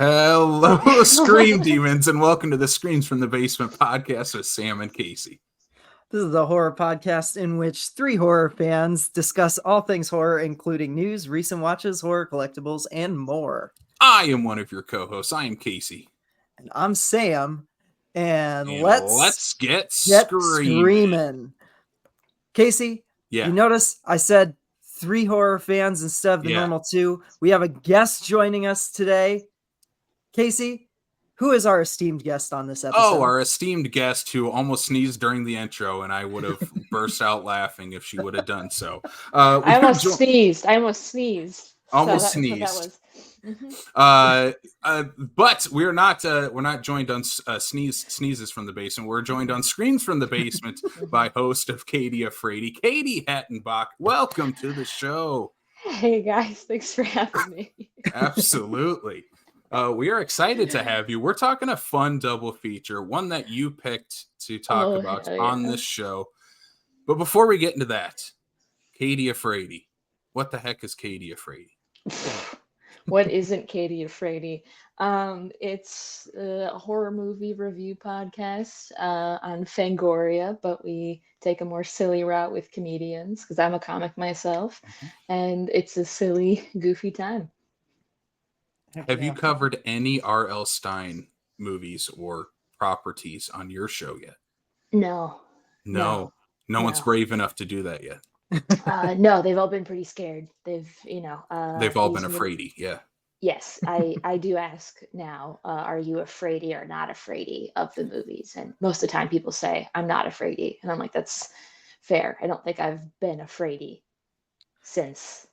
Hello, Scream Demons, and welcome to the Screams from the Basement podcast with Sam and Casey. This is a horror podcast in which three horror fans discuss all things horror, including news, recent watches, horror collectibles, and more. I am one of your co-hosts. I am Casey. And I'm Sam. And let's get screaming. Casey, you notice I said three horror fans instead of the normal two. We have a guest joining us today. Casey, who is our esteemed guest on this episode? Oh, our esteemed guest who almost sneezed during the intro, and I would have burst out laughing if she would have done so. I almost sneezed. Almost sneezed. But we're not joined on sneezes from the basement. We're joined on Screams from the Basement by host of Katie Afraidy, Katie Hettenbach. Welcome to the show. Hey guys, thanks for having me. Absolutely. We are excited to have you. We're talking a fun double feature, one that you picked to talk about on this show. But before we get into that, Katie Afraidy. What the heck is Katie Afraidy? What isn't Katie Afraidy? It's a horror movie review podcast on Fangoria, but we take a more silly route with comedians because I'm a comic myself, and it's a silly, goofy time. Have you covered any R.L. Stine movies or properties on your show yet? No. No one's brave enough to do that yet. No, they've all been pretty scared. They've all been afraidy. Yeah. Yes, I do ask now, are you afraidy or not afraidy of the movies? And most of the time people say, I'm not afraidy. And I'm like, that's fair. I don't think I've been afraidy since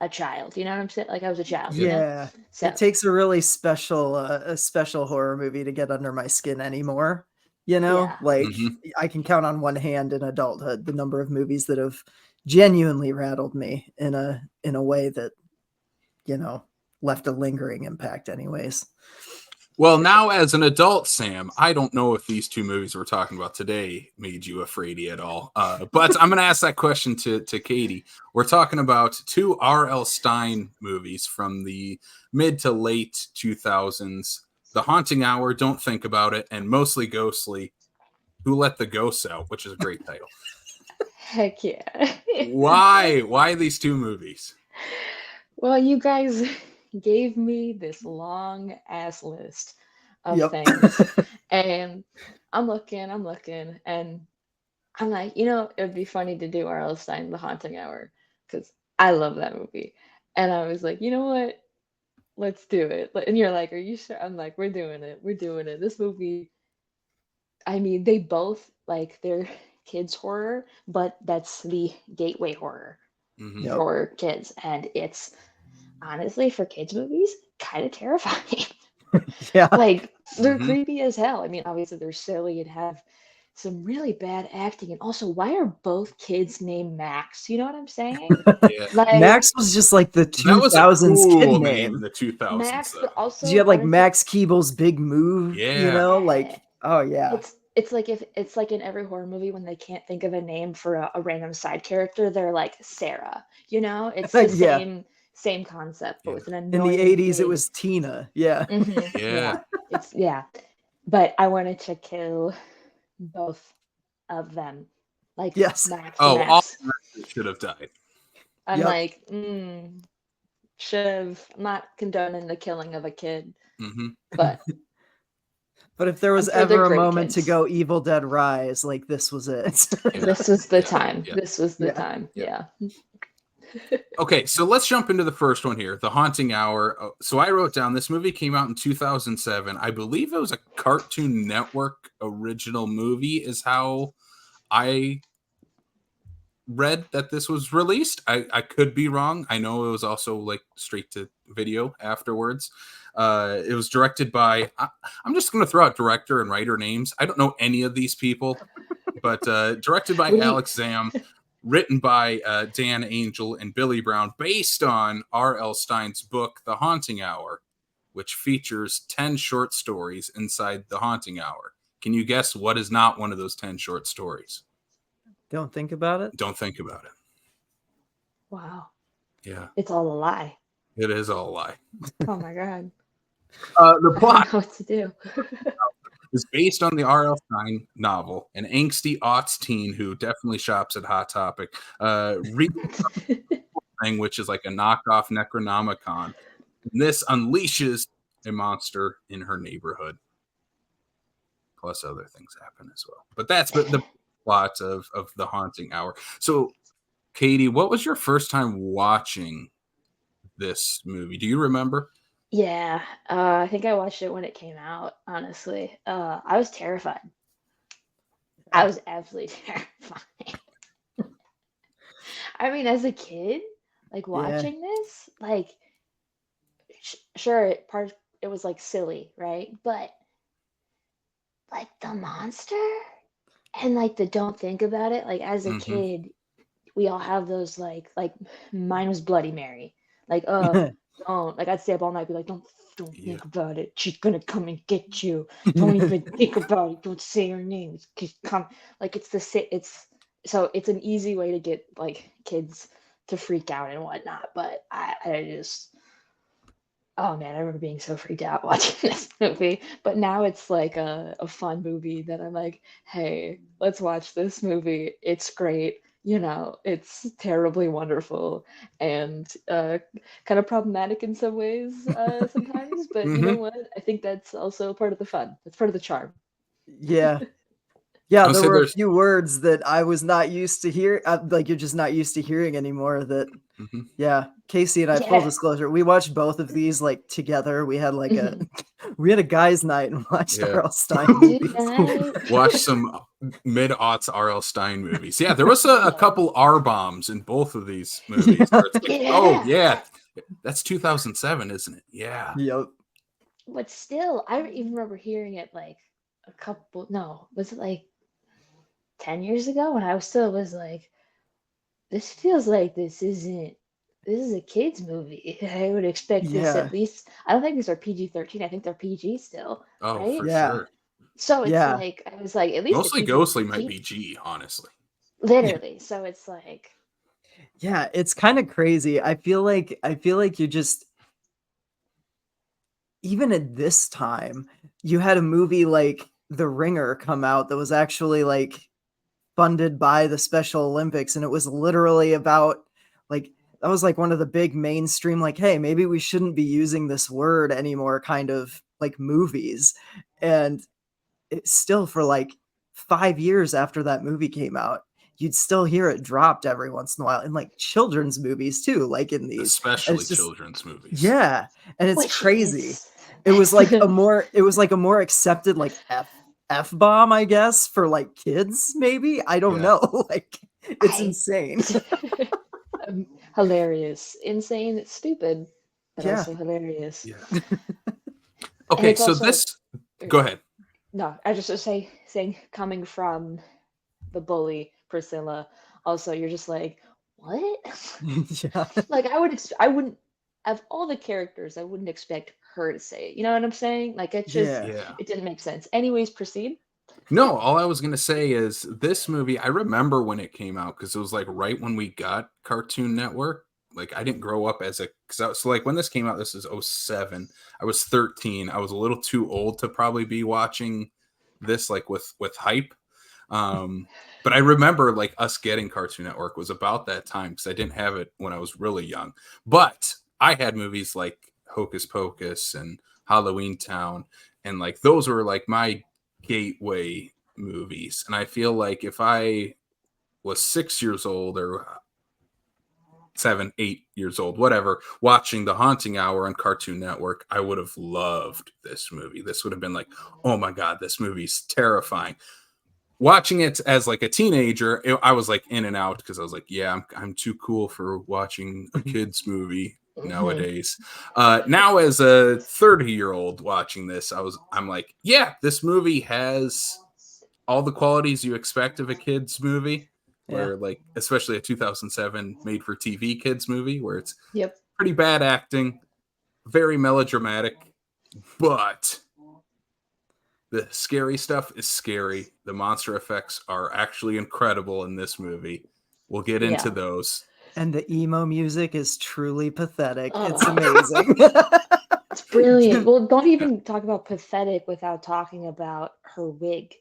a child. You know what I'm saying? Like I was a child. Yeah. So. It takes a really special horror movie to get under my skin anymore. I can count on one hand in adulthood the number of movies that have genuinely rattled me in a way that, left a lingering impact anyways. Well, now as an adult, Sam, I don't know if these two movies we're talking about today made you afraidy at all. But I'm going to ask that question to Katie. We're talking about two R.L. Stine movies from the mid to late 2000s. The Haunting Hour, Don't Think About It, and Mostly Ghostly, Who Let the Ghosts Out, which is a great title. Heck yeah. Why these two movies? Well, you guys gave me this long ass list of things, and I'm looking, and I'm like, it'd be funny to do R.L. Stine, The Haunting Hour, because I love that movie. And I was like, you know what? Let's do it. And you're like, are you sure? I'm like, we're doing it. This movie, I mean, they both, like, they're kids horror, but that's the gateway horror for kids. And it's honestly, for kids movies, kind of terrifying. Yeah. Like, they're creepy as hell. I mean, obviously they're silly and have some really bad acting. And also, why are both kids named Max? You know what I'm saying? Yeah. Like, Max was just like the 2000s cool kid name. In the 2000s. Max, but also you had like Max Keeble's Big Move. Yeah. Oh yeah. It's like it's like in every horror movie when they can't think of a name for a random side character, they're like Sarah. It's the same concept, but with an annoying. In the 80s, it was Tina. Yeah. Mm-hmm. Yeah. But I wanted to kill both of them. Like, yes. Max. All should have died. I'm like, should have. I'm not condoning the killing of a kid, but. But if there was ever a moment to go Evil Dead Rise, like this was it. This was the time. Yeah. This was the time. Yeah. Okay, so let's jump into the first one here, The Haunting Hour. So I wrote down, this movie came out in 2007. I believe it was a Cartoon Network original movie is how I read that this was released. I could be wrong. I know it was also like straight to video afterwards. It was directed by, I'm just going to throw out director and writer names. I don't know any of these people, but directed by Alex Zam. Written by Dan Angel and Billy Brown, based on R.L. Stine's book, The Haunting Hour, which features 10 short stories inside The Haunting Hour. Can you guess what is not one of those 10 short stories? Don't think about it? Don't think about it. Wow. Yeah. It's all a lie. It is all a lie. Oh, my God. The plot I don't know what to do. is based on the R.L. Stine novel. An angsty aughts teen who definitely shops at Hot Topic reads thing, which is like a knockoff Necronomicon. And this unleashes a monster in her neighborhood. Plus other things happen as well. But that's the plot of The Haunting Hour. So, Katie, what was your first time watching this movie? Do you remember? Yeah, I think I watched it when it came out, honestly. I was terrified. I was absolutely terrified. I mean, as a kid, like watching this, like sure, it was like silly, right? But like the monster and like the don't think about it, like as a kid, we all have those like mine was Bloody Mary. Like, don't, like I'd stay up all night, be like, don't think about it. She's gonna come and get you. Don't even think about it. Don't say her name. Just come. Like it's so it's an easy way to get like kids to freak out and whatnot. But I just, oh man, I remember being so freaked out watching this movie. But now it's like a fun movie that I'm like, hey, let's watch this movie. It's great. You know, it's terribly wonderful and kind of problematic in some ways sometimes. But you know what? I think that's also part of the fun. That's part of the charm. Yeah. Yeah, there were a few words that I was not used to hear, like you're just not used to hearing anymore. That, yeah, Casey and I, full disclosure, we watched both of these like together. We had like we had a guys' night and watched R.L. Stine movies. Watched some mid-aughts R.L. Stine movies. Yeah, there was a couple R-bombs in both of these movies. Oh yeah, that's 2007, isn't it? Yeah. Yep. But still, I even remember hearing it like was it like 10 years ago when I was like, this feels like this is a kid's movie. I would expect this at least. I don't think these are PG-13. I think they're PG still. Oh, right? for sure. So it's like, I was like, at least mostly Ghostly might be G, honestly. Literally. So it's like, yeah, it's kind of crazy. I feel like you just, even at this time, you had a movie like The Ringer come out that was actually like funded by the Special Olympics, and it was literally about like, that was like one of the big mainstream, like, hey, maybe we shouldn't be using this word anymore kind of like movies. And it's still, for like 5 years after that movie came out, you'd still hear it dropped every once in a while in like children's movies too, like in these, especially children's movies. Yeah, and it's crazy. It was like a more accepted like F-bomb, I guess, for like kids, maybe. I don't know. Like, it's insane. Hilarious. Insane, it's stupid, but also hilarious. Yeah. Okay, so also, go ahead. No, I just was saying, coming from the bully Priscilla, also you're just like, what? Yeah. Like I wouldn't, of all the characters, I wouldn't expect her to say it. You know what I'm saying? Like it just it didn't make sense. Anyways, proceed. No, all I was gonna say is this movie, I remember when it came out because it was like right when we got Cartoon Network. Like I didn't grow up as so like when this came out, this is 2007. I was 13. I was a little too old to probably be watching this like with hype. But I remember like us getting Cartoon Network was about that time because I didn't have it when I was really young. But I had movies like Hocus Pocus and Halloween Town, and like those were like my gateway movies. And I feel like if I was 6 years old or 7, 8 years old, whatever, watching The Haunting Hour on Cartoon Network, I would have loved this movie. This would have been like, oh my God, this movie's terrifying. Watching it as like a teenager, I was like in and out because I was like, yeah, I'm too cool for watching a kid's movie nowadays. Now as a 30-year-old watching this, I'm like, yeah, this movie has all the qualities you expect of a kid's movie. Where like, especially a 2007 made for TV kids movie where it's pretty bad acting, very melodramatic, but the scary stuff is scary. The monster effects are actually incredible in this movie. We'll get into those. And the emo music is truly pathetic. It's amazing. Brilliant. Well, don't even talk about pathetic without talking about her wig.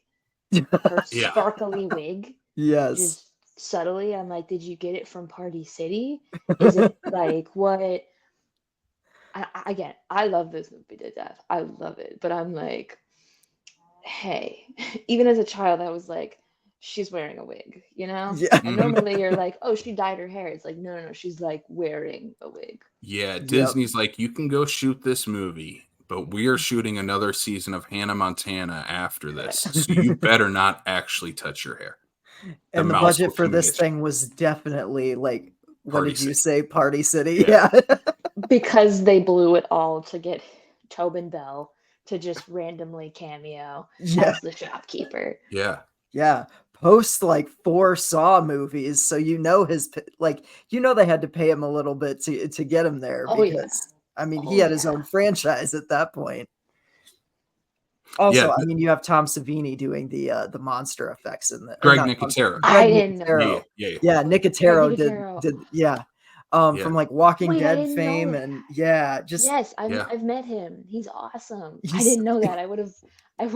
Her sparkly wig. Yes. Just subtly, I'm like, did you get it from Party City? Is it like what? Again, I love this movie to death. I love it. But I'm like, hey, even as a child, I was like, she's wearing a wig, you know? Yeah. And normally you're like, oh, she dyed her hair. It's like, no, she's like wearing a wig. Yeah, Disney's like, you can go shoot this movie, but we are shooting another season of Hannah Montana after this, so you better not actually touch your hair. And the budget for this thing was definitely like, what did you say? Party City? Yeah. Because they blew it all to get Tobin Bell to just randomly cameo as the shopkeeper. Yeah. Yeah. Post like 4 Saw movies, so you know they had to pay him a little bit to get him there because I mean he had his own franchise at that point. Also, I mean you have Tom Savini doing the monster effects in the Greg Nicotero. I didn't know. Yeah, Nicotero did from like Walking Dead fame and yes, I've met him. He's awesome. I didn't know that. I would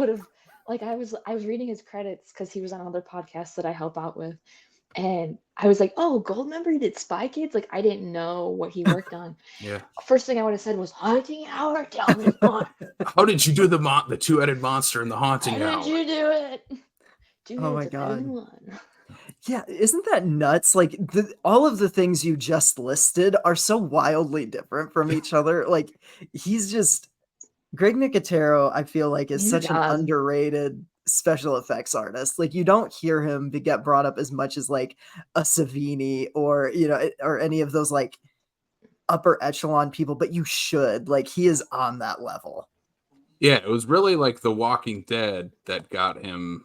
have like I was reading his credits because he was on other podcasts that I help out with, and I was like, oh, Goldmember did Spy Kids. Like I didn't know what he worked on. First thing I would have said was Haunting Hour. Tell me more. How did you do the 2-headed monster in the Haunting Hour? How did you do it? Oh my god. Yeah, isn't that nuts? Like all of the things you just listed are so wildly different from each other. Like he's just Greg Nicotero, I feel like is such an underrated special effects artist. Like you don't hear him get brought up as much as like a Savini or or any of those like upper echelon people, but you should. Like he is on that level. Yeah, it was really like The Walking Dead that got him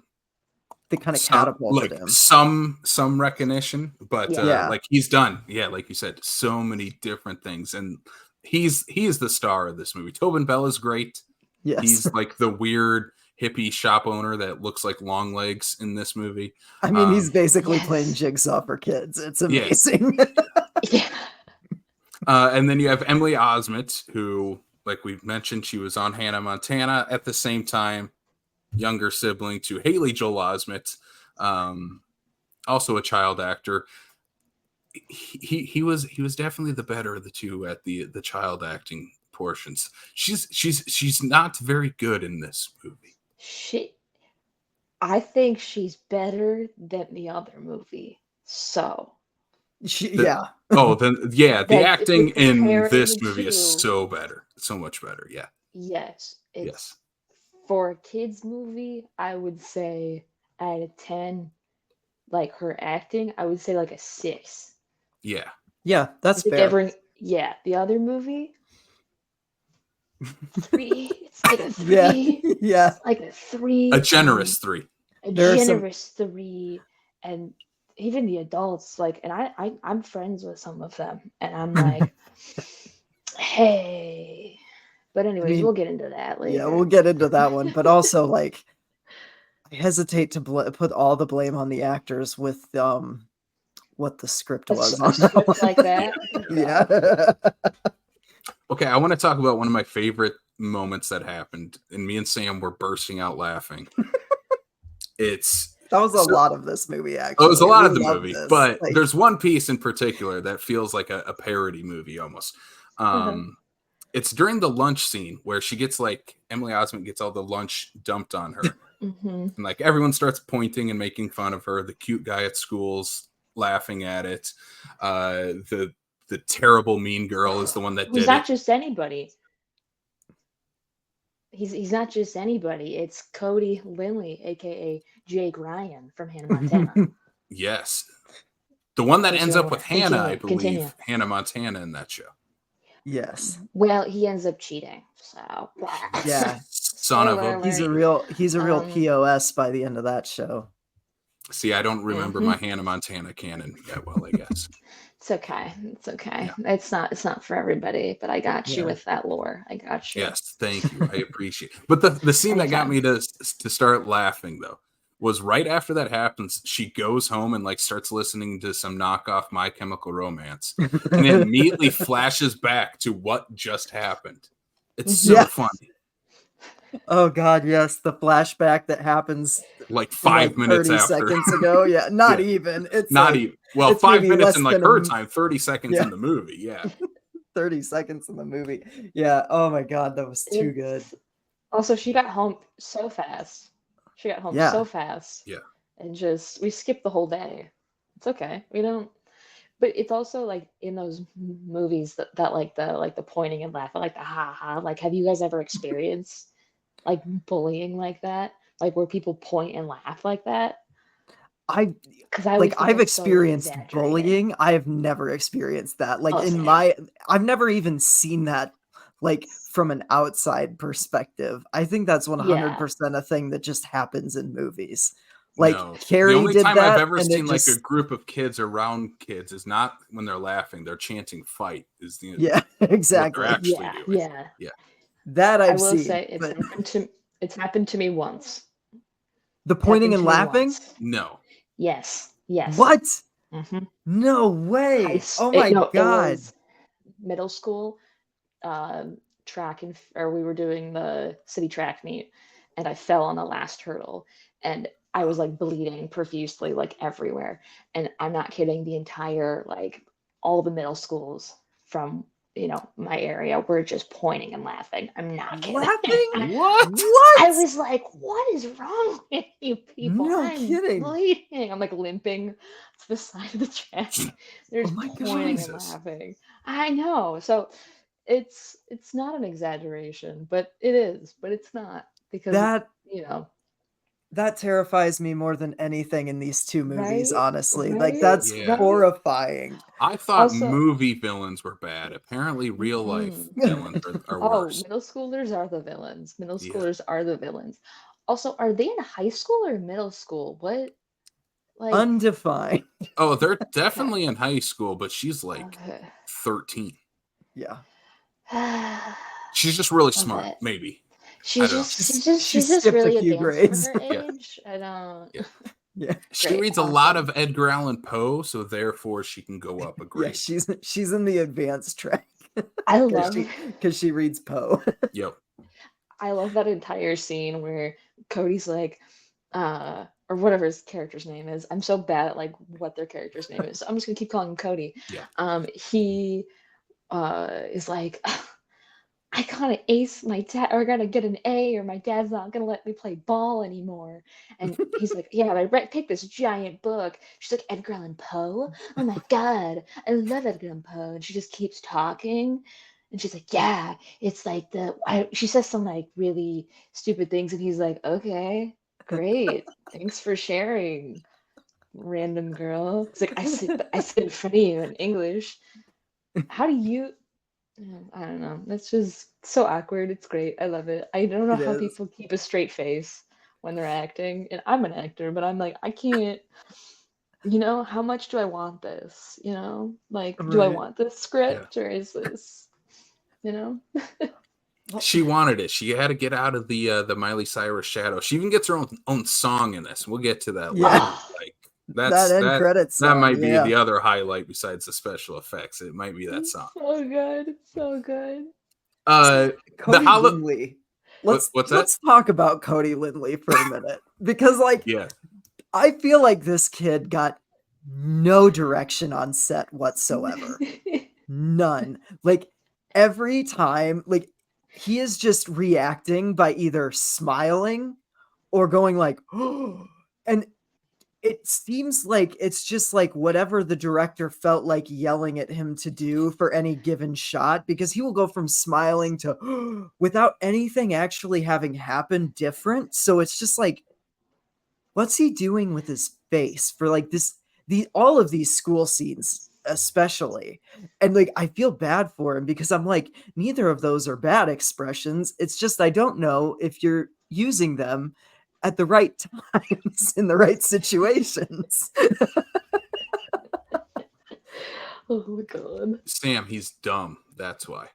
that kind of catapulted him. Some recognition, but like he's done, like you said, so many different things, and he is the star of this movie. Tobin Bell is great. Yes, he's like the weird hippie shop owner that looks like Longlegs in this movie. I mean, he's basically playing Jigsaw for kids. It's amazing. And then you have Emily Osment, who, like we mentioned, she was on Hannah Montana at the same time. Younger sibling to Haley Joel Osment, also a child actor. He was definitely the better of the two at the child acting portions. She's not very good in this movie. I think she's better than the other movie. So the acting in this movie is so much better. Yeah. Yes. For a kids movie, I would say out of 10, like her acting, I would say like a 6. Yeah. Yeah, that's fair. The other movie, 3. It's like a 3. Yeah. It's like a 3. A generous 3. A generous 3. And even the adults, like, and I'm friends with some of them, and I'm like, hey. But anyways, we'll get into that later. Yeah, we'll get into that one. But also, like, I hesitate to put all the blame on the actors with what the script was. A script like that? Yeah. Okay, I want to talk about one of my favorite moments that happened, and me and Sam were bursting out laughing. That was a lot of this movie, actually. It was a lot of the movie, but there's one piece in particular that feels like a parody movie almost. It's during the lunch scene where she gets Emily Osment gets all the lunch dumped on her. And like everyone starts pointing and making fun of her. The cute guy at school's laughing at it. The terrible mean girl is the one that did it. He's not just anybody. He's not just anybody. It's Cody Lindley, aka Jake Ryan from Hannah Montana. Yes. The one that ends up with Hannah, I believe. Hannah Montana in that show. Yes. Well, he ends up cheating. So yeah, son of a. He's a real POS by the end of that show. See, I don't remember my Hannah Montana canon that well, I guess. It's okay. Yeah. It's not for everybody, but I got you with that lore. I got you. Yes, thank you. I appreciate it. But the scene that got me to start laughing though was right after that happens, she goes home and starts listening to some knockoff My Chemical Romance, and it immediately flashes back to what just happened. It's so funny. Oh God, yes, the flashback that happens like 5 minutes 30 after. seconds ago. Yeah, not even. It's not like, even. Well, it's 5 minutes in less like than her time, 30 seconds in the movie. Yeah. 30 seconds in the movie. Yeah. Oh my God, that was too good. Also, she got home so fast. She got home so fast. Yeah. And we skipped the whole day. It's okay. We don't. But it's also like in those movies that like the pointing and laughing, like the ha ha. Like, have you guys ever experienced like bullying like that? Like where people point and laugh like that? I've experienced bullying. I have never experienced that. Like I've never even seen that like from an outside perspective. I think that's 100% a thing that just happens in movies. Like Carrie the only did time that, I've ever seen like a group of kids around kids is not when they're laughing, they're chanting "fight" is the exactly what they're actually doing. Yeah. That I will say it's happened to me once. The pointing and laughing? No. Yes. What? Mm-hmm. No way! Oh my God! It was middle school. Track or we were doing the city track meet, and I fell on the last hurdle, and I was like bleeding profusely, like everywhere. And I'm not kidding, the entire like all the middle schools from my area were just pointing and laughing. I'm not kidding. Laughing? What? I was like, what is wrong with you people? No kidding. Bleeding. I'm like limping to the side of the track. They're just pointing and laughing. I know. So it's not an exaggeration, but it is. But it's not, because that terrifies me more than anything in these two movies, honestly. Right? Like that's horrifying. I thought movie villains were bad. Apparently real life villains are worse. Middle schoolers are the villains. Middle schoolers are the villains. Also, are they in high school or middle school? What? Like undefined. Oh, they're definitely in high school, but she's like 13. Yeah. She's just really smart, maybe. She's just really advanced for her age. I don't. Yeah. She reads a lot of Edgar Allan Poe, so therefore she can go up a grade. Yeah, she's in the advanced track. I love because she reads Poe. Yep. I love that entire scene where Cody's like, or whatever his character's name is. I'm so bad at like what their character's name is. So I'm just gonna keep calling him Cody. Yeah. He is like, I gotta ace my dad, or I gotta get an A, or my dad's not gonna let me play ball anymore. And he's like, yeah, I picked this giant book. She's like, Edgar Allan Poe? Oh my God, I love Edgar Allan Poe. And she just keeps talking. And she's like, yeah, it's like she says some like really stupid things. And he's like, okay, great. Thanks for sharing, random girl. It's like, I sit in front of you in English. How do you... I don't know. That's just so awkward. It's great. I love it. I don't know how people keep a straight face when they're acting. And I'm an actor, but I'm like, I can't, how much do I want this? Like, do I want this script or is this, She wanted it. She had to get out of the Miley Cyrus shadow. She even gets her own song in this. We'll get to that later. Like, that end credits song, that might be the other highlight besides the special effects. It might be that song. So good. So good. Cody Lindley. What's that? Let's talk about Cody Lindley for a minute. Because I feel like this kid got no direction on set whatsoever. None. Like every time, like he is just reacting by either smiling or going like, oh, and it seems like it's just like whatever the director felt like yelling at him to do for any given shot, because he will go from smiling to without anything actually having happened different. So it's just like, what's he doing with his face for like all of these school scenes, especially? And like, I feel bad for him because I'm like, neither of those are bad expressions. It's just, I don't know if you're using them at the right times in the right situations. Oh my God. Sam, he's dumb. That's why.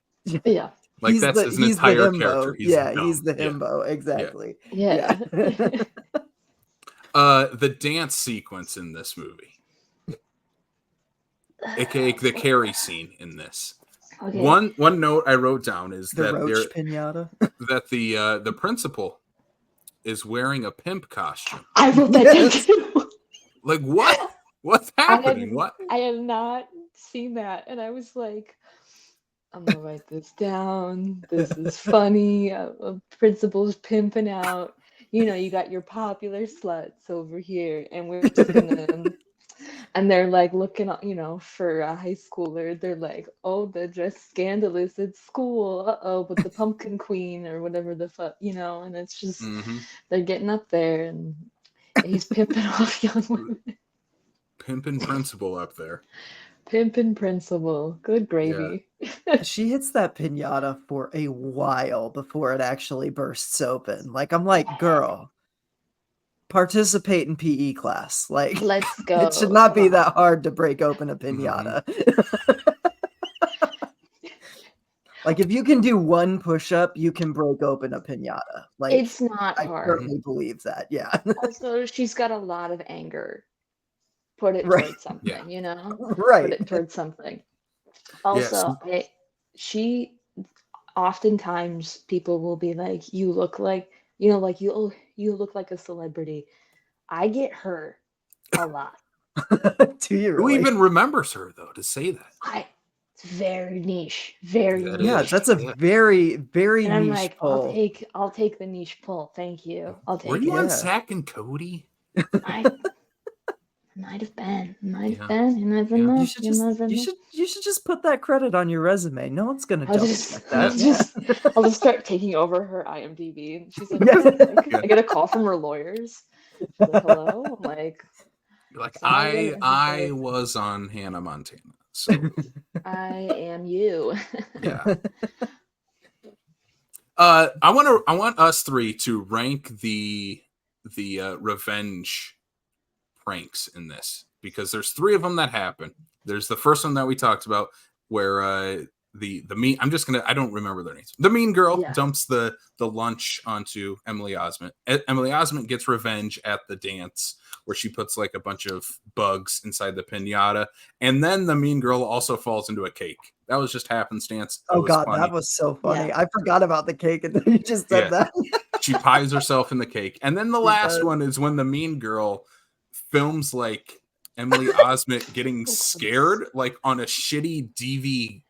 Yeah. Like that's his entire character. He's dumb. He's the himbo. Exactly. Yeah. The dance sequence in this movie, aka the Carrie scene in this. Okay. One note I wrote down is the that roach pinata. that the principal is wearing a pimp costume. I wrote that down too. Like what? What's happening? What? I have not seen that, and I was like, I'm gonna write this down. This is funny. A principal's pimping out. You got your popular sluts over here, and we're just gonna. And they're like looking, for a high schooler. They're like, oh, they're just scandalous at school. Uh-oh, but the pumpkin queen or whatever the fuck, and it's just they're getting up there, and he's pimping off young women. Pimping principal up there. Pimpin' principal. Good gravy. Yeah. She hits that pinata for a while before it actually bursts open. Like, I'm like, girl, participate in PE class. Like, let's go. It should not be that hard to break open a pinata. Like, if you can do one push-up, you can break open a pinata. Like, it's not hard. I certainly believe that. Yeah. Also, she's got a lot of anger. Put it Right. towards something, Right. Put it towards something. Also, she oftentimes people will be like, you look like, like you look like a celebrity. I get her a lot. Do you Who really? even remembers her though to say that? It's very niche. Very niche. Yeah, that's a very, very and I'm niche like, pull. I'll take the niche pull. Thank you. I'll take it. Were you on Zack and Cody? Might have been. You never know. You should just put that credit on your resume. No one's gonna double check that. I'll just start taking over her IMDb. And she's like, I get a call from her lawyers. Like, hello. I'm like, you're like, I was on Hannah Montana. So I am you. Yeah. I want us three to rank the revenge pranks in this, because there's three of them that happen. There's the first one that we talked about where the mean, I don't remember their names. The mean girl dumps the lunch onto Emily Osment. Emily Osment gets revenge at the dance where she puts like a bunch of bugs inside the pinata, and then the mean girl also falls into a cake. That was just happenstance. Oh God, funny. That was so funny. Yeah. I forgot about the cake, and then you just said that. She pies herself in the cake, and then the last one is when the mean girl films like Emily Osment getting scared, like on a shitty DV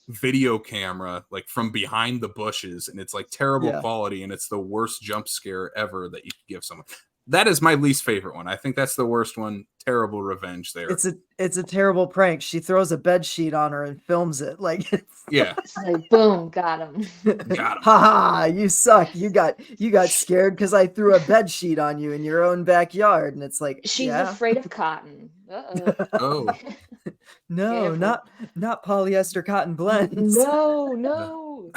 video camera, like from behind the bushes, and it's like terrible quality, and it's the worst jump scare ever that you could give someone. That is my least favorite one. I think that's the worst one. Terrible revenge there. It's a terrible prank. She throws a bed sheet on her and films it. Like it's like boom, got him. Ha! You suck. You got scared because I threw a bed sheet on you in your own backyard, and it's like she's afraid of cotton. Oh. No, not polyester cotton blends. No.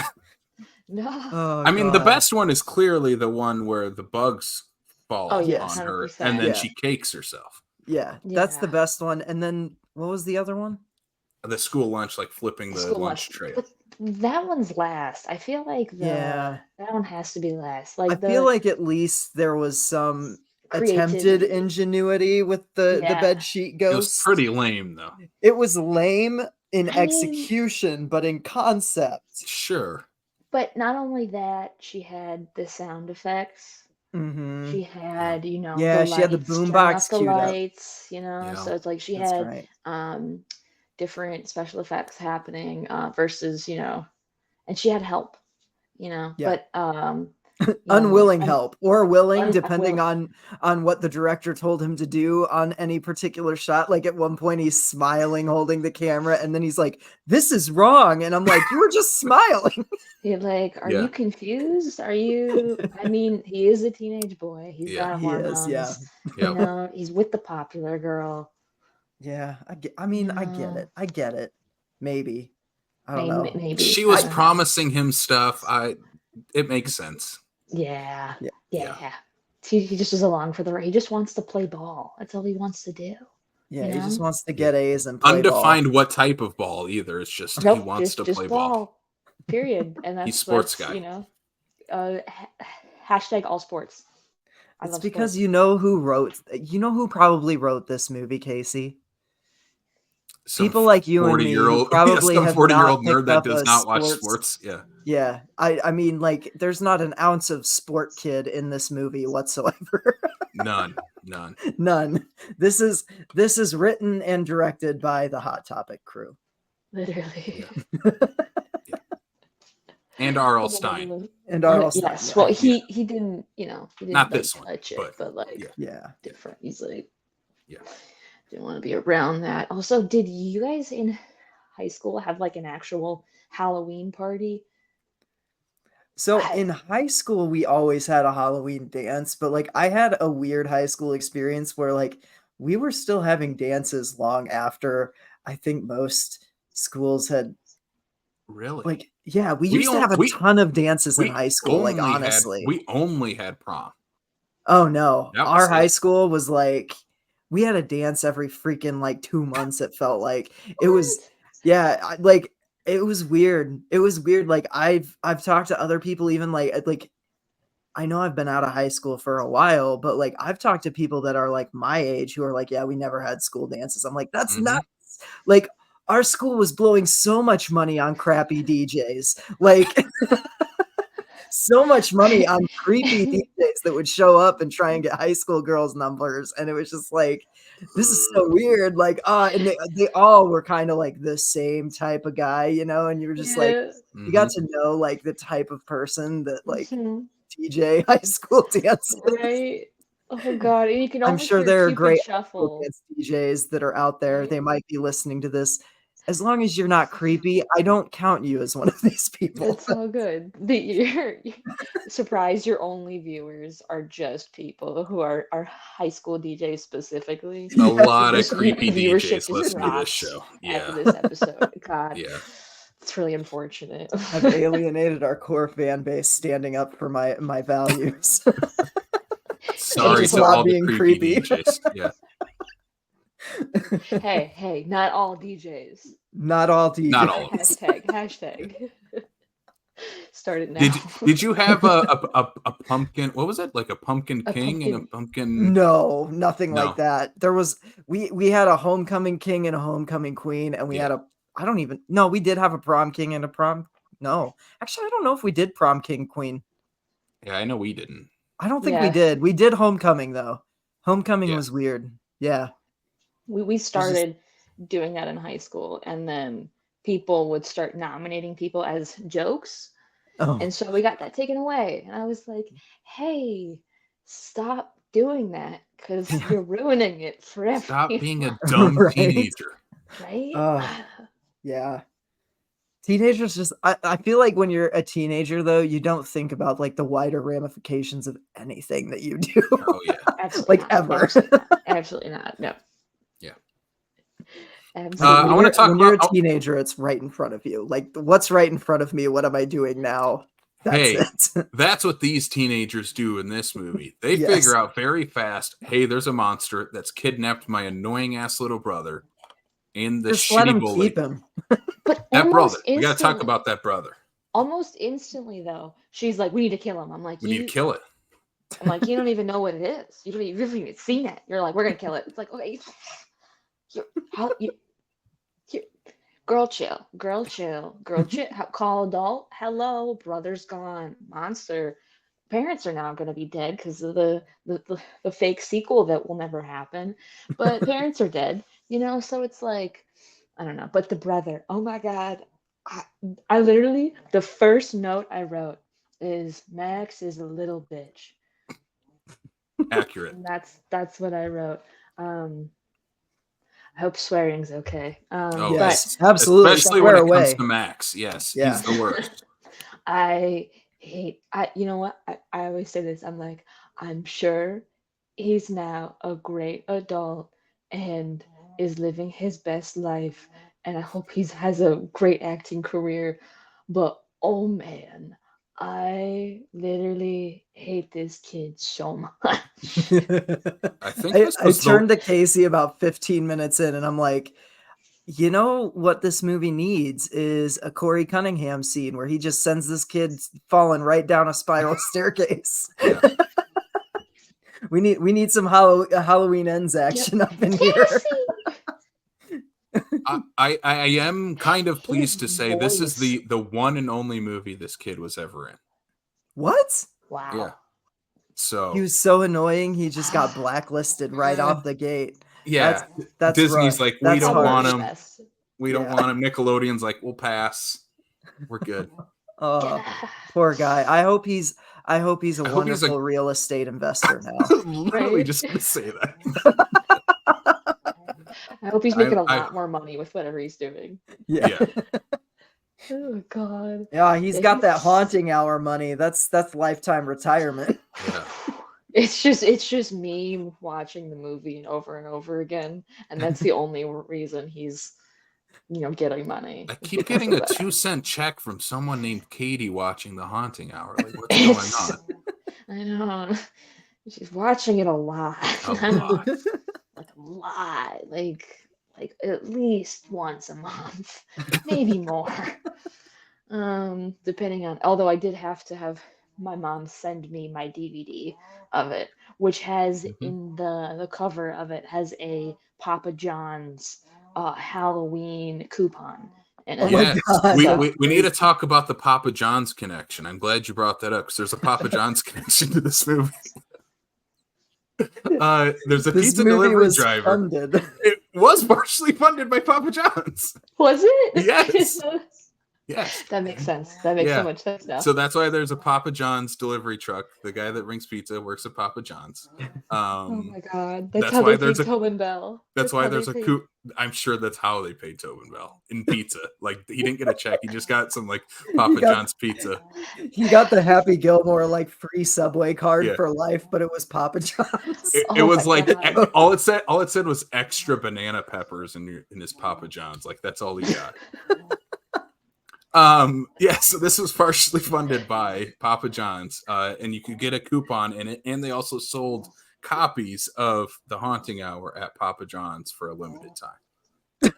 Oh, I mean, the best one is clearly the one where the bugs fall on 100%. her, and then she cakes herself. Yeah, that's the best one. And then what was the other one? The school lunch, like flipping the lunch tray. But that one's last. I feel like that one has to be last. Like I feel like at least there was some attempted ingenuity with the bed sheet ghost. It was pretty lame though. It was lame in execution, but in concept. Sure. But not only that, she had the sound effects. Mm-hmm. She had, she had the boombox queued lights, so it's like she had different special effects happening versus, and she had help, but unwilling help or willing, depending on what the director told him to do on any particular shot. Like at one point he's smiling holding the camera, and then he's like, this is wrong, and I'm like, you were just smiling. You're like, are you confused? Are you I mean, he is a teenage boy, he's got hormones, he's with the popular girl. I get it. Maybe I don't know. Maybe she was promising him stuff. It makes sense. Yeah. He just is along for the ride. He just wants to play ball. That's all he wants to do. Yeah, he just wants to get A's and play undefined ball. What type of ball either. It's just he wants to play ball. Period. And that's he's sports guy. Hashtag all sports. It's because sports. Who probably wrote this movie, Casey? people like you and me who probably some have 40-year-old not nerd that picked up does a not watch sports. Yeah. Yeah. I mean, like, there's not an ounce of sport kid in this movie whatsoever. None. This is written and directed by the Hot Topic crew. Literally. Yeah. And R.L. Stine. Yes. Well, he didn't, he didn't not like, this one, touch it, but like different. He's like, didn't want to be around that. Also, did you guys in high school have like an actual Halloween party? So in high school, we always had a Halloween dance, but like I had a weird high school experience where like we were still having dances long after I think most schools had. Really? Like, yeah, we used to have a ton of dances in high school, like honestly. We only had prom. Oh no. Our high school was like we had a dance every freaking like 2 months, it felt like. It was like it was weird. It was weird. Like I've talked to other people even like I know I've been out of high school for a while, but like I've talked to people that are like my age who are like, yeah, we never had school dances. I'm like, that's nuts. Like our school was blowing so much money on crappy DJs. Like so much money on creepy DJs that would show up and try and get high school girls' numbers. And it was just like, this is so weird. Like, and they all were kind of like the same type of guy, and you were just like, you got to know like the type of person that like DJ high school dances. Right. Oh God. And you can I'm sure there are great shuffle DJs that are out there. They might be listening to this. As long as you're not creepy, I don't count you as one of these people. It's all good. You're surprised your only viewers are just people who are high school DJs specifically. A lot of creepy DJs listen to this show. After this episode. God. Yeah. It's really unfortunate. I've alienated our core fan base standing up for my values. Sorry to all the creepy DJs. Yeah. Hey, not all DJs. Not all DJs. Not all. Hashtag. Start it now. Did you have a pumpkin? What was it? Like a pumpkin king and a pumpkin? No, nothing like that. There was we had a homecoming king and a homecoming queen, and we had we did have a prom king and a prom. No, actually, I don't know if we did prom king queen. Yeah, I know we didn't. I don't think we did. We did homecoming though. Homecoming was weird. Yeah. We started doing that in high school, and then people would start nominating people as jokes. Oh. And so we got that taken away. And I was like, hey, stop doing that because you're ruining it for everyone. Stop being a dumb teenager. Right? Yeah. Teenagers just, I feel like when you're a teenager, though, you don't think about like the wider ramifications of anything that you do. Oh, yeah. Absolutely like not. Ever. Absolutely not. No. Yeah. I want to talk when you're a teenager, it's right in front of you. Like, what's right in front of me? What am I doing now? That's it. That's what these teenagers do in this movie. They figure out very fast, hey, there's a monster that's kidnapped my annoying ass little brother and the just let him bully. Keep him. But that brother. We got to talk about that brother. Almost instantly, though, she's like, we need to kill him. I'm like, we need to kill it. I'm like, you don't even know what it is. You haven't even seen it. You're like, we're going to kill it. It's like, okay. Girl chill. Call adult. Hello, brother's gone. Monster. Parents are now going to be dead because of the fake sequel that will never happen. But parents are dead, so it's like, I don't know. But the brother, oh my God. I literally, the first note I wrote is Max is a little bitch. Accurate. And that's what I wrote. I hope swearing's okay. Yes, absolutely. Especially when it comes to Max. Yes, he's the worst. You know what? I always say this. I'm like, I'm sure he's now a great adult and is living his best life. And I hope he has a great acting career. But, oh man, I literally hate this kid so much. I turned to Casey about 15 minutes in and I'm like, you know what this movie needs is a Corey Cunningham scene where he just sends this kid falling right down a spiral staircase. Yeah. We need some Halloween Ends action up in here. I am kind of pleased to say this is voice. the one and only movie this kid was ever in. What? Wow. Yeah. So he was so annoying. He just got blacklisted right off the gate. Yeah. That's Disney's rough. like, we That's don't harsh. want him. We don't want him. Nickelodeon's like, we'll pass. We're good. Poor guy. I hope he's a wonderful real estate investor now. Literally just gonna say that. I hope he's making a lot more money with whatever he's doing. Yeah. Oh God. Yeah, he's got that haunting hour money. That's lifetime retirement. Yeah. It's just me watching the movie over and over again, and that's the only reason he's getting money. I keep getting a 2-cent check from someone named Katie watching The Haunting Hour. Like, what's going on? I know. She's watching it a lot. Like a lot. Like at least once a month. Maybe more. Depending on, although I did have to have my mom send me my DVD of it, which has in the cover of it has a Papa John's Halloween coupon. Yes. We need to talk about the Papa John's connection. I'm glad you brought that up because there's a Papa John's connection to this movie. There's a pizza delivery driver. Funded. It was partially funded by Papa John's. Was it? Yes. Yes. That makes sense. That makes so much sense now. So that's why there's a Papa John's delivery truck. The guy that brings pizza works at Papa John's. Oh my God. That's how they paid Tobin Bell. That's why there's a I'm sure that's how they paid Tobin Bell in pizza. Like, he didn't get a check. He just got some like Papa John's pizza. He got the Happy Gilmore like free Subway card for life, but it was Papa John's. It was like all it said was extra banana peppers in his Papa John's. Like, that's all he got. So this was partially funded by Papa John's, and you could get a coupon in it, and they also sold copies of The Haunting Hour at Papa John's for a limited time.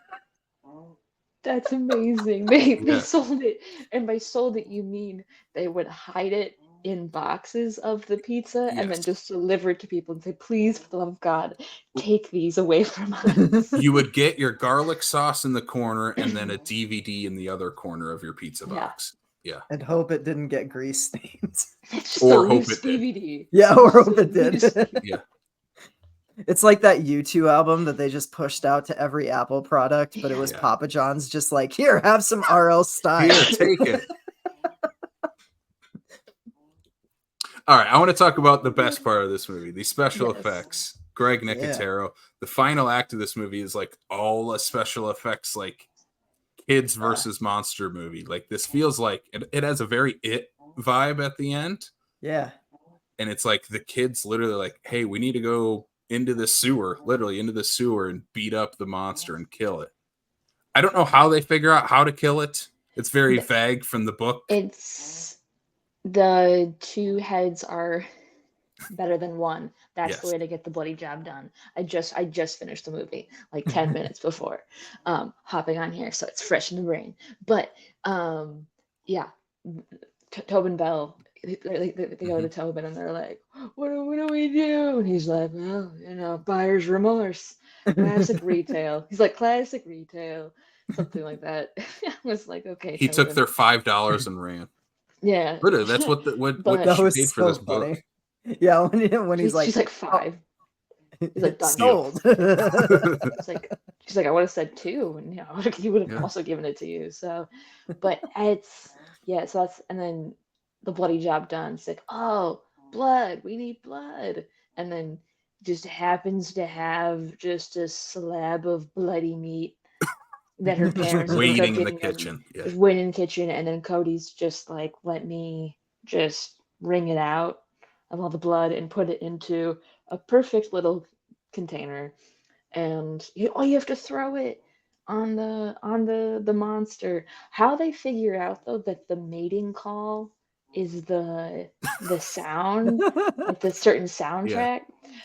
That's amazing. They sold it, and by sold it you mean they would hide it in boxes of the pizza and then just deliver it to people and say, please, for the love of God, take these away from us. You would get your garlic sauce in the corner and then a DVD in the other corner of your pizza box. Yeah. And hope it didn't get grease stains. Or hope it did. DVD. Yeah, or hope it did. Yeah. It's like that U2 album that they just pushed out to every Apple product, but it was Papa John's just like, here, have some R.L. Stine. Here, take it. All right, I want to talk about the best part of this movie, the special effects. Greg Nicotero. The final act of this movie is like all a special effects, like kids versus monster movie. Like, this feels like it has a very It vibe at the end. Yeah. And it's like the kids literally like, hey, we need to go into the sewer, literally into the sewer and beat up the monster and kill it. I don't know how they figure out how to kill it. It's very vague from the book. It's the two heads are better than one. That's the way to get the bloody job done. I just finished the movie like 10 minutes before hopping on here, so it's fresh in the brain. But Tobin Bell, they go to Tobin and they're like, what do we do? And he's like, well, buyer's remorse, classic retail. He's like, classic retail, something like that. I was like, okay. He took their $5 and ran. Yeah, literally, that's what she paid for this book. Yeah, when he's like, she's like 5. He's like, done. Sold. She's like, I would have said 2, and he would have also given it to you. So, but it's so that's, and then the bloody job done. It's like, oh, blood, we need blood, and then just happens to have just a slab of bloody meat that her parents waiting in the kitchen. Is waiting in the kitchen, and then Cody's just like, let me just wring it out of all the blood and put it into a perfect little container, and you have to throw it on the monster. How they figure out though that the mating call is the sound, like the certain soundtrack,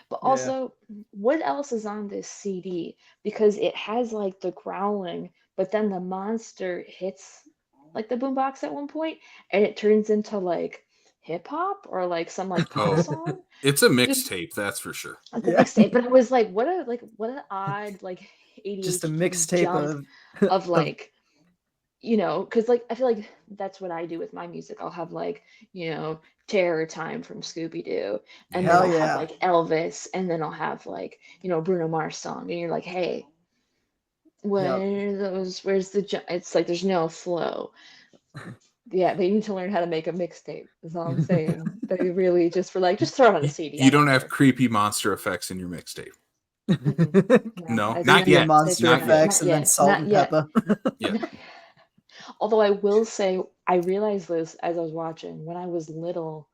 but also what else is on this CD, because it has like the growling, but then the monster hits like the boombox at one point and it turns into like hip hop or like some like pop song. It's a mixtape, that's for sure. It's a mixtape, but I was like, what an odd like just a ADHD mixtape jump of like, you know, because like I feel like that's what I do with my music. I'll have like, you know, Terror Time from Scooby-Doo, and then Hell I'll have yeah. like Elvis, and then I'll have like, you know, Bruno Mars song, and you're like, hey, where's the it's like there's no flow. Yeah, they need to learn how to make a mixtape, is all I'm saying. They really just were like, just throw it on a CD. You don't have creepy monster effects in your mixtape. No, not Maybe a yet. monster Not yet. effects and then salt and pepper. Yeah. Although I will say, I realized this as I was watching. When I was little,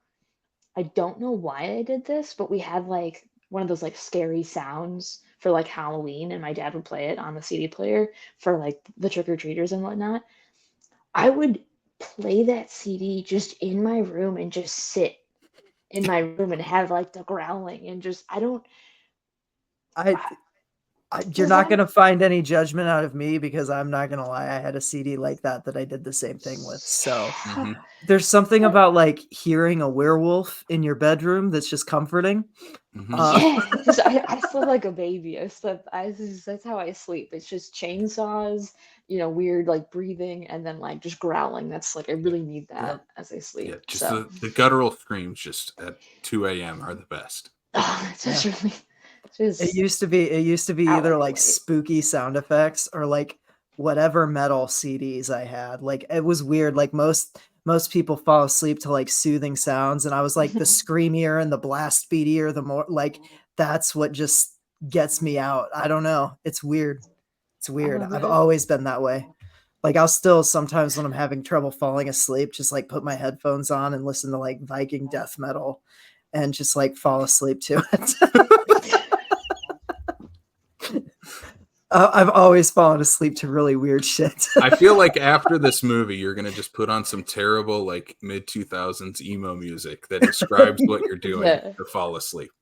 I don't know why I did this, but we had like one of those like scary sounds for like Halloween, and my dad would play it on the CD player for like the trick-or-treaters and whatnot. I would play that CD just in my room and just sit in my room and have like the growling and just You're not going to find any judgment out of me, because I'm not going to lie. I had a CD like that I did the same thing with. So there's something about like hearing a werewolf in your bedroom that's just comforting. I sleep like a baby. That's how I sleep. It's just chainsaws, you know, weird like breathing, and then like just growling. That's like I really need that as I sleep. Yeah, just the guttural screams just at 2 a.m. are the best. It's just really. It used to be either like spooky sound effects or like whatever metal CDs I had. Like it was weird. Like most people fall asleep to like soothing sounds, and I was like the screamier and the blast beatier, the more like that's what just gets me out. I don't know. It's weird. It's weird. I've always been that way. Like I'll still sometimes when I'm having trouble falling asleep, just like put my headphones on and listen to like Viking death metal and just like fall asleep to it. I've always fallen asleep to really weird shit. I feel like after this movie, you're going to just put on some terrible, like mid-2000s emo music that describes what you're doing to fall asleep.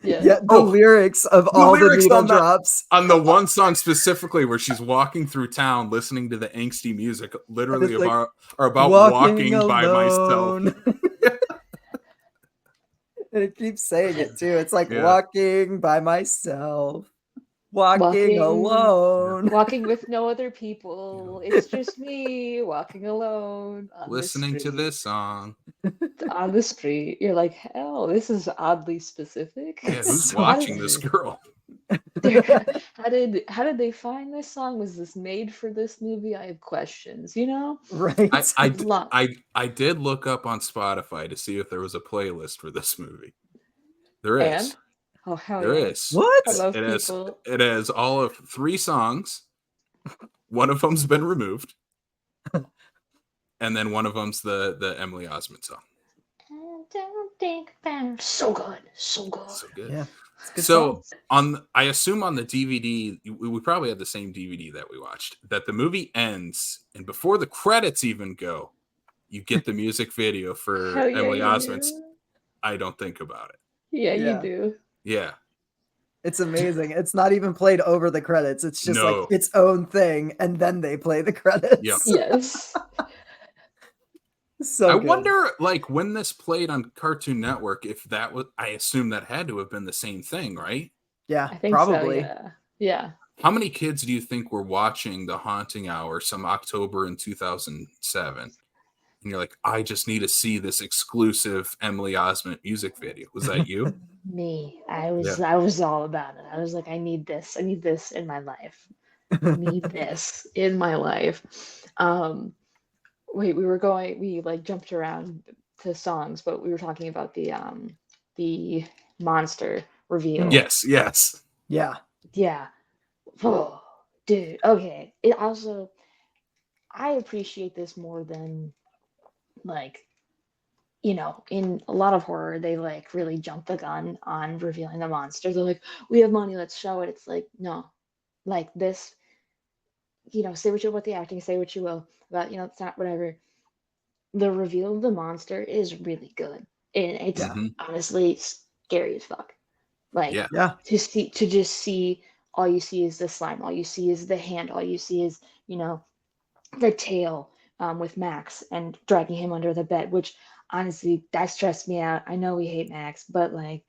Yeah, the lyrics of all the needle drops. On the one song specifically where she's walking through town listening to the angsty music, literally about walking by myself. And it keeps saying it too. It's like walking by myself. Walking alone. Walking with no other people. It's just me walking alone. Listening to this song. On the street. You're like, hell, this is oddly specific. Yeah, who's watching this girl? How did they find this song? Was this made for this movie? I have questions, you know? Right. I did look up on Spotify to see if there was a playlist for this movie. There is. And? Oh, hell there yeah. is. What? It has all of 3 songs. One of them's been removed. And then one of them's the Emily Osment song. I don't think about so good. So good. Yeah. So I assume on the DVD, we probably had the same DVD that we watched, that the movie ends and before the credits even go, you get the music video for Emily Osment's I Don't Think About It. Yeah, you do. Yeah. It's amazing. It's not even played over the credits. It's just like its own thing, and then they play the credits. Yep. Yes. So I wonder, like, when this played on Cartoon Network, if that was, I assume that had to have been the same thing, right? Yeah, I think probably. So, yeah. How many kids do you think were watching The Haunting Hour some October in 2007? And you're like, I just need to see this exclusive Emily Osment music video. Was that you? Me. I was all about it. I was like, I need this. I need this in my life. I need this in my life. We like jumped around to songs, but we were talking about the monster reveal. Yes. Yeah. Oh, dude. Okay. It also, I appreciate this more than, like, you know, in a lot of horror, they like really jump the gun on revealing the monster. They're like, we have money, let's show it. It's like, no, like this, you know, say what you will about the acting, say what you will about, you know, it's not whatever. The reveal of the monster is really good. And it's honestly scary as fuck. Like, to just see, all you see is the slime, all you see is the hand, all you see is, you know, the tail with Max and dragging him under the bed, which honestly, that stressed me out. I know we hate Max, but like,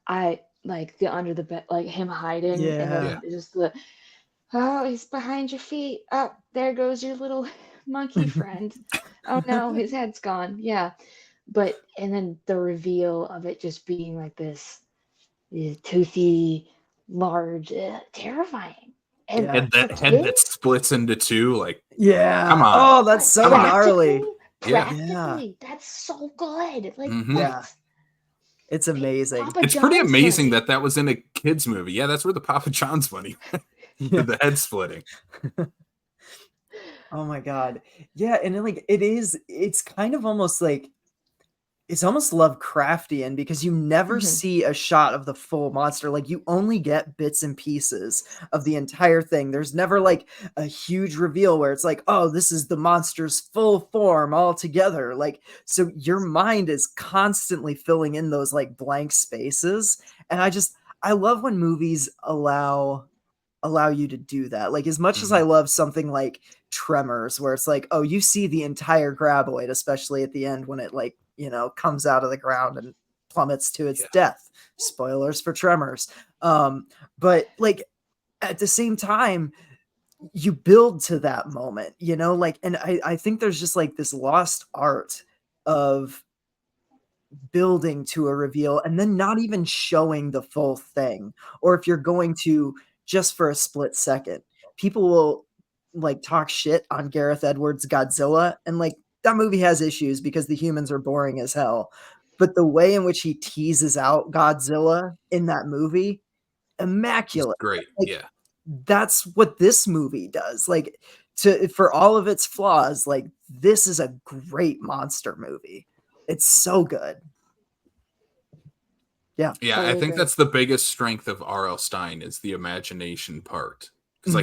I like the under the bed, like him hiding, and then just the Oh, he's behind your feet. Oh, there goes your little monkey friend. Oh no, his head's gone. Yeah. And then the reveal of it just being like this toothy, large, terrifying. And And for that head that kids, splits into two, like, yeah. come on. Oh, that's so gnarly. Practically, that's so good. Like, what? It's amazing. Papa It's pretty John's amazing money. that was in a kids movie. Yeah, that's where the Papa John's money went. The head splitting. Oh my god. Yeah, and it's kind of almost like it's almost Lovecraftian because you never see a shot of the full monster. Like, you only get bits and pieces of the entire thing. There's never like a huge reveal where it's like, oh, this is the monster's full form all together. Like, so your mind is constantly filling in those like blank spaces. And I love when movies allow you to do that. Like, as much as I love something like Tremors, where it's like, oh, you see the entire graboid, especially at the end when it like, comes out of the ground and plummets to its death. Spoilers for Tremors. But like at the same time, you build to that moment, like, and I think there's just like this lost art of building to a reveal and then not even showing the full thing. Or if you're going to just for a split second, people will like talk shit on Gareth Edwards' Godzilla, and like that movie has issues because the humans are boring as hell. But the way in which he teases out Godzilla in that movie, immaculate. Great. Like, yeah. That's what this movie does. Like, for all of its flaws, like, this is a great monster movie. It's so good. Yeah. Yeah, I think that's the biggest strength of R.L. Stine is the imagination part. Because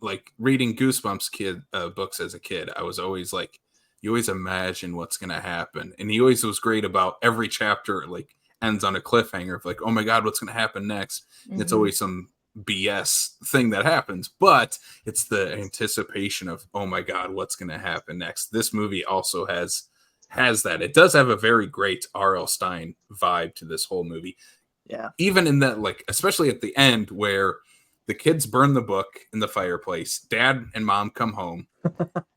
like reading Goosebumps books as a kid, I was always like, you always imagine what's going to happen. And he always was great about every chapter, like, ends on a cliffhanger of like, oh my God, what's going to happen next? And it's always some BS thing that happens, but it's the anticipation of, oh my God, what's going to happen next? This movie also has that. It does have a very great R.L. Stine vibe to this whole movie. Yeah. Even in that, like, especially at the end where the kids burn the book in the fireplace, Dad and Mom come home.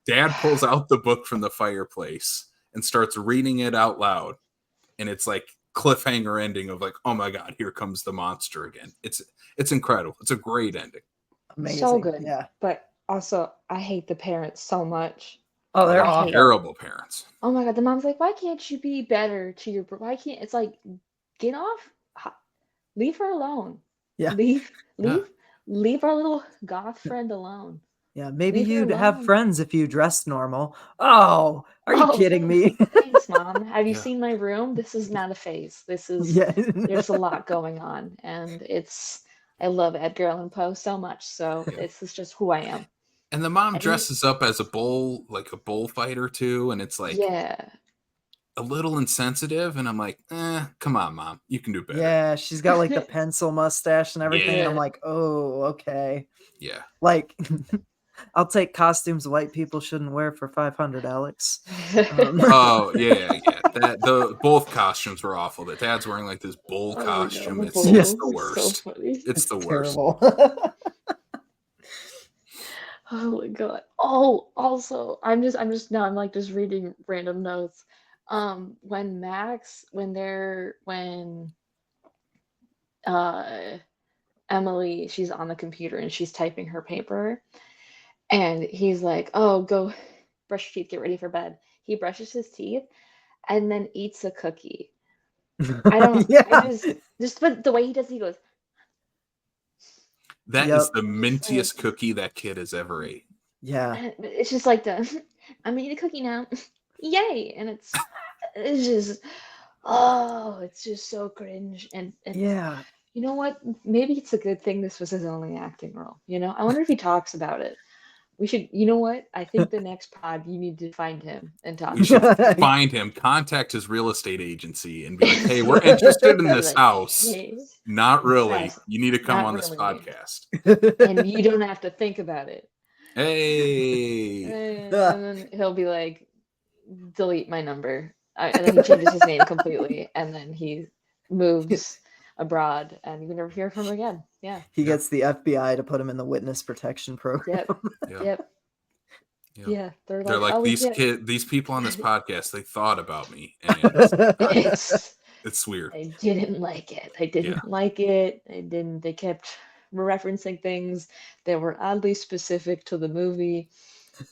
Dad pulls out the book from the fireplace and starts reading it out loud. And it's like cliffhanger ending of like, oh my God, here comes the monster again. It's incredible. It's a great ending. Amazing. So good. Yeah. But also, I hate the parents so much. Oh, they're awful. Terrible parents. Oh my God, the mom's like, why can't you be better to your why can't it's like, get off, leave her alone. Yeah. Leave our little goth friend alone. Yeah, maybe you'd have friends if you dressed normal. Oh, are you kidding me? Thanks, Mom. Have you seen my room? This is not a phase. This is there's a lot going on, and I love Edgar Allan Poe so much, so this is just who I am. And the mom dresses up as a bullfighter too, and it's like a little insensitive, and I'm like, come on, Mom, you can do better. Yeah, she's got like the pencil mustache and everything, and I'm like, oh, okay. Yeah. Like, I'll take costumes white people shouldn't wear for $500, Alex. Oh, yeah. Both costumes were awful. The Dad's wearing like this bull costume. It's the worst. So funny. It's the worst. Oh my God. Oh, also, I'm like just reading random notes. When Emily, she's on the computer and she's typing her paper, and he's like, oh, go brush your teeth, get ready for bed. He brushes his teeth and then eats a cookie. But the way he does it, he goes, that is the mintiest cookie that kid has ever ate. Yeah. It's just like I'm gonna eat a cookie now. Yay. And it's just, it's just so cringe. And yeah. You know what? Maybe it's a good thing this was his only acting role. I wonder if he talks about it. We should, you know what? I think the next pod, you need to find him and talk. You should find him, contact his real estate agency and be like, hey, we're interested in this house. Hey, not really. Yes, you need to come on this podcast. And you don't have to think about it. Hey. And then he'll be like, delete my number. And then he changes his name completely. And then he moves abroad, and you never hear from him again. Yeah. He gets the FBI to put him in the witness protection program. Yep. Yeah. They're They're like, like, oh, these people on this podcast, they thought about me, and it's weird. I didn't like it. I didn't like it. They kept referencing things that were oddly specific to the movie.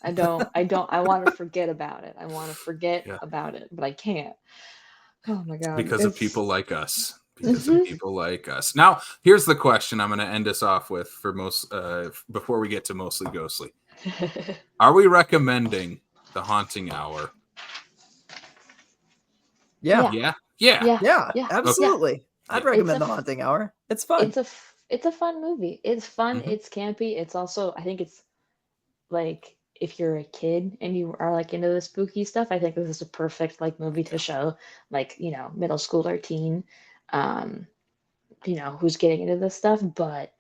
I want to forget about it. I want to forget about it, but I can't. Oh my God. Because of people like us. Because of people like us. Now, here's the question I'm going to end us off with for before we get to Mostly Ghostly. Are we recommending The Haunting Hour? Yeah, absolutely. Okay. I'd recommend The Haunting Hour. It's fun. It's a fun movie. It's fun. Mm-hmm. It's campy. It's also, I think it's like, if you're a kid and you are like into the spooky stuff, I think this is a perfect like movie to show like, middle school or teen, who's getting into this stuff. But,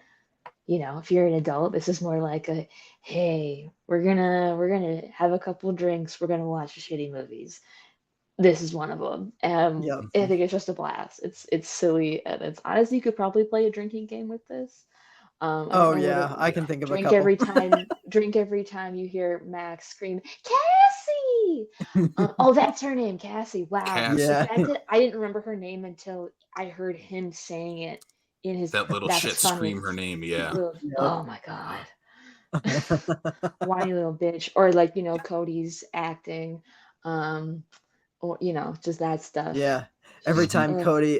if you're an adult, this is more like a, hey, we're gonna have a couple drinks. We're gonna watch shitty movies. This is one of them. I think it's just a blast. It's silly, and it's honestly, you could probably play a drinking game with this. I can think of a couple. Drink every time you hear Max scream, Cassie! Oh, that's her name, Cassie. Wow. Cassie. I didn't remember her name until I heard him saying it in his... That little shit scream her name, Oh my God. Whiny little bitch. Or like, Cody's acting, or, just that stuff. Yeah. Every time Cody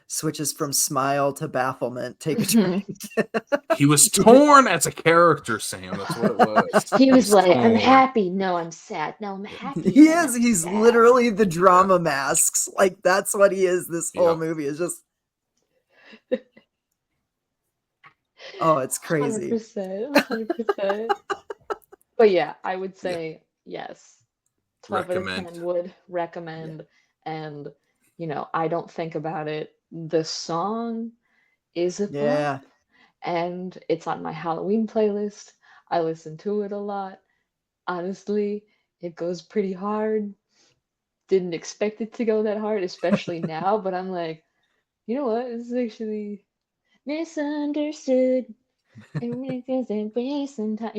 switches from smile to bafflement, take a drink. He was torn as a character, Sam. That's what it was. He was like, torn. I'm happy. No, I'm sad. No, I'm happy. He is. He's literally the drama masks. Like, that's what he is. This whole movie is just... Oh, it's crazy. 100%. But yeah, I would say yes. 12 out of 10 would recommend. And, I don't think about it. The song is a bop, and it's on my Halloween playlist. I listen to it a lot. Honestly, it goes pretty hard. Didn't expect it to go that hard, especially now, but I'm like, you know what? This is actually misunderstood. You're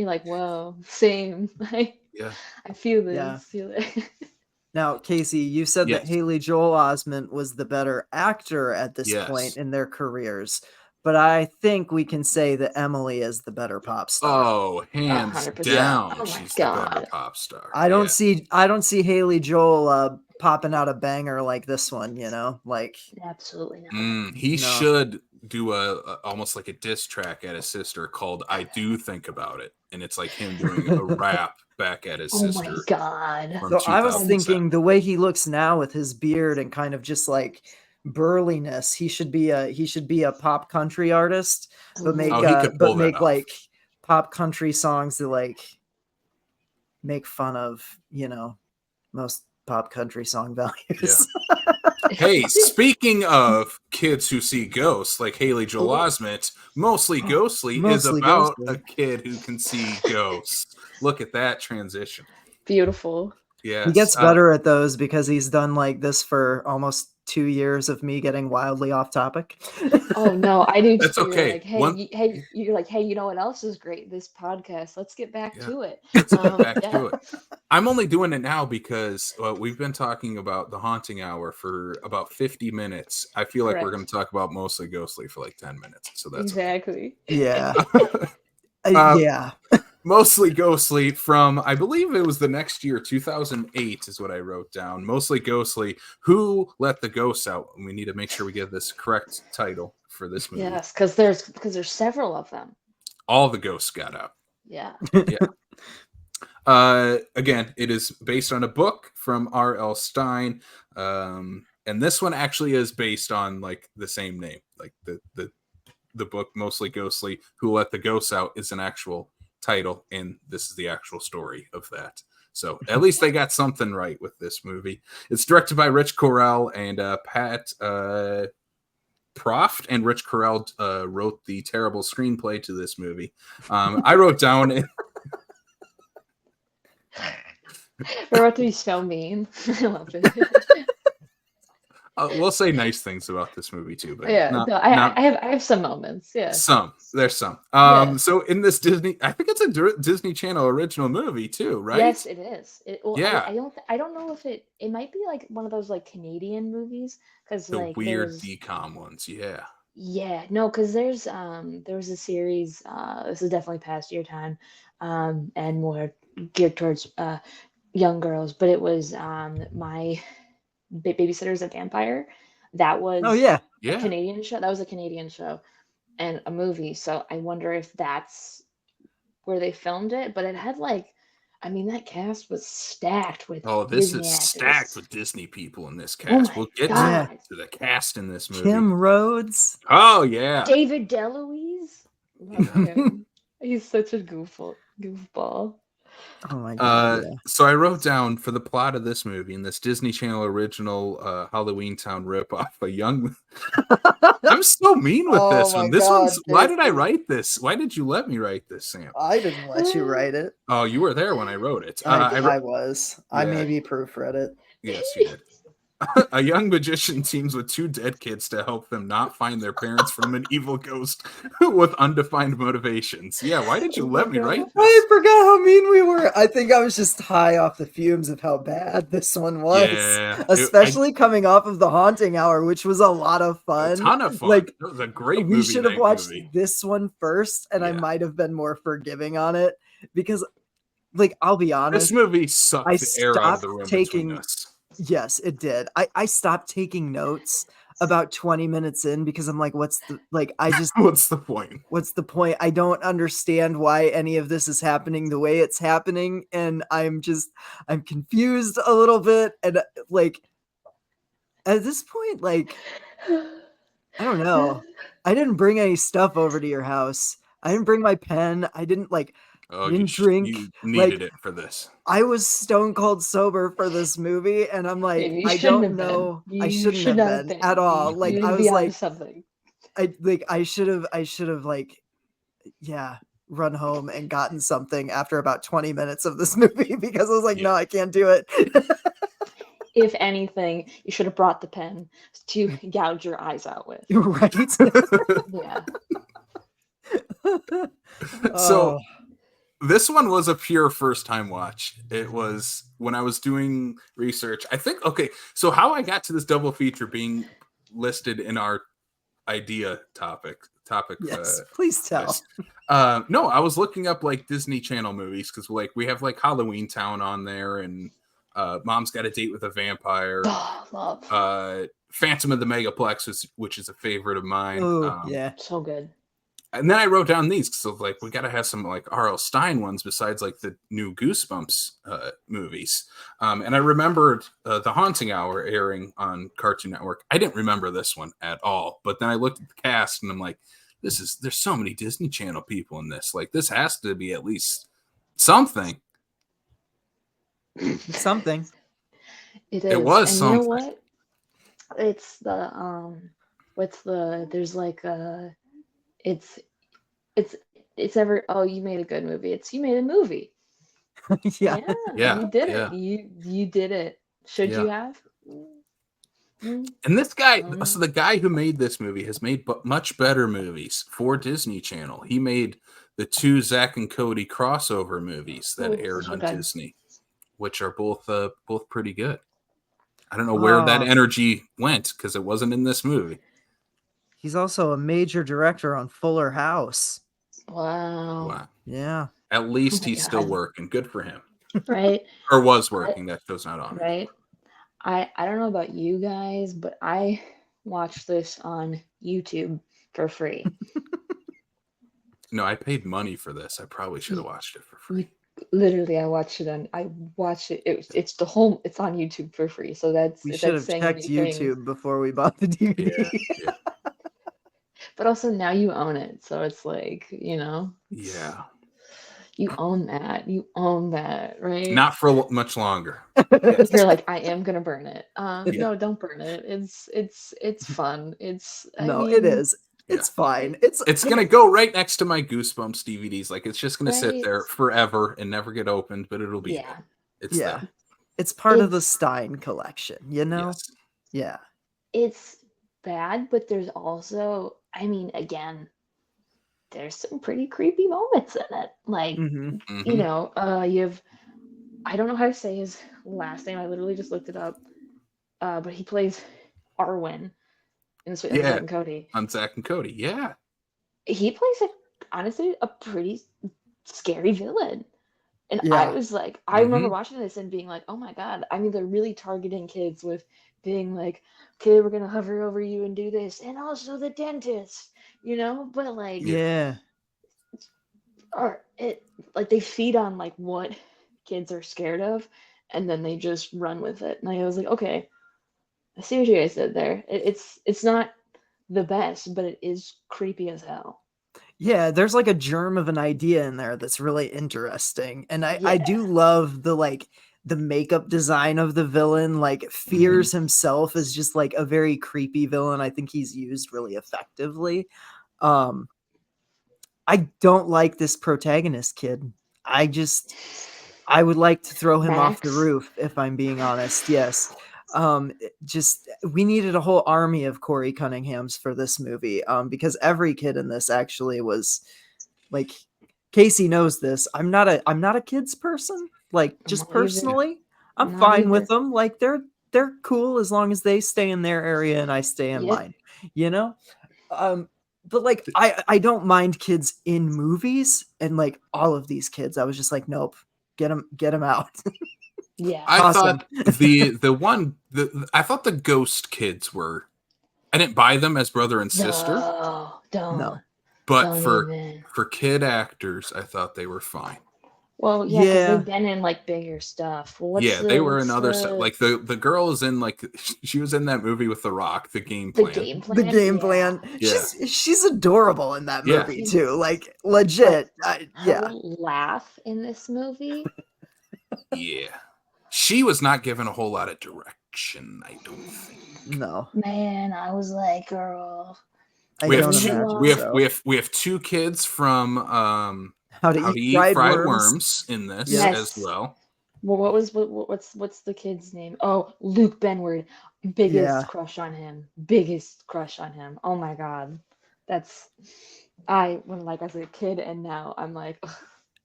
like, whoa, same. Like, I feel this. Feel it. Now, Casey, you said that Haley Joel Osment was the better actor at this point in their careers, but I think we can say that Emily is the better pop star. Oh, hands 100%. Down, oh she's God. the better pop star. I don't see Haley Joel popping out a banger like this one. Like absolutely not. He should do a almost like a diss track at his sister called "I Do Think About It," and it's like him doing a rap back at his sister. Oh my God! So I was thinking the way he looks now with his beard and kind of just like burliness, he should be a pop country artist, but make like pop country songs that like make fun of most pop country song values. Hey, speaking of kids who see ghosts, like Haley Joel Osment, Mostly Ghostly is about a kid who can see ghosts. Look at that transition. Beautiful. Yeah, he gets better at those because he's done like this for almost 2 years of me getting wildly off topic. Oh no, I do. That's okay. You're like, hey, you know what else is great? This podcast. Let's get back to it. Let's get back to it. I'm only doing it now because we've been talking about The Haunting Hour for about 50 minutes. I feel like we're going to talk about Mostly Ghostly for like 10 minutes. So that's exactly. Okay. Yeah. Yeah. Mostly Ghostly from, I believe it was the next year, 2008 is what I wrote down. Mostly Ghostly, Who Let the Ghosts Out? And we need to make sure we get this correct title for this movie. Yes, because there's several of them. All the ghosts got out. Yeah. Again, it is based on a book from R.L. Stine. And this one actually is based on like the same name. Like the book Mostly Ghostly, Who Let the Ghosts Out is an actual title, and this is the actual story of that. So at least they got something right with this movie. It's directed by Rich Correll and Pat Proft, and Rich Correll wrote the terrible screenplay to this movie. I wrote down We're about to be so mean. I love it. We'll say nice things about this movie too, but Yeah, not, no, not I have some moments. Yeah, there's some. yeah. So in this Disney, I think it's a Disney Channel original movie too, right? Yes, it is. Well, Yeah, I don't know if it might be like one of those like Canadian movies because the like weird there's decom ones. Yeah. yeah no because there was a series. This is definitely past your time, and more geared towards young girls. But it was my babysitter's a vampire. That Oh was yeah. a Yeah. Canadian show. That was a Canadian show and a movie. So I wonder if that's where they filmed it. But it had like, I mean, that cast was stacked with Oh, this is Disney stacked actors. with Disney people in this Oh cast. my We'll get to Yeah. God. the cast in this movie. Kim Rhodes. Oh yeah. David DeLuise. Love him. He's such a goofball. Oh my God. Yeah. So I wrote down for the plot of this movie in this Disney Channel original Halloween Town ripoff, a young. I'm so mean with Oh this my one. This God, one's. Why did I Casey. write this? Why did you let me write this, Sam? I didn't let you write it. Oh, you were there when I wrote it. I was. I Yeah. maybe proofread it. Yes, you did. A young magician teams with two dead kids to help them not find their parents from an evil ghost with undefined motivations. Yeah, why did you let me write this? I forgot how mean we were. I think I was just high off the fumes of how bad this one was. Yeah, especially coming off of The Haunting Hour, which was a lot of fun. A ton of fun. Like, it was a great we movie. should have night watched movie. this one first, and I Yeah. might have been more forgiving on it because, like, I'll be honest, This movie sucked I the air out of the stopped room taking. between us. Yes, it did. I stopped taking notes about 20 minutes in because I'm like, what's the What's the point? what's the point? I don't understand why any of this is happening the way it's happening, and I'm confused a little bit, and like at this point, like I don't know. I didn't bring any stuff over to your house. I didn't bring my pen. I didn't drink. You needed it for this. I was stone cold sober for this movie, and I'm like, You I shouldn't don't have been. know. I You shouldn't should have not have been been. at all. You Like need I to was be like, on something. I should have like, yeah, run home and gotten something after about 20 minutes of this movie because I was like, no, I can't do it. If anything, you should have brought the pen to gouge your eyes out with. Right? Yeah. So this one was a pure first time watch. It was when I was doing research. I think, okay, so how I got to this double feature being listed in our idea topic. Yes, please tell. No, I was looking up like Disney Channel movies because like we have like Halloween Town on there and Mom's Got a Date with a Vampire. Oh, love. Phantom of the Megaplex, which is a favorite of mine. Oh, yeah. So good. And then I wrote down these because like we got to have some like R.L. Stine ones besides like the new Goosebumps movies. And I remembered The Haunting Hour airing on Cartoon Network. I didn't remember this one at all, but then I looked at the cast and I'm like, there's so many Disney Channel people in this. Like this has to be at least something. Something. It is. It was and something. You know what? It's the there's like it's ever you made a good movie. You made a movie. Yeah. You did it. You did it. Should you have? And this guy, so the guy who made this movie has made much better movies for Disney Channel. He made the two Zack and Cody crossover movies that aired on Disney, which are both pretty good. I don't know where that energy went because it wasn't in this movie. He's also a major director on Fuller House. Wow. Yeah. At least he's still working. Good for him. Right. Or was working. That show's not on. Right. I don't know about you guys, but I watched this on YouTube for free. No, I paid money for this. I probably should have watched it for free. Literally, I watched it. It's on YouTube for free. So we should have checked YouTube before we bought the DVD. Yeah. But also now you own it, so it's like Yeah. You own that. You own that, right? Not for much longer. You're like, I am gonna burn it. No, don't burn it. It's fun. It is. It's fine. It's gonna go right next to my Goosebumps DVDs. Like it's just gonna sit there forever and never get opened, but it'll be there. It's there. It's part of the Stine collection, you know? Yes. Yeah. it's bad, but there's also, I mean, again, there's some pretty creepy moments in it. Like, you know, you have, I don't know how to say his last name. I literally just looked it up. But he plays Arwen in Zack and Cody. On Zack and Cody, yeah. He plays, honestly, a pretty scary villain. And I was like, I remember watching this and being like, oh my God. I mean, they're really targeting kids with being like, okay, we're going to hover over you and do this. And also the dentist, you know? But like, or it, like, they feed on like what kids are scared of, and then they just run with it. And I was like, okay, I see what you guys did there. It's not the best, but it is creepy as hell. Yeah, there's like a germ of an idea in there that's really interesting. And I do love the makeup design of the villain. Like Fears himself is just like a very creepy villain. I think he's used really effectively. I don't like this protagonist kid. I would like to throw him off the roof, if I'm being honest. Yes. Just we needed a whole army of Corey Cunninghams for this movie. Because every kid in this actually was like, Casey knows this. I'm not a kids person. Like, just personally, I'm fine with them. Like they're cool as long as they stay in their area and I stay in mine. You know? But like I don't mind kids in movies, and like all of these kids, I was just like, nope, get them out. Yeah, I thought I thought the ghost kids were. I didn't buy them as brother and sister. No. But for kid actors, I thought they were fine. Well, yeah, because they've been in like bigger stuff. They were in other stuff. Like the girl is in like she was in that movie with The Rock, The Game Plan. The Game Plan. Yeah. She's adorable in that movie too. Like legit. Her laugh in this movie. Yeah. She was not given a whole lot of direction, I don't think. No. Man, I was like, girl. We have two kids from How to Eat Fried Worms in this as well. Well, what's the kid's name? Oh, Luke Benward. Biggest crush on him. Oh my God. That's when like as a kid, and now I'm like,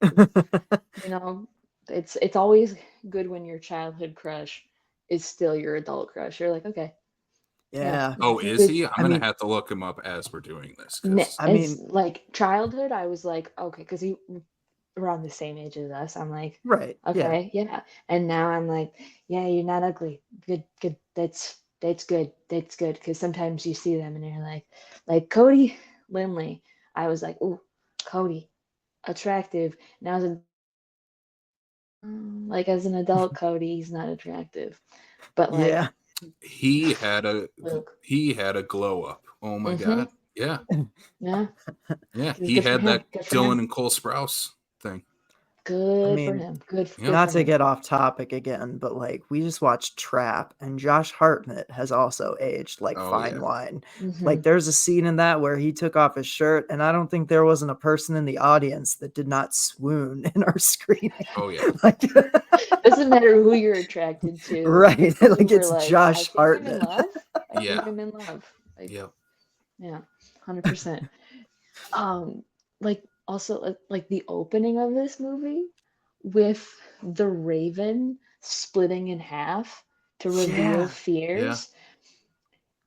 you know, it's always good when your childhood crush is still your adult crush. You're like, okay. Yeah. Oh, is he? I'm gonna have to look him up as we're doing this. I mean, like childhood, I was like, okay, because he around the same age as us. I'm like, right, okay, yeah. And now I'm like, yeah, you're not ugly. Good. That's good. Because sometimes you see them and you're like Cody Lindley. I was like, oh, Cody, attractive. Now as an adult, Cody, he's not attractive, but like. He had a glow up. Oh my God. Yeah. He had that Dylan and Cole Sprouse thing. Good for him. Good not to get off topic again, but like we just watched Trap, and Josh Hartnett has also aged like fine wine. Like there's a scene in that where he took off his shirt, and I don't think there wasn't a person in the audience that did not swoon in our screening. Oh yeah. Like, doesn't matter who you're attracted to, right? Like it's Josh Hartnett. I think I'm in love. Like, yeah, 100%. Like also like the opening of this movie with the Raven splitting in half to reveal fears.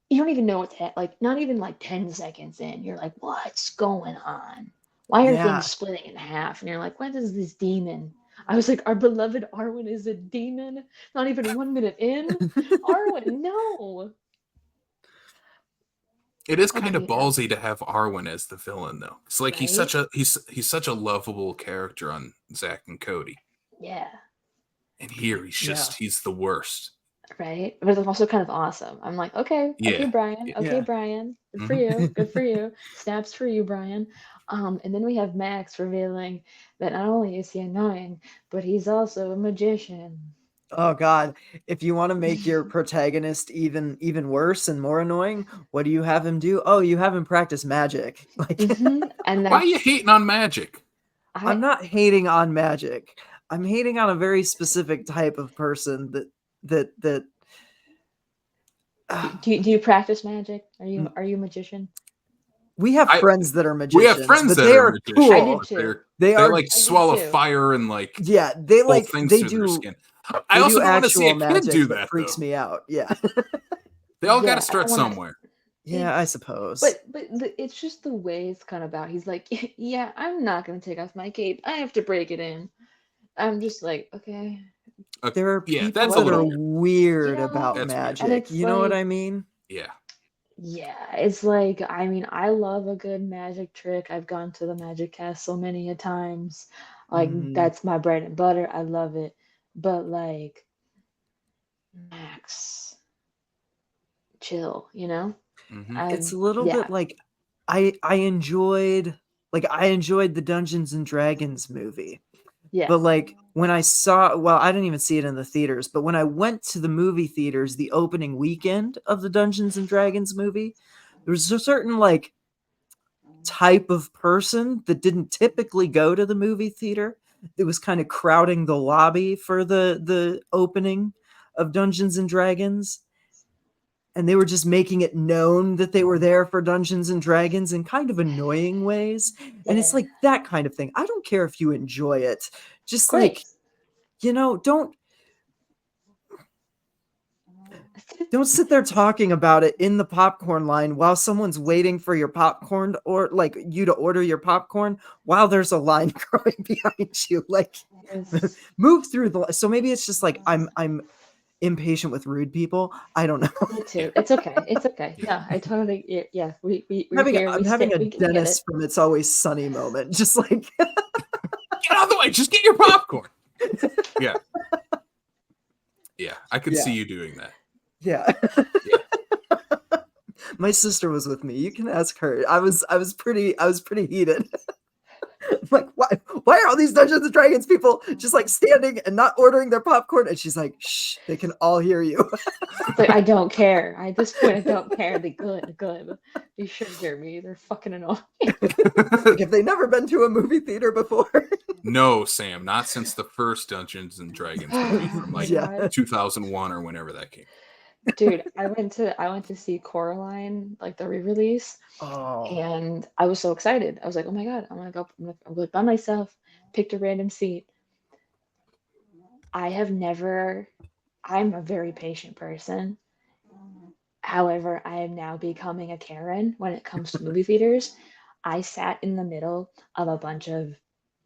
You don't even know what's like. Not even like 10 seconds in, you're like, what's going on? Why are things splitting in half? And you're like, what is this demon? I was like, our beloved Arwen is a demon. Not even 1 minute in. Arwen, no. It is kind of ballsy to have Arwen as the villain, though. It's like he's such a lovable character on Zack and Cody. Yeah. And here he's the worst. Right, but it's also kind of awesome. I'm like, okay, Brian, Brian, good for you, good for you. Snaps for you, Brian. And then we have Max revealing that not only is he annoying, but he's also a magician. Oh God! If you want to make your protagonist even worse and more annoying, what do you have him do? Oh, you have him practice magic. Like, and why are you hating on magic? I'm not hating on magic. I'm hating on a very specific type of person that Do you practice magic? Are you a magician? We have friends that are magicians. We have friends that are magicians. Cool. I did too. They like swallow fire and like they like things through their skin. I also don't want to see a kid do that. Freaks me out. Yeah. They all got to start somewhere. Yeah, I suppose. But it's just the way it's kind of about. He's like, yeah, I'm not gonna take off my cape. I have to break it in. I'm just like, okay. There are people that are weird about magic. You know what I mean? Yeah. Yeah, it's like, I mean, I love a good magic trick. I've gone to the Magic Castle many a times. Like, that's my bread and butter. I love it. But like, Max, chill, you know? It's a little bit like I enjoyed the Dungeons and Dragons movie. Yeah. But like when I saw, well, I didn't even see it in the theaters, but when I went to the movie theaters the opening weekend of the Dungeons and Dragons movie, there was a certain like type of person that didn't typically go to the movie theater. It was kind of crowding the lobby for the opening of Dungeons and Dragons. And they were just making it known that they were there for Dungeons and Dragons in kind of annoying ways. And it's like that kind of thing. I don't care if you enjoy it. Just like, you know, don't sit there talking about it in the popcorn line while someone's waiting for your popcorn or like you to order your popcorn while there's a line growing behind you. Like move through the, so maybe it's just like, I'm impatient with rude people. I don't know. Me too. It's okay. It's okay. Yeah, I totally. Yeah, I'm having a Dennis from It's Always Sunny moment. Just like get out of the way. Just get your popcorn. Yeah. Yeah, I could see you doing that. Yeah. My sister was with me. You can ask her. I was pretty heated. Like, why are all these Dungeons and Dragons people just like standing and not ordering their popcorn? And she's like, shh, they can all hear you. It's like, I don't care. At this point, I don't care. They good. They should hear me. They're fucking annoying. Like, have they never been to a movie theater before? No, Sam, not since the first Dungeons and Dragons movie from like 2001 or whenever that came. Dude, I went to see Coraline, like the re-release, and I was so excited. I was like, "Oh my god, I'm gonna go by myself." Picked a random seat. I'm a very patient person. However, I am now becoming a Karen when it comes to movie theaters. I sat in the middle of a bunch of,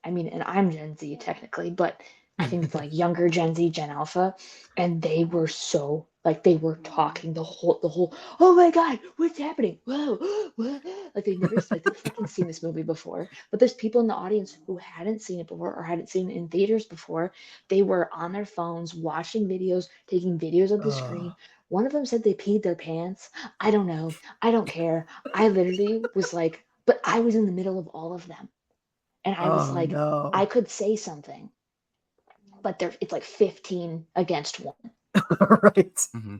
I mean, and I'm Gen Z technically, but I think it's like younger Gen Z, Gen Alpha, and they were so like they were talking the whole. Oh my god, what's happening? Whoa, what? Like they've fucking seen this movie before. But there's people in the audience who hadn't seen it before or hadn't seen it in theaters before. They were on their phones watching videos, taking videos of the screen. One of them said they peed their pants. I don't know. I don't care. I literally was like, but I was in the middle of all of them, and I was like, I could say something. But it's like 15 against 1. Right. Mm-hmm.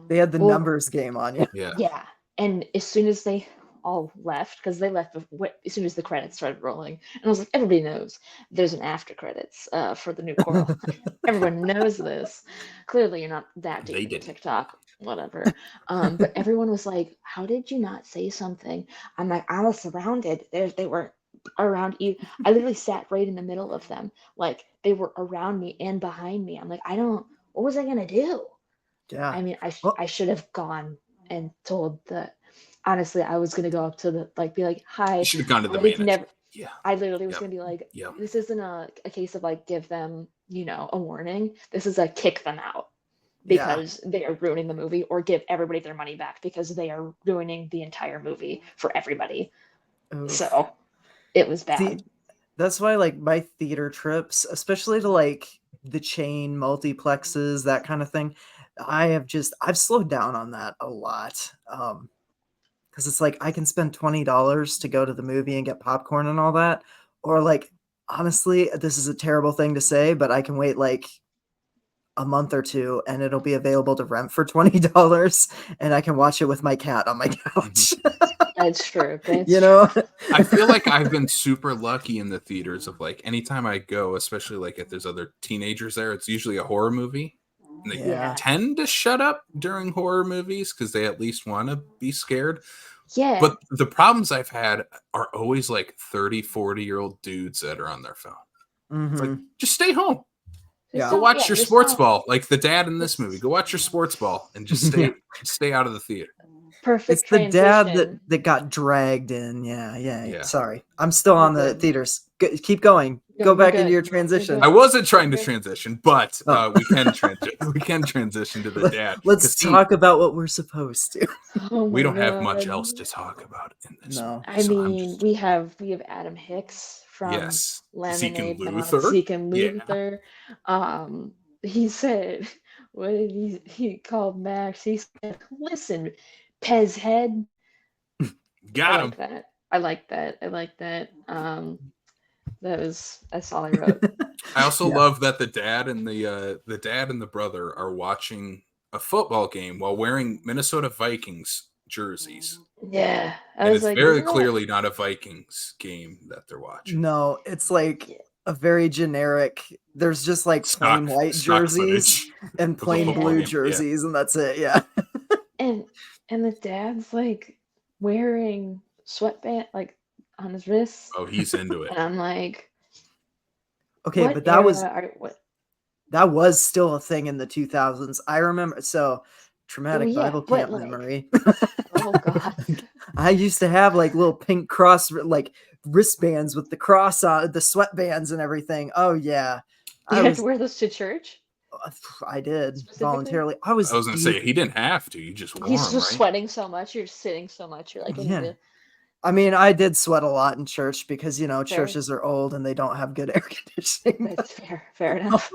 They had the numbers game on you. Yeah. And as soon as they all left, because they left as soon as the credits started rolling, and I was like, everybody knows there's an after credits for the new Coraline. Everyone knows this. Clearly, you're not that deep in TikTok, whatever. But everyone was like, how did you not say something? I'm like, I was surrounded. They were around you. I literally sat right in the middle of them. Like they were around me and behind me. I'm like, what was I gonna do? Yeah. I mean, I should have gone and told honestly, I was gonna go up to be like, hi. You should have gone to the manager. I literally was gonna be like, this isn't a case of like give them, a warning. This is a kick them out because they are ruining the movie, or give everybody their money back because they are ruining the entire movie for everybody. Oof. So it was bad. See, that's why like my theater trips, especially to like the chain multiplexes, that kind of thing, I've slowed down on that a lot. Because it's like I can spend $20 to go to the movie and get popcorn and all that. Or like, honestly, this is a terrible thing to say, but I can wait like a month or two and it'll be available to rent for $20 and I can watch it with my cat on my couch. That's true. I feel like I've been super lucky in the theaters of like anytime I go, especially like if there's other teenagers there, it's usually a horror movie. And they Yeah. tend to shut up during horror movies because they at least want to be scared. Yeah. But the problems I've had are always like 30, 40-year-old dudes that are on their phone. It's like, just stay home. Go watch your sports ball, like the dad in this movie. Go watch your sports ball and just stay out of the theater. Perfect. It's the dad that got dragged in. Yeah. Sorry, I'm still on the theaters. Keep going. Go back into your transition. I wasn't trying to transition, but we can transition to the dad. Let's talk about what we're supposed to. We don't have much else to talk about in this. No, I mean, we have Adam Hicks from Zeke Zeke and Luther. He said, what did he called Max? He said, "Listen, Pez head." Got him. I like that. That's all I wrote. I also love that the dad and the brother are watching a football game while wearing Minnesota Vikings jerseys. Yeah, it's very clearly not a Vikings game that they're watching. No, it's like a very generic. There's just like plain white jerseys and plain blue jerseys, and that's it. Yeah. and the dad's like wearing sweatband like on his wrists. Oh, he's into it. And I'm like, okay, but that was still a thing in the 2000s. I remember. So traumatic Bible camp memory. Oh God. I used to have like little pink cross like wristbands with the cross on the sweatbands and everything. Oh yeah. You had to wear those to church? I did voluntarily. I was gonna say he didn't have to. You just wore He's them, just right? sweating so much. You're sitting so much. You're like, I mean, I did sweat a lot in church because churches are old and they don't have good air conditioning. That's fair enough.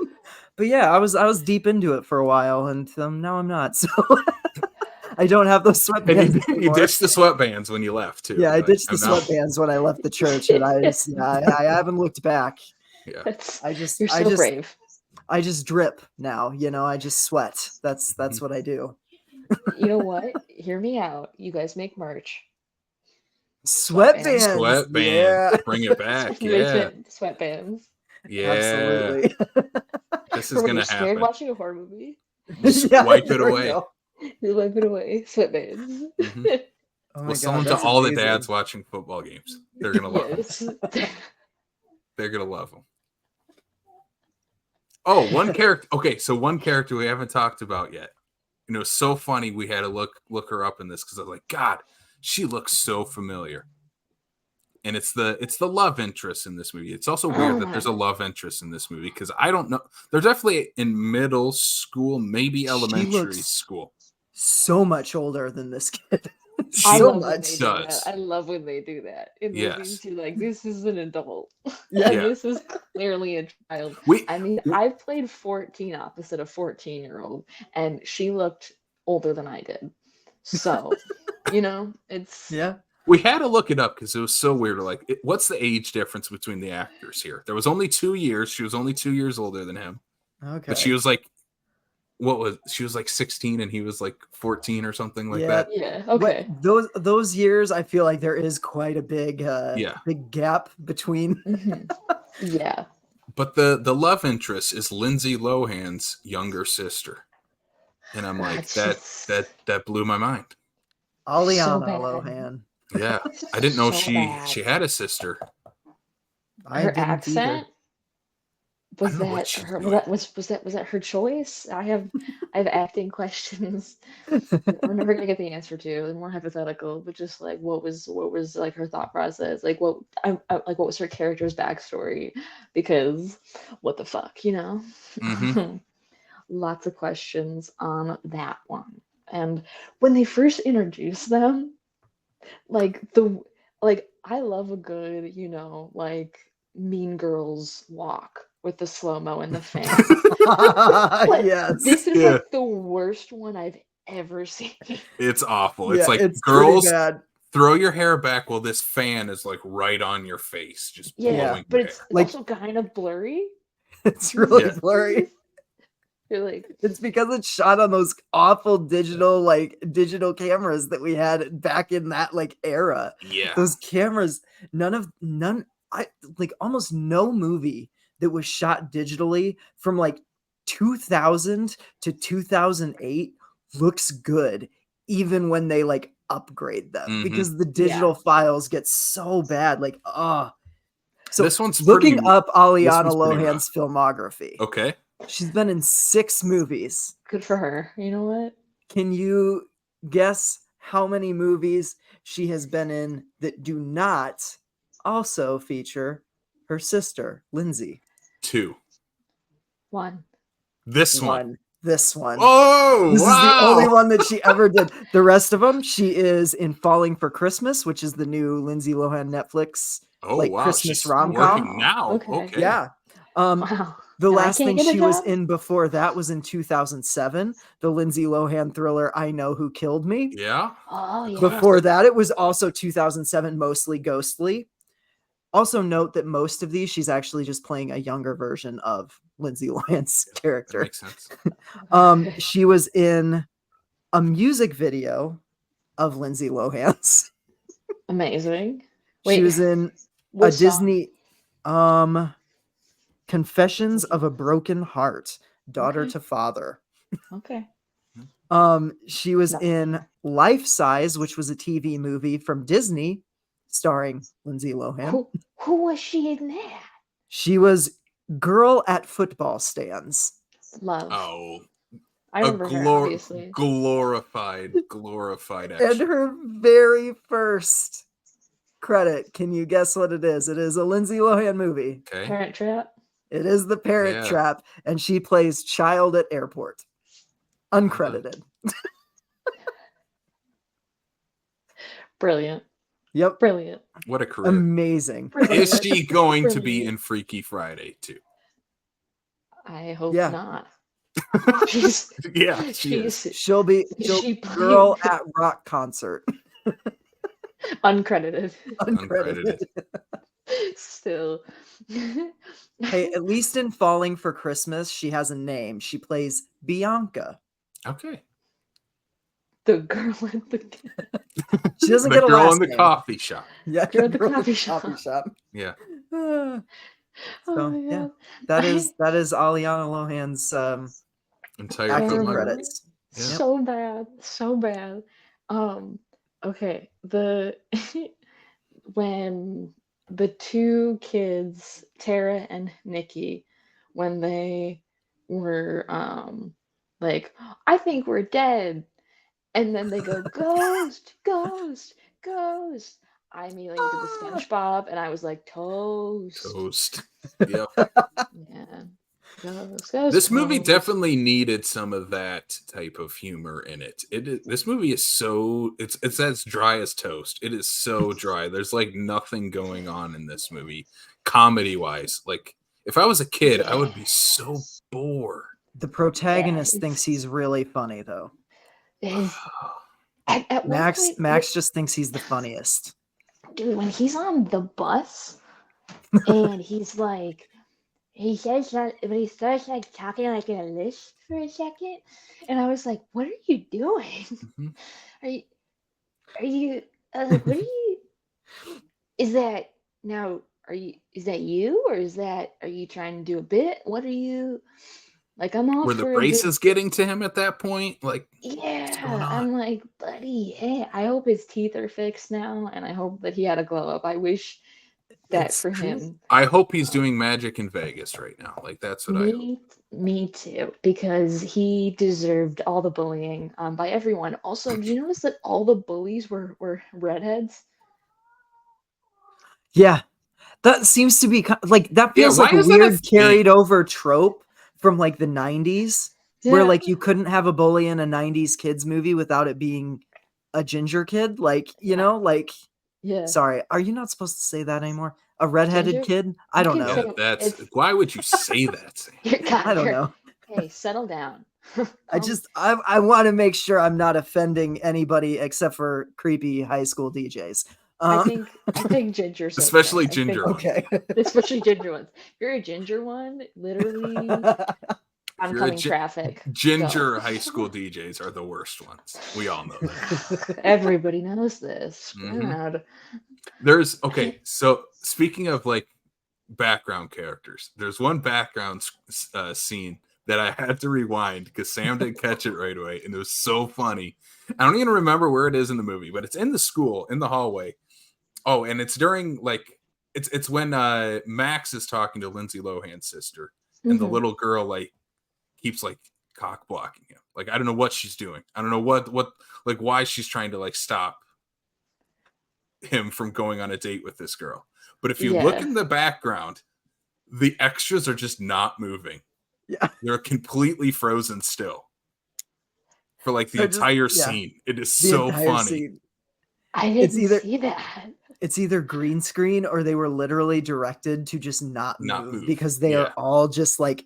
But yeah, I was deep into it for a while, and now I'm not. So I don't have those sweatbands. You ditched the sweatbands when you left too. Yeah, I ditched the sweatbands when I left the church, and I haven't looked back. Yeah, you're so brave. I just drip now. I just sweat. That's what I do. You know what? Hear me out. You guys make merch. Sweatbands. Yeah. Bring it back. Yeah. Sweatbands. Yeah. Absolutely. This is going to happen. Scared watching a horror movie? Just wipe it away. You wipe it away. Sweatbands. Mm-hmm. We'll sell them to all the dads watching football games. They're going to love them. They're going to love them. Oh, one character. Okay, so one character we haven't talked about yet. So funny we had to look her up in this because I was like, God, she looks so familiar. And it's the love interest in this movie. It's also weird that there's a love interest in this movie because I don't know. They're definitely in middle school, maybe elementary school. So much older than this kid. So much does. I love when they do that. In movies too, like this is an adult. Yeah. This is clearly a child. I've played 14 opposite a 14-year-old, and she looked older than I did. So, it's We had to look it up because it was so weird. Like, what's the age difference between the actors here? There was only 2 years. She was only 2 years older than him. Okay. But she was like, she was like 16 and he was like 14 or something like that. Yeah. Okay. Those years, I feel like there is quite a big gap between. Yeah. But the love interest is Lindsay Lohan's younger sister. And I'm like, that blew my mind. Aliana Lohan. Yeah, I didn't know she had a sister. Her accent was that her choice? I have acting questions. We're never gonna get the answer to. They're more hypothetical, but just like what was like her thought process? Like what was her character's backstory? Because what the fuck, Mm-hmm. Lots of questions on that one. And when they first introduced them, I love a good, Mean Girls walk with the slow-mo and the fan. Yes. This is like the worst one I've ever seen. It's awful. It's it's girls throw your hair back while this fan is like right on your face, just blowing. But it's also kind of blurry. It's really blurry. It's because it's shot on those awful digital cameras that we had back in that era. Yeah. Those cameras, almost no movie that was shot digitally from 2000 to 2008 looks good, even when they like upgrade them, because the digital files get so bad. Like, so this one's looking up Aliana one's Lohan's filmography. Okay. She's been in 6 movies. Good for her. You know what? Can you guess how many movies she has been in that do not also feature her sister, Lindsay? 2. 1. This one. This one. Oh, this is the only one that she ever did. The rest of them, she is in Falling for Christmas, which is the new Lindsay Lohan Netflix Christmas rom-com now. Okay. Yeah. Wow. The last thing she was in before that was in 2007, the Lindsay Lohan thriller I Know Who Killed Me. Yeah. Oh, yeah. Before that, it was also 2007, mostly ghostly. Also note that most of these, she's actually just playing a younger version of Lindsay Lohan's character. That makes sense. She was in a music video of Lindsay Lohan's. Amazing. Wait, she was in a Disney Confessions of a Broken Heart, Daughter to Father. Okay. She was in Life Size, which was a TV movie from Disney starring Lindsay Lohan. Who was she in that? She was Girl at Football Stands. Love. Oh, I remember her, obviously. Glorified action. And her very first credit, can you guess what it is? It is a Lindsay Lohan movie. Okay. Parent Trap. It is The Parent Trap, and she plays Child at Airport. Uncredited. Brilliant. Yep. Brilliant. What a career. Amazing. Brilliant. Is she going to be in Freaky Friday too? I hope not. She is. She'll be Girl at Rock Concert. Uncredited. Still. Hey, at least in Falling for Christmas, she has a name. She plays Bianca. Okay. The girl at the she doesn't get a girl last in the name. Coffee shop. Yeah, girl at the coffee shop. Yeah. Oh yeah, that is Aliana Lohan's entire acting credits. Yeah. So bad. Okay, when the 2 kids, Tara and Nikki, when they were like, I think we're dead, and then they go, ghost, ghost, ghost. I immediately did the SpongeBob, and I was like, toast. Yep. Yeah. Ghost, this movie definitely needed some of that type of humor in it. This movie is it's as dry as toast. It is so dry. There's like nothing going on in this movie, comedy wise. Like if I was a kid, I would be so bored. The protagonist thinks he's really funny though. At Max just thinks he's the funniest. Dude, when he's on the bus and he's like, he says that when he starts like talking like in a list for a second, and I was like, "What are you doing? Mm-hmm. Are you? I was like, what are you? Is that now? Is that you, or are you trying to do a bit? What are you? Like, I'm all were the braces getting to him at that point? Like, yeah, I'm like, buddy, hey, I hope his teeth are fixed now, and I hope that he had a glow up. I wish that for him. I hope he's doing magic in Vegas right now. Like, that's what I hope. Me too, because he deserved all the bullying by everyone. Also, do you notice that all the bullies were redheads? Yeah, that seems to be like that feels like a weird carried over trope from like the 90s, where like you couldn't have a bully in a 90s kids movie without it being a ginger kid. Like, you know, like, sorry, are you not supposed to say that anymore? A redheaded kid? I don't know. Why would you say that? I don't know. Hey, settle down. I want to make sure I'm not offending anybody except for creepy high school DJs. I think gingers, especially ginger ones. Okay, especially ginger ones. If you're a ginger one, literally, oncoming traffic. Ginger high school DJs are the worst ones. We all know that. Everybody knows this. Mm-hmm. So speaking of like background characters, there's one background scene that I had to rewind because Sam didn't catch it right away, and it was so funny. I don't even remember where it is in the movie, but it's in the school, in the hallway. Oh, and it's during like it's when Max is talking to Lindsay Lohan's sister, and the little girl like keeps like cock blocking him. Like I don't know what she's doing. I don't know what like why she's trying to like stop him from going on a date with this girl. But if you look in the background, the extras are just not moving. Yeah, they're completely frozen still for like the entire scene. It is so funny. Scene. I didn't see that. It's either green screen or they were literally directed to just not move because they are all just like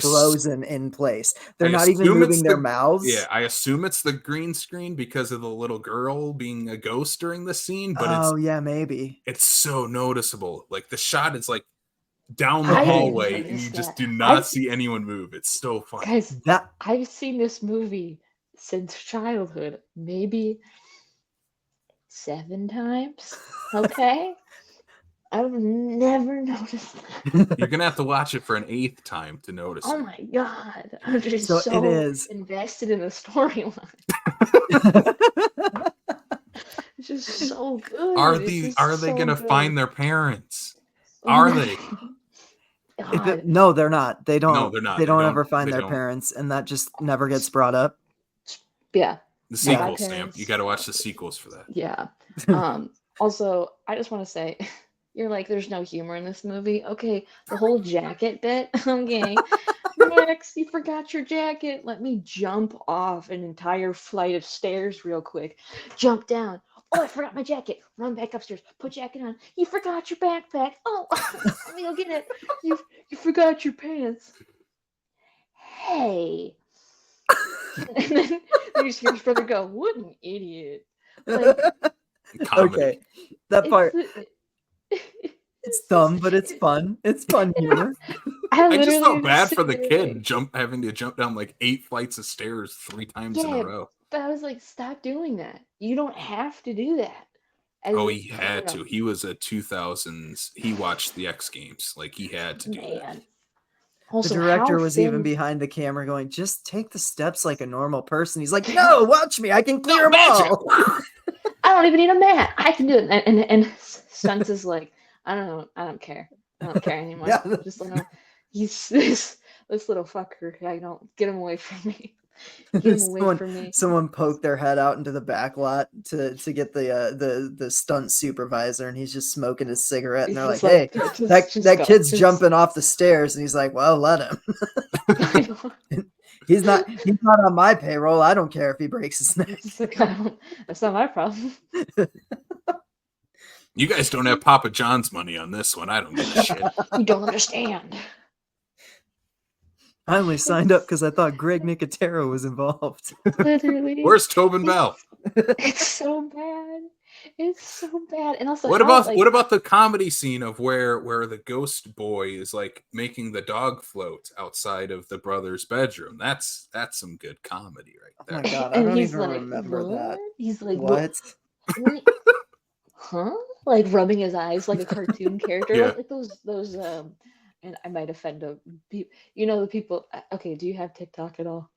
frozen in place. They're not even moving their mouths. Yeah, I assume it's the green screen because of the little girl being a ghost during the scene. But maybe. It's so noticeable. Like the shot is like down the hallway and you just do not see anyone move. It's so funny. Guys, I've seen this movie since childhood, maybe 7 times. Okay. I've never noticed that. You're gonna have to watch it for an 8th time to notice. Oh my god. I'm just so invested in the storyline. It's just so good. Are they gonna find their parents? Are they? No, they're not. They don't. No, they're not. They don't ever find their parents, and that just never gets brought up. Yeah. The sequel, Sam. You got to watch the sequels for that. Yeah. Also, I just want to say, you're like, there's no humor in this movie. Okay, the whole jacket bit. Okay, Max, you forgot your jacket. Let me jump off an entire flight of stairs real quick. Jump down. Oh, I forgot my jacket. Run back upstairs. Put jacket on. You forgot your backpack. Oh, let me go get it. You forgot your pants. Hey. And then you just hear his brother go, "What an idiot!" Like, okay, that part. It's dumb, but it's fun. It's fun humor. I just felt bad for the kid having to jump down like 8 flights of stairs 3 times in a row. But I was like, stop doing that. You don't have to do that. He had to. He was a 2000s. He watched the X Games. Like he had to do that. Also, the director was even behind the camera going, just take the steps like a normal person. He's like, no, watch me. I can clear them all. I don't even need a mat. I can do it. And Stunts is like, I don't know. I don't care. I don't care anymore. Just let him. He's this little fucker. I don't get him away from me. Someone poked their head out into the back lot to get the stunt supervisor, and he's just smoking his cigarette. And they're like, "Hey, that kid's jumping off the stairs," and he's like, "Well, let him. He's not on my payroll. I don't care if he breaks his neck. That's not my problem." You guys don't have Papa John's money on this one. I don't give a shit. You don't understand. I only signed up because I thought Greg Nicotero was involved. Literally. Where's Tobin Bell? It's so bad. It's so bad. And also, what about the comedy scene of where the ghost boy is like making the dog float outside of the brother's bedroom? That's some good comedy right there. Oh my god, I don't even remember that. He's like, what? Huh? Like rubbing his eyes like a cartoon character. Like those and I might offend the people. Okay, do you have TikTok at all?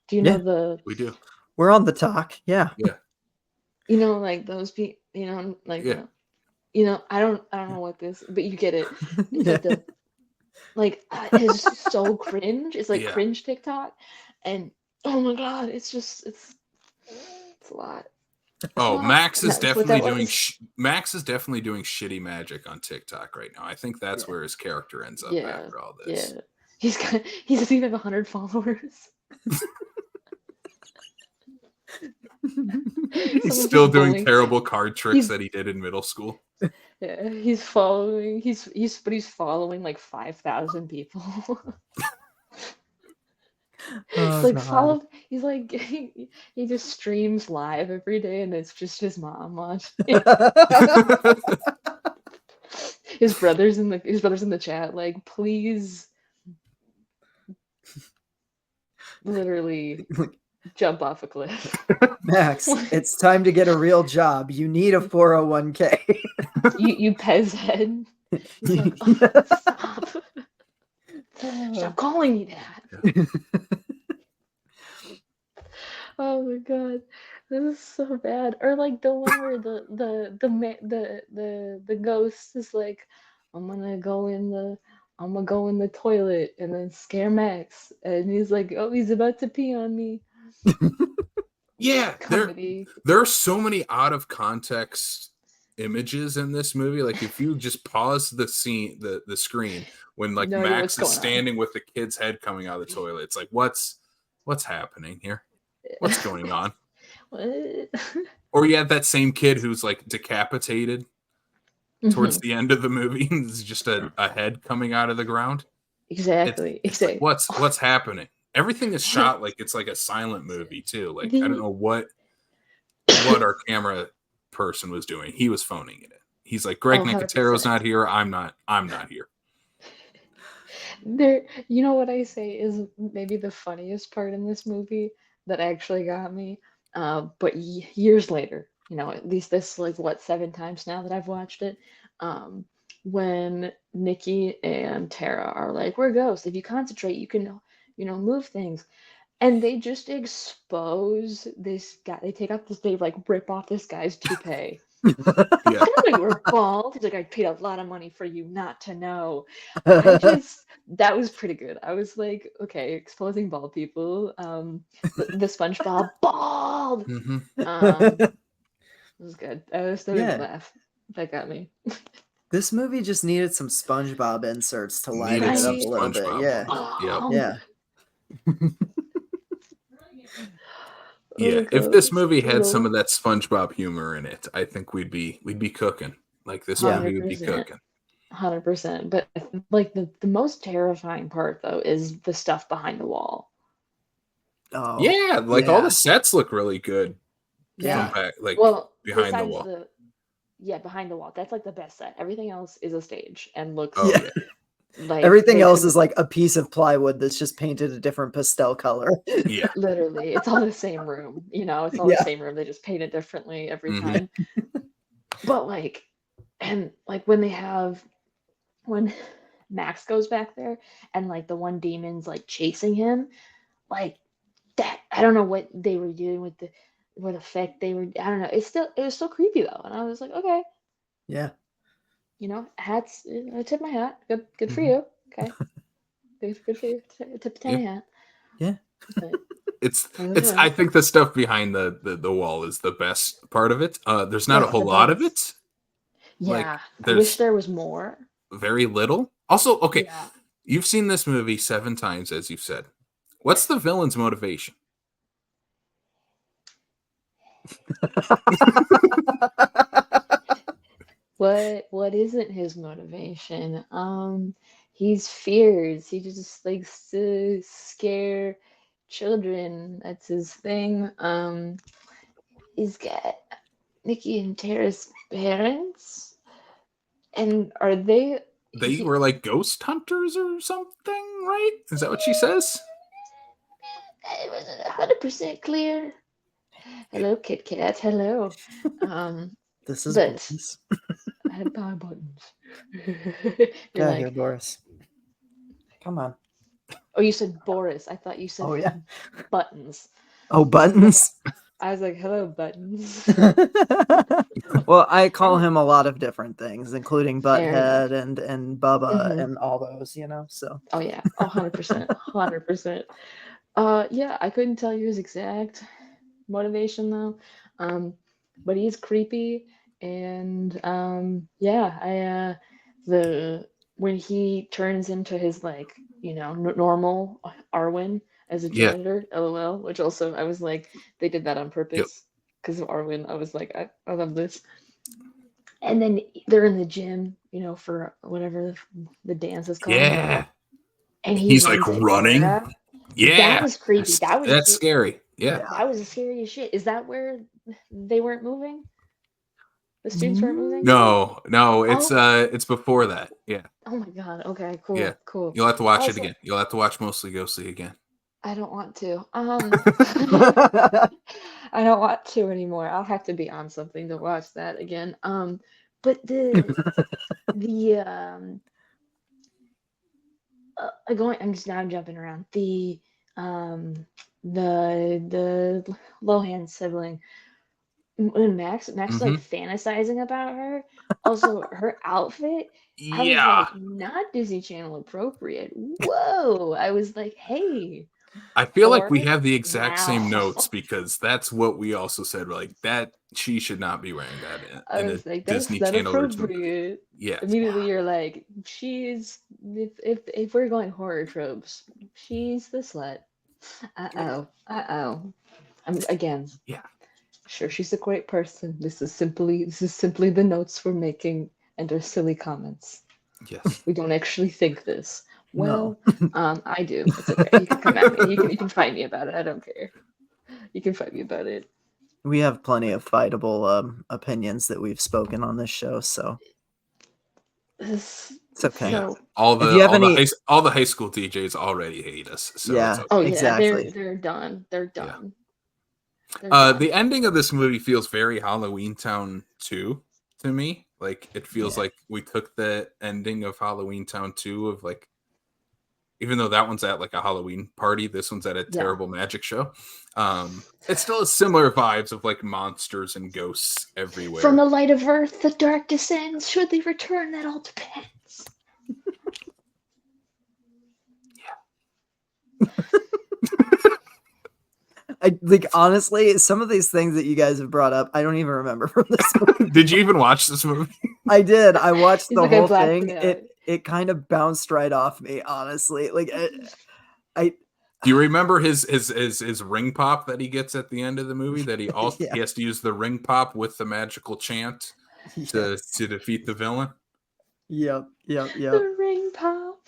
Do you know we do. We're on the talk. Yeah. Like those people, like I don't know what this, but you get it. It's it's so cringe. It's like cringe TikTok, and oh my god, it's a lot. Oh, Max is definitely doing shitty magic on TikTok right now. I think that's where his character ends up after all this. Yeah, he doesn't even have 100 followers. He's still doing terrible card tricks that he did in middle school. Yeah, he's following like 5,000 people. He's like he just streams live every day, and it's just his mom watching. his brothers in the chat, like, please, literally jump off a cliff. Max, it's time to get a real job. You need a 401k. you pez head. Stop. Stop calling me that. Oh my god, this is so bad. Or like the one where the ghost is like, I'm gonna go in the toilet and then scare Max, and he's like, oh, he's about to pee on me. Yeah, Comedy. there are so many out of context images in this movie. Like if you just pause the scene, the screen when like Max is standing with the kid's head coming out of the toilet, it's like what's happening here? What's going on? What? Or you have that same kid who's like decapitated towards the end of the movie. It's just a head coming out of the ground. Exactly. It's like, what's happening? Everything is shot like it's like a silent movie too. Like I don't know what our camera person was doing. He was phoning it in. He's like, Greg Nicotero's not here. I'm not here. There, you know what I say is maybe the funniest part in this movie that actually got me. But years later, at least this like 7 times now that I've watched it. When Nikki and Tara are like, we're ghosts. If you concentrate, you can, move things. And they just expose this guy. They take out they like rip off this guy's toupee. Yeah. I don't know you were bald. He's like, I paid a lot of money for you not to know. That was pretty good. I was like, okay, exposing bald people. The SpongeBob bald. It was good. I was starting to laugh. That got me. This movie just needed some SpongeBob inserts to lighten it up a little bit. Yeah. Yeah. Yeah, if this movie had some of that SpongeBob humor in it, I think we'd be cooking. Like this movie would be cooking. 100%. But like the most terrifying part though is the stuff behind the wall. Oh. Yeah, like all the sets look really good. Yeah. Behind the wall. Behind the wall. That's like the best set. Everything else is a stage and looks like everything else is like a piece of plywood that's just painted a different pastel color. Yeah. Literally. It's all the same room. It's all the same room. They just paint it differently every time. But when Max goes back there and like the one demon's like chasing him, like that, I don't know what they were doing with what effect they were. I don't know. It was still creepy though, and I was like, okay, yeah, hats. I tip my hat. Good for you. Okay, good for you. Tip the hat. Yeah. But it's. I think the stuff behind the wall is the best part of it. There's not a whole lot of it. Yeah, I wish there was more. Very little. Also, okay, you've seen this movie 7 times, as you've said. What's the villain's motivation? What isn't his motivation? He's fears. He just likes to scare children. That's his thing. He's got Nikki and Tara's parents, and are they were like ghost hunters or something, right? Is that what she says? It wasn't 100% clear. Hello, Kit Kat. Hello. This is buttons. I had buy buttons. You're like, here, Boris. Come on. Oh, you said Boris. I thought you said buttons. Oh, buttons? I was like, hello, buttons. Well, I call him a lot of different things, including Butthead and Bubba and all those, so. Oh, yeah. 100%. 100%. Yeah, I couldn't tell you his exact motivation, though. But he's creepy. And, when he turns into his, like, normal Arwen as a janitor, LOL, which also I was like, they did that on purpose because of Arwen. I was like, I love this. And then they're in the gym, for whatever the dance is called. Yeah. And he's like running. Tara. Yeah. That was creepy. That's scary. Yeah. That was scary as shit. Is that where they weren't moving? The students weren't moving? No, it's before that. Yeah. Oh my god. Okay, cool. Yeah. Cool. You'll have to watch it again. You'll have to watch Mostly Ghostly again. I don't want to. I don't want to anymore. I'll have to be on something to watch that again. But I'm jumping around. The Lohan sibling, when Max is like fantasizing about her. Also, her outfit, I was like, not Disney Channel appropriate. Whoa! I was like, hey. I feel like we have the exact same notes because that's what we also said. Like that, she should not be wearing that in a like, Disney that's not Channel original. appropriate. Yeah. Immediately, you're like, she's if we're going horror tropes, she's the slut. Uh oh. I'm again. Yeah. Sure, she's a great person. This is simply the notes we're making and our silly comments. Yes. We don't actually think this. Well, no. I do. It's okay. You can come at me. You can fight me about it. I don't care. You can fight me about it. We have plenty of fightable opinions that we've spoken on this show, so it's okay. So, all the high school DJs already hate us. So yeah. It's okay. Exactly. They're done. They're done. Yeah. The ending of this movie feels very Halloween Town 2 to me. Like it feels like we took the ending of Halloween Town 2 of like, even though that one's at like a Halloween party, this one's at a terrible magic show. It still has similar vibes of like monsters and ghosts everywhere. From the light of earth, the dark descends. Should they return? That all depends. I like honestly, some of these things that you guys have brought up, I don't even remember from this movie. Did you even watch this movie? I did. I watched the whole thing. Yeah. It kind of bounced right off me, honestly. Like do you remember his ring pop that he gets at the end of the movie? That he also he has to use the ring pop with the magical chant to defeat the villain. Yep. The ring pop.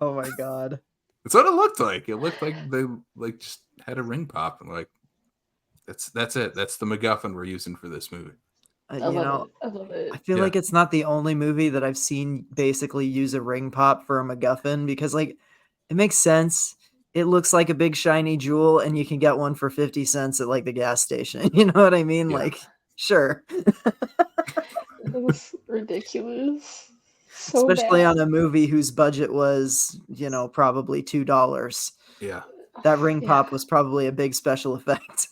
Oh my god. That's what it looked like. It looked like they like just had a ring pop and like that's it. That's the MacGuffin we're using for this movie. I love it. I feel like it's not the only movie that I've seen basically use a ring pop for a MacGuffin because like it makes sense. It looks like a big shiny jewel and you can get one for 50 cents at like the gas station. You know what I mean? Like, sure. It was ridiculous. So especially bad. on a movie whose budget was, probably $2. Yeah. That ring pop was probably a big special effect.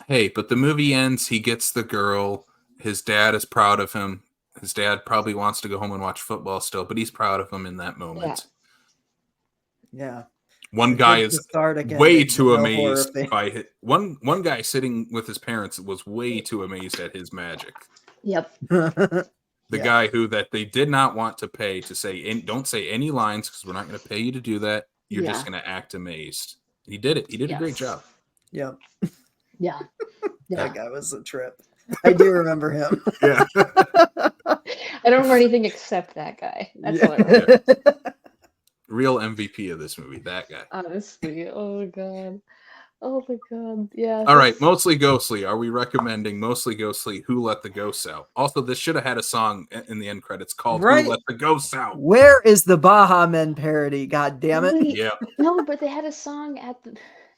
Hey, but the movie ends. He gets the girl. His dad is proud of him. His dad probably wants to go home and watch football still, but he's proud of him in that moment. Yeah. One guy is way too amazed by it. One guy sitting with his parents was way too amazed at his magic. Yep. The guy that they did not want to pay to say, don't say any lines because we're not going to pay you to do that. You're just going to act amazed. He did it. He did a great job. Yep. Yeah. That guy was a trip. I do remember him. Yeah. I don't remember anything except that guy. That's all I remember. Real MVP of this movie, that guy. Honestly. Oh my god. Yeah. All right, Mostly Ghostly. Are we recommending Mostly Ghostly? Who Let the Ghosts Out? Also, this should have had a song in the end credits called Who Let the Ghosts Out. Where is the Baha Men parody? God damn it. Wait, yeah. No, but they had a song at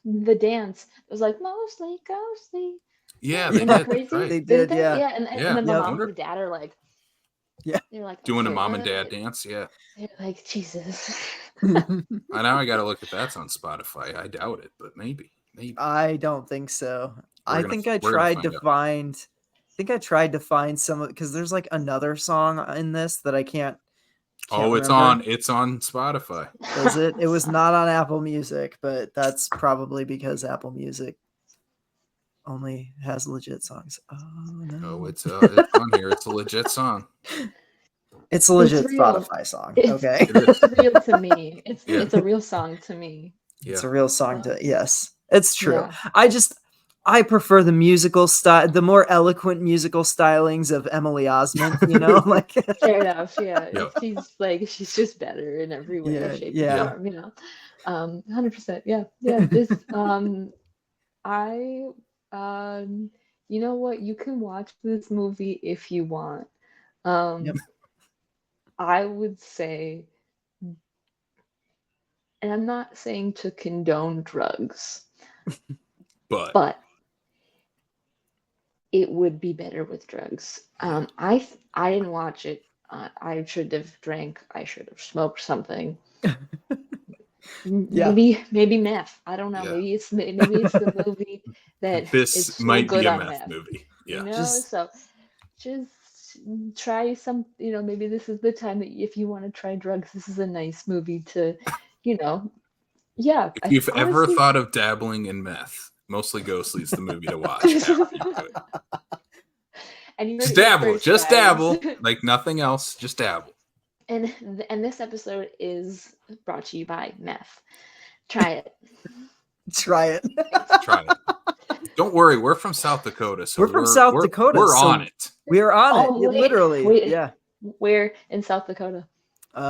the dance. It was like Mostly Ghostly. Yeah, they did. Crazy? Right. They did, yeah. Yeah, and then the mom and the dad are like, they're like doing a mom and dad dance. Yeah, they're like, Jesus. I gotta look if that's on Spotify. I doubt it, but maybe. I don't think so. I think I tried to find some because there's like another song in this that I can't remember. It's on Spotify. Is it? It was not on Apple Music, but that's probably because Apple Music only has legit songs. Oh no. Oh, it's on here. It's a legit song. It's a legit Spotify song. Okay. It's real to me. It's a real song to me. It's a real song yes. It's true. Yeah. I prefer the musical style, the more eloquent musical stylings of Emily Osment, like fair enough. Yeah. Yep. She's just better in every way, shape, and form, 100%. Yeah. Yeah. This you know what? You can watch this movie if you want. I would say, and I'm not saying to condone drugs, but it would be better with drugs. I didn't watch it. I should have drank. I should have smoked something. Yeah. Maybe meth. I don't know. Yeah. Maybe it's the movie that This is so might good be a on meth meth. movie. Yeah. You know, so just try some. You know, maybe this is the time that if you want to try drugs, this is a nice movie to, you know, yeah. If you've ever honestly, thought of dabbling in meth, Mostly Ghostly is the movie to watch. and you heard Just it here dabble, first, just guys. dabble, like nothing else. Just dabble. And this episode is brought to you by meth. Try it. Try it. Try it. Don't worry, we're from South Dakota, so we're from South Dakota. We're so on it. We're on Oh, it. wait, Literally. wait. Yeah. Where in South Dakota?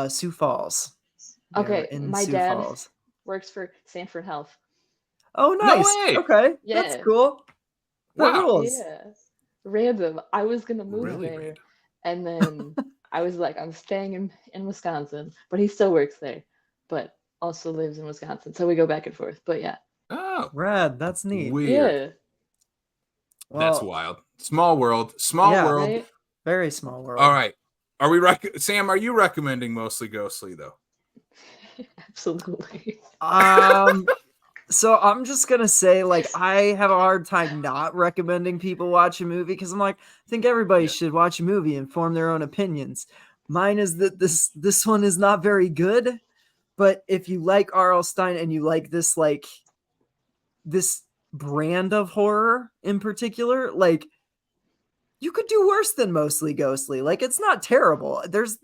Sioux Falls. Okay, in my Sioux dad Falls. works for Sanford Health. Oh, nice. No way. Okay. Yeah. That's cool. That Wow. rules. Yeah. Random. I was gonna move Really there, random. and then I was like, I'm staying in Wisconsin, but he still works there, but also lives in Wisconsin, so we go back and forth. But yeah. Oh, Rad. That's neat. weird. Yeah. Well, That's wild. Small world. Small Yeah. world. Right? very small world. All right. Are we Sam? Are you recommending Mostly Ghostly though? Absolutely. So I'm just gonna say, like, I have a hard time not recommending people watch a movie because I'm like, I think everybody should watch a movie and form their own opinions. Mine is that this one is not very good, but if you like R.L. Stine and you like this brand of horror in particular, like, you could do worse than Mostly Ghostly. Like, it's not terrible. There's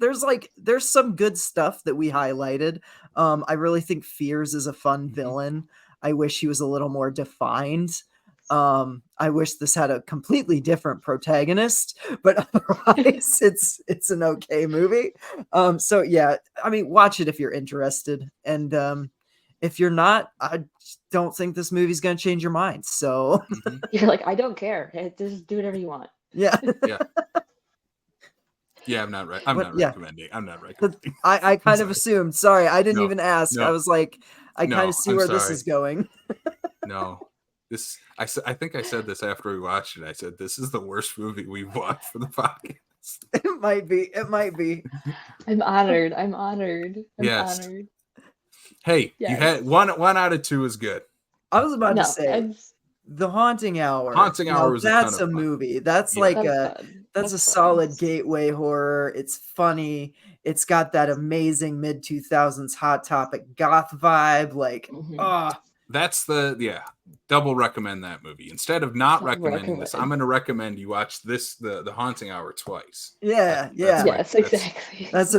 some good stuff that we highlighted. I really think Fears is a fun villain. I wish he was a little more defined. I wish this had a completely different protagonist, but otherwise it's an okay movie. So yeah, I mean, watch it if you're interested. And if you're not, I don't think this movie's going to change your mind. So You're like, I don't care. Just do whatever you want. yeah. Yeah, I'm not recommending. I'm not recommending. I kind of assumed. Sorry, I didn't even ask. No. I was like, I kind of see I'm where this sorry. is going. No. I think I said this after we watched it. I said this is the worst movie we've watched for the podcast. It might be. I'm honored. I'm honored. Yes. Honored. Hey, Yes. you had one out of two is good. I was about to say The Haunting Hour. Haunting Hour was that's a ton a of fun. movie. That's Yeah. like That's a fun. solid gateway horror. It's funny. It's got that amazing mid 2000s Hot Topic goth vibe. Like, That's double recommend that movie. Instead of not recommending this, I'm going to recommend you watch this, the Haunting Hour twice. Yeah. Yes, exactly. That's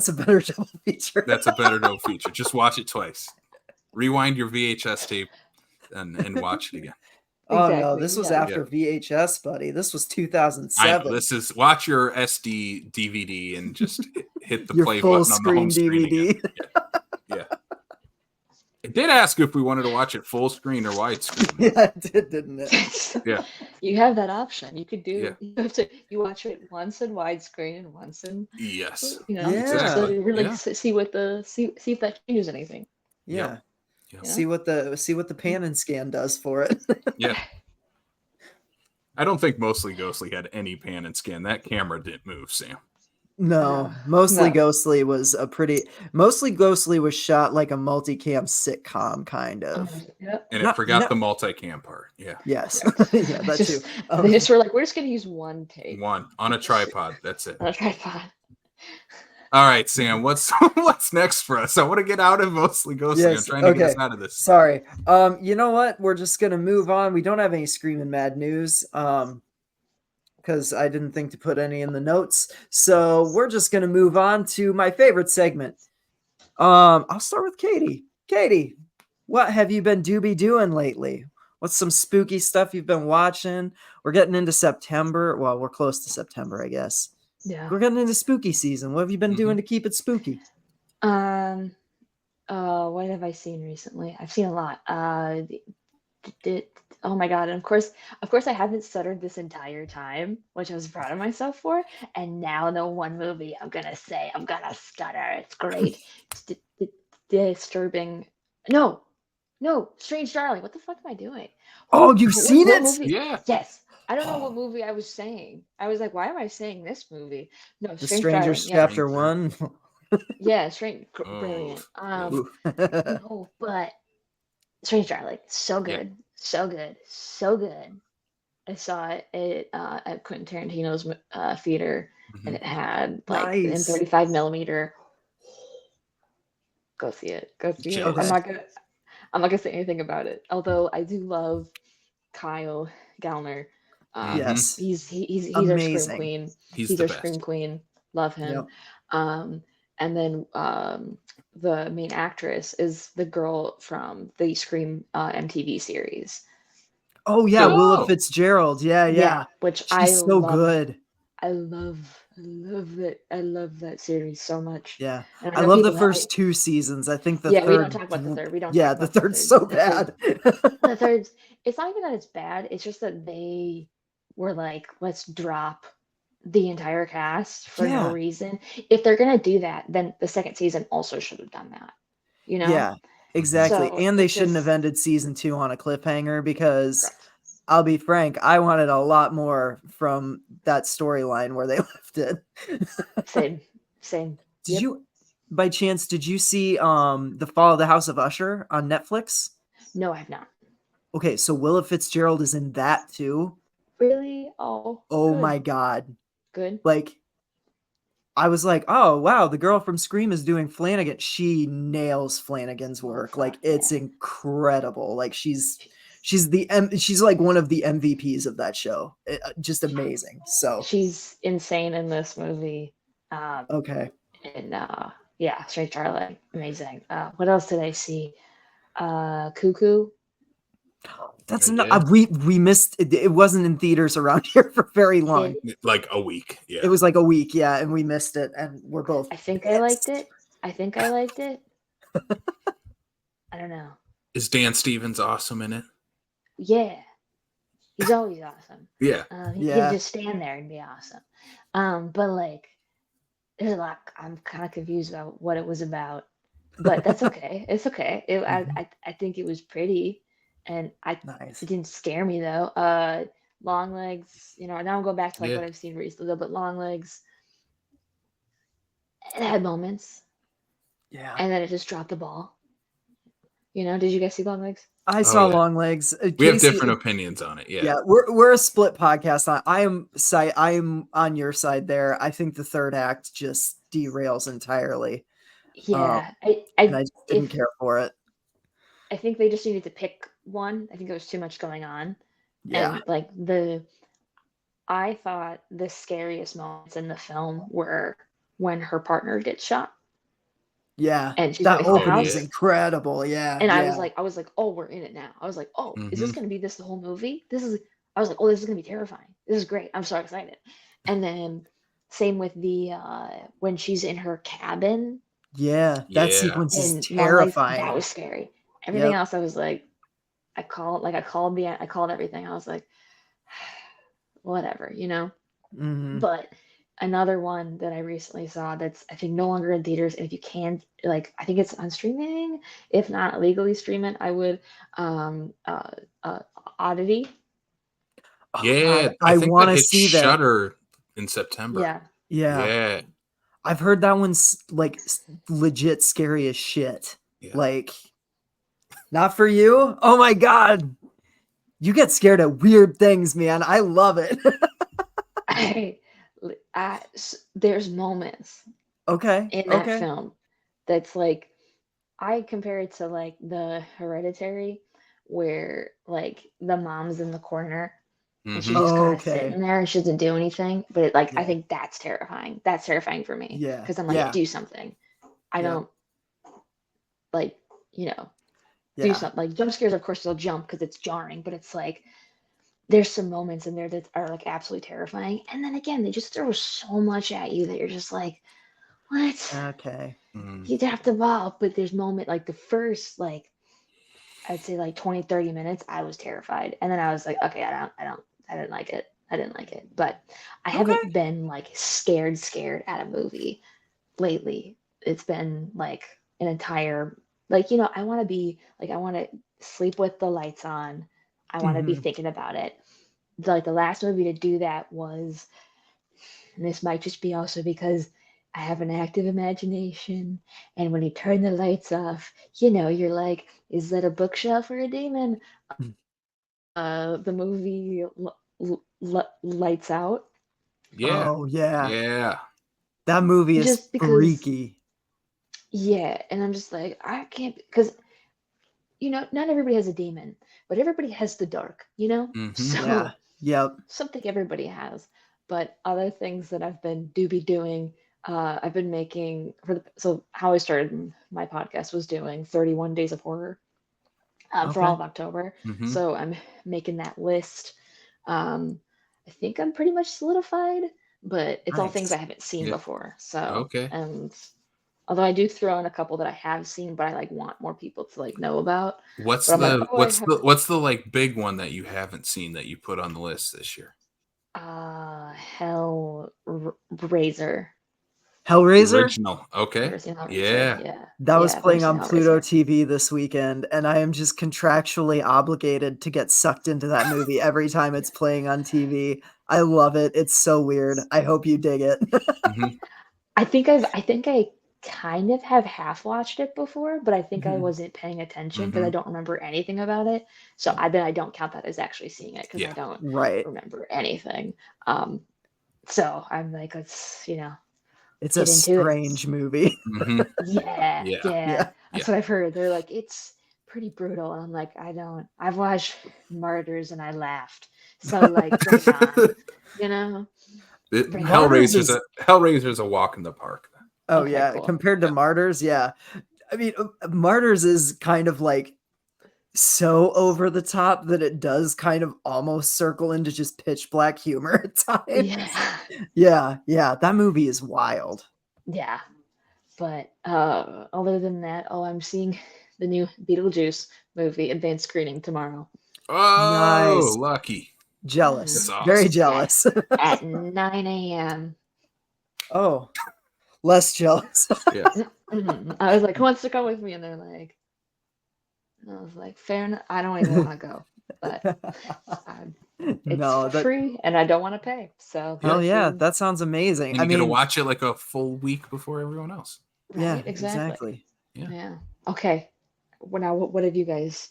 a better double feature. That's a better double feature. Just watch it twice. Rewind your VHS tape and watch it again. Oh no, this was after VHS, buddy. This was 2007. This is watch your SD DVD and just hit the your play full button on the home DVD. Screen yeah. It did ask if we wanted to watch it full screen or widescreen. Yeah, it did, didn't it? Yeah. You have that option. You could do. You watch it once in widescreen and once in. Yes. So you really see if that changes anything. Yeah. Yep. See what the pan and scan does for it. Yeah. I don't think Mostly Ghostly had any pan and scan. That camera didn't move, Sam. No, Mostly Ghostly was Mostly Ghostly was shot like a multicam sitcom kind of. And it forgot the multicam part. Yeah. Yes. Yeah, that too. They just were like, we're just gonna use one take. One on a tripod. That's it. On a tripod. All right, Sam, what's next for us? I want to get out of Mostly Ghostly. Yes, I'm trying to get us out of this. Sorry. You know what? We're just gonna move on. We don't have any Screaming Mad news. Because I didn't think to put any in the notes. So we're just gonna move on to my favorite segment. I'll start with Katie. Katie, what have you been doing lately? What's some spooky stuff you've been watching? We're getting into September. Well, we're close to September, I guess. Yeah. We're getting into spooky season. What have you been doing to keep it spooky? What have I seen recently? I've seen a lot. Oh my god! And of course, I haven't stuttered this entire time, which I was proud of myself for. And now, the one movie I'm gonna stutter. It's great. It's disturbing. No, Strange Darling. What the fuck am I doing? Oh, you've seen it? Yeah. Yes. I don't know what movie I was saying. I was like, why am I saying this movie? No, The Strange Strangers Darling. Yeah, Chapter 1. yeah, Strange, Oh, brilliant. Ooh. No, but Strange Darling, so yeah. good, so good, so good. I saw it at Quentin Tarantino's theater, and it had like in Nice. 35 millimeter. Go see it. Go see it. Jealous. I'm not gonna say anything about it. Although I do love Kyle Gallner. Yes. He's our scream Amazing. queen. He's He's the our scream best. queen. Love him. Yep. And then the main actress is the girl from the Scream MTV series. Oh yeah, So- Willa Fitzgerald. Yeah. Which She's so good. I love it. I love that series so much. Yeah. And I love the first 2 seasons. I think the yeah, third. we don't talk about the third. We don't Yeah, talk the about the third's third. so The bad. The third's, it's not even that it's bad, it's just that they were like, let's drop the entire cast for no Yeah. reason. If they're gonna do that, then the second season also should have done that. You know? Yeah, exactly. So And they it shouldn't have just ended season 2 on a cliffhanger because correct. I'll be frank, I wanted a lot more from that storyline where they left it. Same. Did Yep. you by chance did you see The Fall of the House of Usher on Netflix? No, I have not. Okay, so Willa Fitzgerald is in that too. Really? Oh, Oh good. my god. Good. Like I was like, "Oh, wow, the girl from Scream is doing Flanagan." She nails Flanagan's work. fuck Like it's yeah. incredible. Like she's she's like one of the MVPs of that show. Just amazing. So, She's insane in this movie. okay. And yeah, Straight Charlie, amazing. What else did I see? Cuckoo. That's I not did. we missed it, it wasn't in theaters around here for very long. Like a week. Yeah. It was like a week, yeah, and we missed it and we're both I think I liked pissed. it. I think I liked it. I don't know. Is Dan Stevens awesome in it? Yeah, he's always awesome. Yeah. He can just stand there and be awesome. But like, there's a lot. I'm kind of confused about what it was about, but that's okay. It's okay. I think it was pretty, and Nice. it didn't scare me though. Long Legs. You know, now I'm going back to like what I've seen recently though. But Long Legs, it had moments. Yeah. And then it just dropped the ball. You know, did you guys see Long Legs? I saw Long Legs. We have different opinions on it. Yeah. Yeah, we're a split podcast. I am on your side there. I think the third act just derails entirely. Yeah, and I just didn't care for it. I think they just needed to pick one. I think there was too much going on. Yeah. And like I thought the scariest moments in the film were when her partner gets shot. Yeah, and she's that going to the opening is house. incredible. Yeah, And yeah. I was like, oh, we're in it now. I was like, oh, is this going to be this the whole movie? I was like, oh, this is going to be terrifying. This is great. I'm so excited. And then same with the when she's in her cabin. Yeah, that sequence is and terrifying. That was scary. Everything else, I was like, I called everything. I was like, whatever, you know. Mm-hmm. But another one that I recently saw that's I think no longer in theaters, and if you can, like, I think it's on streaming. If not legally stream it, I would. Oddity. Oh, Yeah, God, I think want that to hit see Shudder in September. Yeah. I've heard that one's like legit scary as shit. Yeah. Like, not for you? Oh my God. You get scared at weird things, man. I love it. There's moments in that film that's like, I compare it to like the Hereditary, where like the mom's in the corner and she's just kind of sitting there and she doesn't do anything. But I think that's terrifying. That's terrifying for me. Yeah. Because I'm like, do something. I don't like, do something. Like jump scares, of course, they'll jump because it's jarring, but it's like there's some moments in there that are like absolutely terrifying. And then again, they just throw so much at you that you're just like, what? Okay. You drop the ball, but there's moment like the first, like, I'd say like 20, 30 minutes, I was terrified. And then I was like, okay, I didn't like it. I didn't like it. But I haven't been like scared at a movie lately. It's been like an entire, like, I want to sleep with the lights on. I want to be thinking about it. like the last movie to do that was, and this might just be also because I have an active imagination, and when you turn the lights off, you're like, is that a bookshelf or a demon? The movie Lights Out. Yeah. Oh yeah. Yeah. That movie is Just because, freaky. yeah, and I'm just like, I can't, because not everybody has a demon, but everybody has the dark, Mm-hmm. Yeah. So Yep. something everybody has. But other things that I've been doing, I've been making so how I started my podcast was doing 31 days of horror for all Okay. of October. Mm-hmm. So I'm making that list. I think I'm pretty much solidified, but it's all things I Nice. haven't seen Yeah. before. So, Okay. and although I do throw in a couple that I have seen, but I like want more people to like know about. What's But I'm like, the oh, I have what's the like big one that you haven't seen that you put on the list this year? Hell Razor. Hellraiser? Original. Okay. Never seen Hellraiser. Yeah. Yeah, That was yeah, I've never playing seen on Pluto Hellraiser. TV this weekend, and I am just contractually obligated to get sucked into that movie every time it's playing on TV. I love it. It's so weird. I hope you dig it. Mm-hmm. I think I kind of have half watched it before, but I think I Mhm. wasn't paying attention because Mm-hmm. I don't remember anything about it. So I don't count that as actually seeing it because I Yeah. don't Right. remember anything. Um, so I'm like, let's It's a get into it. strange movie. Mm-hmm. Yeah, Yeah. yeah. Yeah. Yeah. That's what I've heard. They're like, it's pretty brutal. And I'm like, I don't. I've watched Martyrs and I laughed. So like, bring it on. You know, bring it on. Martyrs is Hellraiser's a walk in the park. Oh Okay, yeah, cool. compared to Martyrs, yeah. I mean, Martyrs is kind of like so over the top that it does kind of almost circle into just pitch black humor at times. Yeah, Yeah, that movie is wild. yeah. But other than that, I'm seeing the new Beetlejuice movie advanced screening tomorrow. Oh, Nice. lucky. Mhm. That's Jealous. Very awesome. jealous. At 9 a.m. Oh, less jealous. Yeah. I was like, who wants to come with me? And they're like, and I was like, fair enough. I don't even want to go, but it's No, for free and I don't want to pay. So hell this yeah, is that sounds amazing. And I you get to mean, watch it like a full week before everyone else. yeah, right, exactly. exactly. Yeah. Yeah. Okay. Well, now what have you guys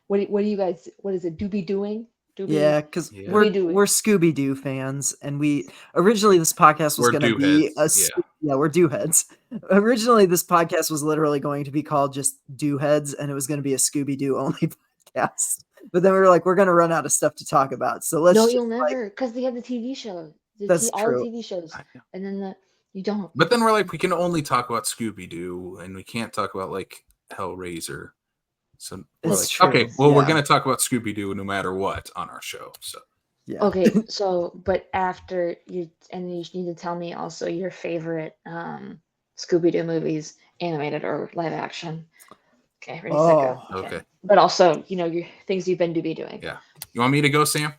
what do you guys, what is it? Doing? Yeah, because Yeah. we're Scooby-Doo fans, and we originally this podcast was We're going to do be heads. yeah, we're do heads. Originally, this podcast was literally going to be called just Do Heads, and it was going to be a Scooby-Doo only podcast. But then we were like, we're going to run out of stuff to talk about, so let's No, just you'll never, because they have the TV show, that's all the true. TV shows, I know. and then you don't. But then we're like, we can only talk about Scooby-Doo, and we can't talk about like Hellraiser. So we're It's like, true. okay, well, we're Yeah. gonna talk about Scooby-Doo no matter what on our show. So Yeah. Okay, so but after you, and you need to tell me also your favorite Scooby-Doo movies, animated or live action. Okay, ready, set, go. Okay. But also, your things you've been doing. Yeah. You want me to go, Sam?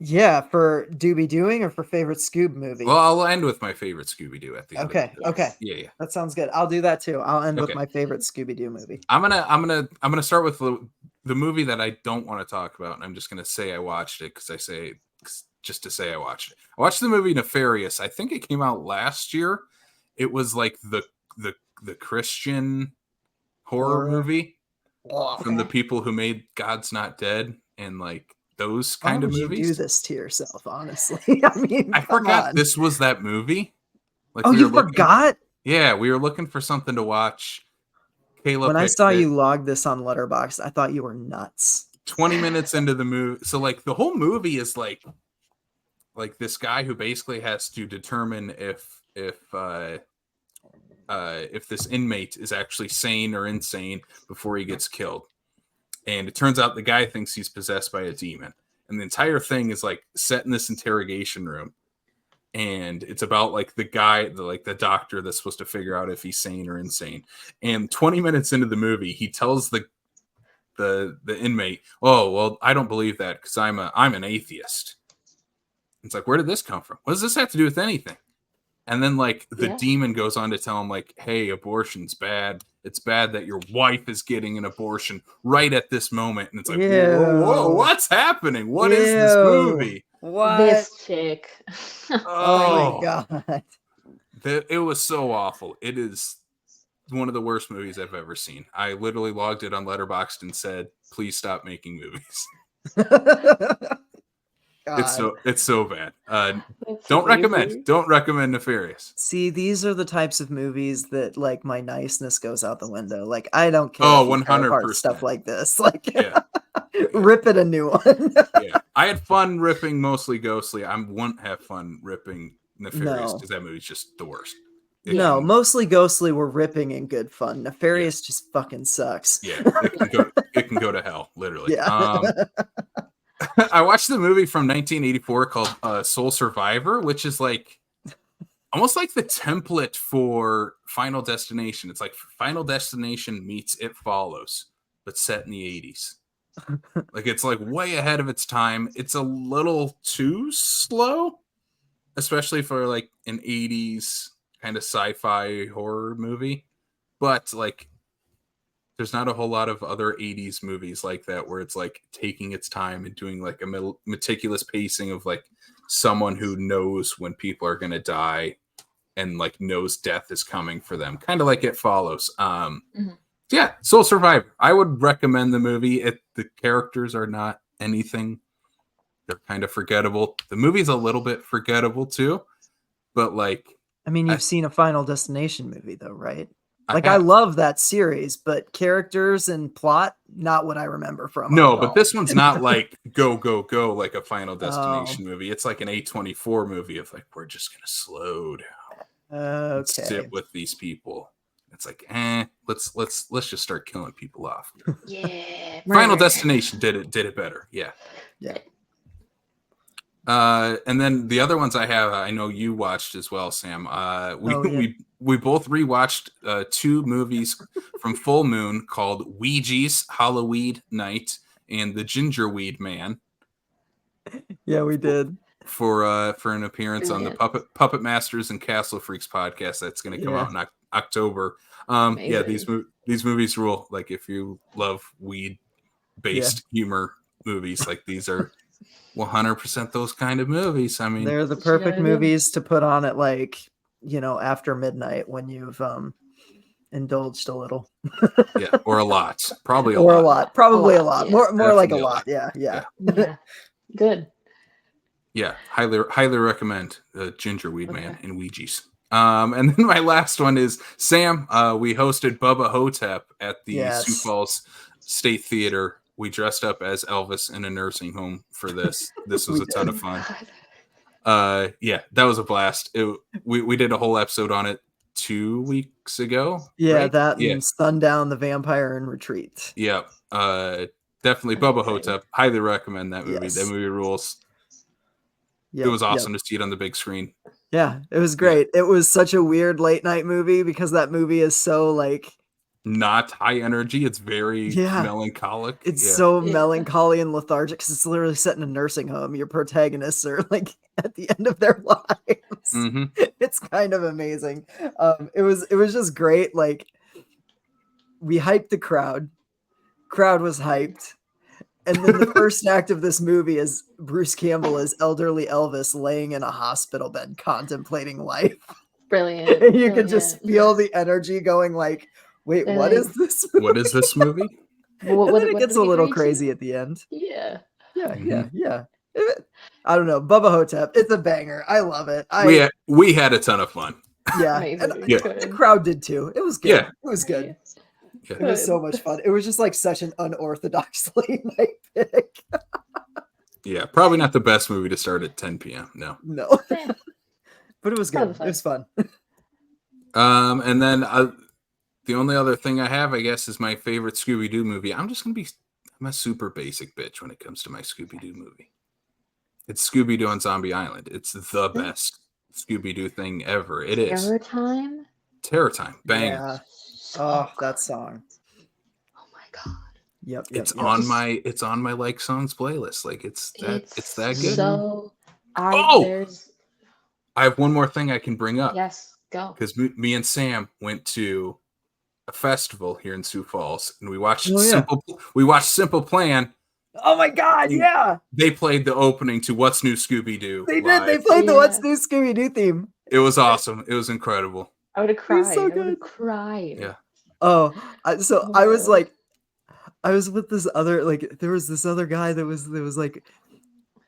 Yeah, for Doobie Doing or for favorite Scoob movie? Well, I'll end with my favorite Scooby-Doo at the end. Okay. Yes. Okay. Yeah. That sounds good. I'll do that too. I'll end with Okay. my favorite Scooby-Doo movie. I'm gonna start with the movie that I don't want to talk about, and I'm just gonna say I watched it just to say I watched it. I watched the movie Nefarious. I think it came out last year. It was like the Christian horror movie from the people who made God's Not Dead and like those kind of Why would movies. you do this to yourself? Honestly, I mean, I forgot this was that movie. Like you forgot? Yeah, we were looking for something to watch. Kayla, when I saw you log this on Letterboxd, I thought you were nuts. 20 minutes into the movie, so like the whole movie is like this guy who basically has to determine if this inmate is actually sane or insane before he gets killed. And it turns out the guy thinks he's possessed by a demon. And the entire thing is like set in this interrogation room. And it's about like the guy, the doctor that's supposed to figure out if he's sane or insane. And 20 minutes into the movie, he tells the inmate, "Oh, well, I don't believe that because I'm an atheist." It's like, where did this come from? What does this have to do with anything? And then like the demon goes on to tell him like, hey, abortion's bad. It's bad that your wife is getting an abortion right at this moment. And it's like, whoa, what's happening? What is this movie? What? This chick. Oh my God. It was so awful. It is one of the worst movies I've ever seen. I literally logged it on Letterboxd and said, please stop making movies. It's so bad. Don't recommend Nefarious. See, these are the types of movies that like my niceness goes out the window. Like I don't care. 100% stuff like this. Like rip it a new one. Yeah, I had fun ripping mostly Ghostly. I wouldn't have fun ripping Nefarious because that movie's just the worst. Mostly Ghostly were ripping and good fun. Nefarious just fucking sucks. Yeah, it can go to hell, literally. Yeah. I watched the movie from 1984 called Soul Survivor, which is like almost like the template for Final Destination. It's like Final Destination meets It Follows, but set in the 80s. Like it's like way ahead of its time. It's a little too slow, especially for like an 80s kind of sci-fi horror movie. But like there's not a whole lot of other 80s movies like that where it's like taking its time and doing like a meticulous pacing of like someone who knows when people are going to die and like knows death is coming for them. Kind of like It Follows. Yeah, Soul Survivor. I would recommend the movie. The characters are not anything. They're kind of forgettable. The movie's a little bit forgettable too, but like, I mean, you've seen a Final Destination movie though, right? Like I love that series, but characters and plot, not what I remember from. No, but this one's not like go like a Final Destination movie. It's like an A24 movie of like we're just gonna slow down, and sit with these people. It's like, let's just start killing people off. Yeah, Final Destination did it better. Yeah. And then the other ones I have, I know you watched as well, Sam. We both rewatched 2 movies from Full Moon called Ouija's Halloween Night and The Gingerweed Man. Yeah, we did. For an appearance on the Puppet Masters and Castle Freaks podcast that's going to come out in October. Yeah, these movies rule. Like if you love weed based humor movies, like these are 100% those kind of movies. I mean, they're the perfect movies to put on at like, after midnight when you've indulged a little. Yeah, or a lot. Probably a lot. Probably a lot. More like a lot. Yeah. Good. Yeah, highly recommend Gingerweed Man and Ouija's. And then my last one is Sam. We hosted Bubba Hotep at the Sioux Falls State Theater. We dressed up as Elvis in a nursing home for this. This was a ton of fun. Yeah, that was a blast. We did a whole episode on it 2 weeks ago. Yeah, right? And Sundown, the Vampire in Retreat. Yeah, definitely Bubba Hotep. Highly recommend that movie. That movie rules. It was awesome to see it on the big screen. Yeah, it was great. It was such a weird late night movie because that movie is so like not high energy. It's very melancholic. It's so melancholy and lethargic because it's literally set in a nursing home. Your protagonists are like at the end of their lives. Mm-hmm. It's kind of amazing. It was just great. Like we hyped the crowd. Crowd was hyped. And then the first act of this movie is Bruce Campbell as elderly Elvis laying in a hospital bed contemplating life. Brilliant. You could just feel the energy going like, wait, what is this movie? What is this movie? It gets a little crazy at the end. Yeah. Yeah. I don't know. Bubba Hotep. It's a banger. I love it. We had a ton of fun. Yeah. The crowd did too. It was good. Yeah. It was good. Yeah. It was so much fun. It was just like such an unorthodox late night pick. Yeah, probably not the best movie to start at 10 p.m. No. But it was good. It was fun. And then the only other thing I have, I guess, is my favorite Scooby-Doo movie. I'm a super basic bitch when it comes to my Scooby-Doo movie. It's Scooby-Doo on Zombie Island. It's the best Scooby-Doo thing ever. It is. Terror Time. Bang. Yeah. Oh, that song. Oh my god. Yep. It's on my like songs playlist. Like it's that good. So I have one more thing I can bring up. Yes, go. Because me and Sam went to a festival here in Sioux Falls, and we watched Simple Plan. Oh my God! Yeah, they played the opening to What's New Scooby-Doo. They did. They played the What's New Scooby-Doo theme. It was awesome. It was incredible. I would have cried. So good. I would have cried. Yeah. Oh, I was like, I was with this other, like, there was this other guy that was like,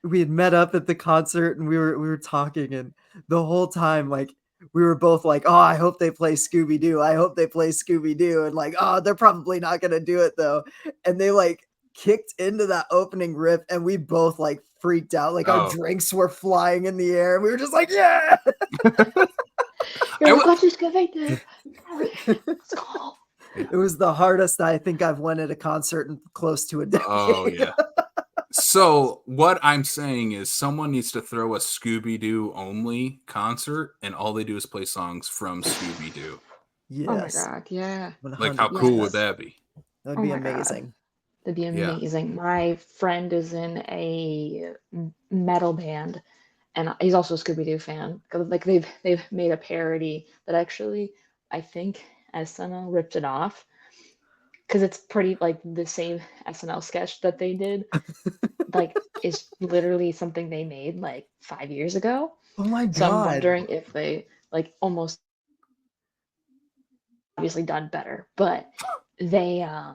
we had met up at the concert and we were talking, and the whole time, like, we were both like, oh, I hope they play Scooby-Doo. I hope they play Scooby-Doo. And like, oh, they're probably not going to do it though. And they like kicked into that opening riff and we both like freaked out. Like our drinks were flying in the air and we were just like, yeah. You're like, what's Scooby-Doo? Let's go. It was the hardest I think I've went at a concert in close to a decade. Oh yeah. So what I'm saying is someone needs to throw a Scooby-Doo only concert and all they do is play songs from Scooby-Doo. Yes. Oh my God, yeah. 100%. Like how cool would that be? That'd be amazing. God. That'd be amazing. Yeah. My friend is in a metal band and he's also a Scooby-Doo fan. Like they've made a parody that actually I think SNL ripped it off. Because it's pretty like the same SNL sketch that they did, like is literally something they made like 5 years ago. Oh my God! So I'm wondering if they like almost obviously done better, but they I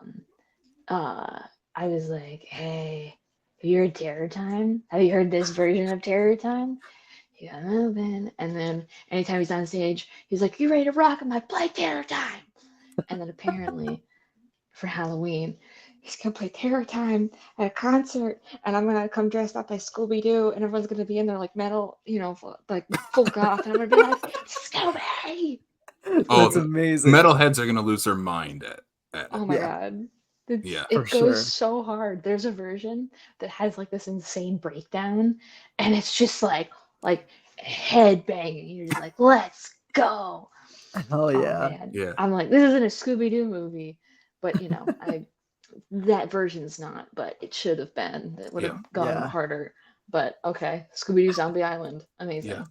was like, hey, have you heard Terror Time? Have you heard this version of Terror Time? You got moving, and then anytime he's on stage, he's like, you ready to rock? I'm like, play Terror Time, and then apparently. For Halloween, he's gonna play Terror Time at a concert, and I'm gonna come dressed up as Scooby-Doo, and everyone's gonna be in their like metal, like full goth, and I'm gonna be like, Scooby! That's amazing. Metalheads are gonna lose their mind at oh my God. It goes so hard. There's a version that has like this insane breakdown, and it's just like head banging. You're just like, let's go. Oh yeah. Man. Yeah. I'm like, this isn't a Scooby-Doo movie. But that version's not, but it should have been. That would have gone harder. But okay, Scooby-Doo Zombie Island, amazing.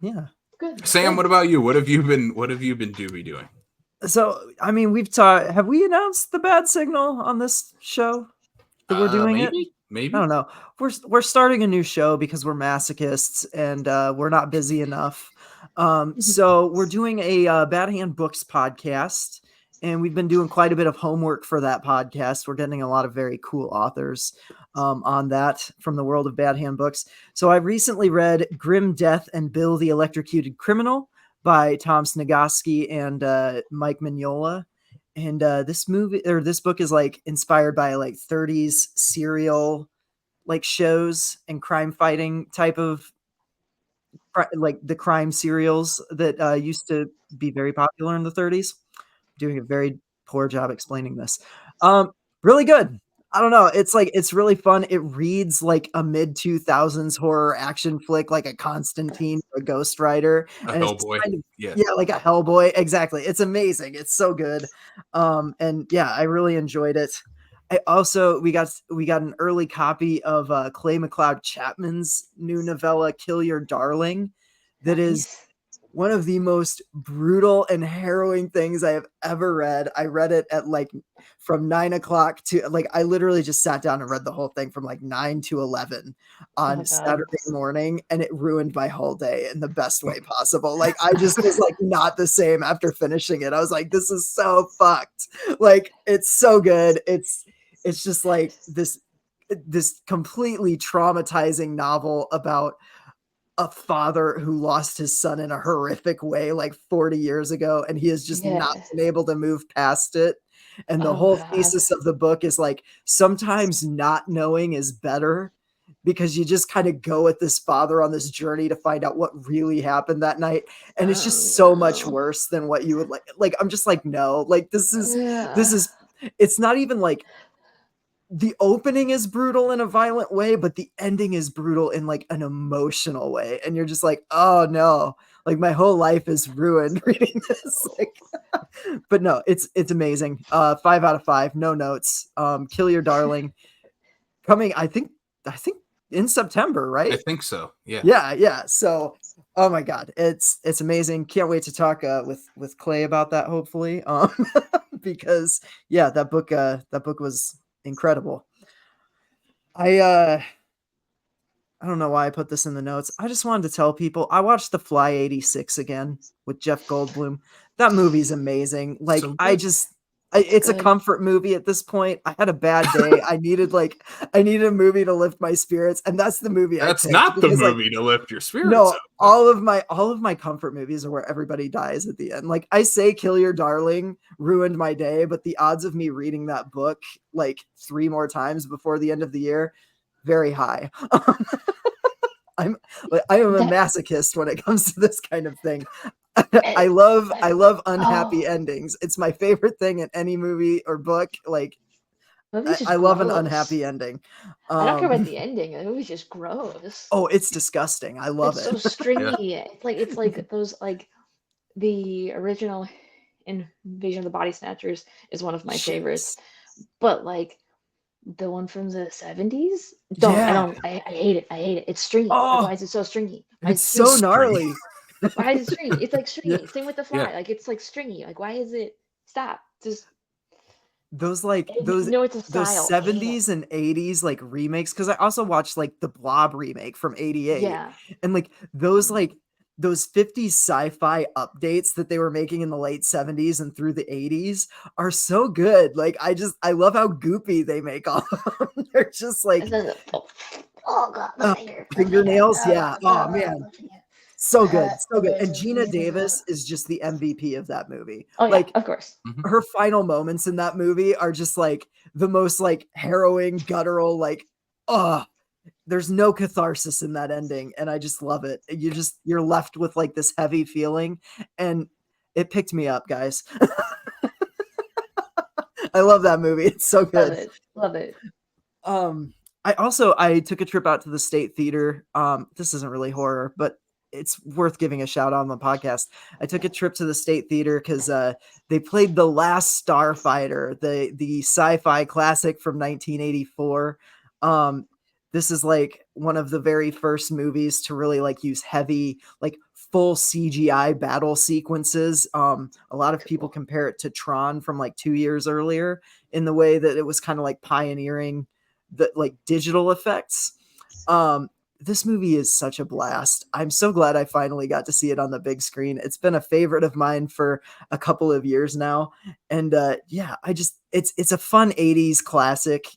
Yeah. Good. Sam, what about you? What have you been Dooby doing? So I mean, we've talked. Have we announced the Bad Signal on this show that we're doing maybe? Maybe I don't know. We're starting a new show because we're masochists and we're not busy enough. So we're doing a Bad Hand Books podcast. And we've been doing quite a bit of homework for that podcast. We're getting a lot of very cool authors on that from the world of Bad Hand Books. So I recently read Grim Death and Bill the Electrocuted Criminal by Tom Snigoski and Mike Mignola. And this book is like inspired by like 30s serial like shows and crime fighting type of like the crime serials that used to be very popular in the 30s. Doing a very poor job explaining this. Really good. I don't know. It's really fun. It reads like a mid 2000s horror action flick, like a Constantine or a Ghost Rider. A and Hellboy. Kind of, like a Hellboy. Exactly. It's amazing. It's so good. And yeah, I really enjoyed it. I also we got an early copy of Clay McLeod Chapman's new novella, Kill Your Darling, that is one of the most brutal and harrowing things I have ever read. I read it at like from 9 o'clock to like, I literally just sat down and read the whole thing from like 9 to 11 on Saturday morning, and it ruined my whole day in the best way possible. Like I just was like not the same after finishing it. I was like, this is so fucked. Like it's so good. It's just like this completely traumatizing novel about a father who lost his son in a horrific way like 40 years ago, and he has just not been able to move past it. And the whole thesis of the book is like, sometimes not knowing is better, because you just kind of go with this father on this journey to find out what really happened that night. And it's just so much worse than what you would like. Like, I'm just like, no, like this is, it's not even like, the opening is brutal in a violent way, but the ending is brutal in like an emotional way. And you're just like, oh no, like my whole life is ruined reading this. Like, but no, it's amazing. 5 out of 5, no notes. Kill Your Darling coming, I think in September, right? I think so. Yeah. Yeah. So Oh my God. It's amazing. Can't wait to talk with Clay about that, hopefully. Because yeah, that book was incredible. I don't know why I put this in the notes. I just wanted to tell people I watched The Fly 86 again with Jeff Goldblum. That movie's amazing. Like So it's good. a comfort movie at this point. I had a bad day. I needed a movie to lift my spirits, and that's the movie that's I picked. not the Because, movie to lift your spirits no, up. all of my comfort movies are where everybody dies at the end. Like I say Kill Your Darling ruined my day, but the odds of me reading that book like 3 more times before the end of the year, very high. I am a masochist when it comes to this kind of thing. I love unhappy endings. It's my favorite thing in any movie or book. Like I love an unhappy ending. I don't care about the ending. The movie's just gross. Oh, it's disgusting. I love it. It's so stringy. It's like those like the original Invasion of the Body Snatchers is one of my favorites. But like the one from the 70s? I hate it. I hate it. It's stringy. Oh, why is it so stringy? It's so gnarly. Why is it stringy? It's like stringy. Yeah. Same with The Fly. Yeah. Like it's like stringy. Like why is it stop? Just those it's a style. those 70s and 80s like remakes, because I also watched like the Blob remake from 88. Yeah. And like those 50s sci-fi updates that they were making in the late 70s and through the 80s are so good. Like I love how goopy they make all of them. They're just like oh god, my finger. Fingernails. Yeah. Oh man. So good. So good. And Gina Davis is just the MVP of that movie. Oh yeah, like of course. Her final moments in that movie are just like the most like harrowing, guttural, like, there's no catharsis in that ending. And I just love it. You're left with like this heavy feeling, and it picked me up, guys. I love that movie. It's so good. Love it. I took a trip out to the State Theater. This isn't really horror, but it's worth giving a shout out on the podcast. I took a trip to the State Theater because they played The Last Starfighter, the sci-fi classic from 1984. This is like one of the very first movies to really like use heavy, like full CGI battle sequences. A lot of people compare it to Tron from like 2 years earlier in the way that it was kind of like pioneering the like digital effects. This movie is such a blast. I'm so glad I finally got to see it on the big screen. It's been a favorite of mine for a couple of years now. And it's a fun 80s classic.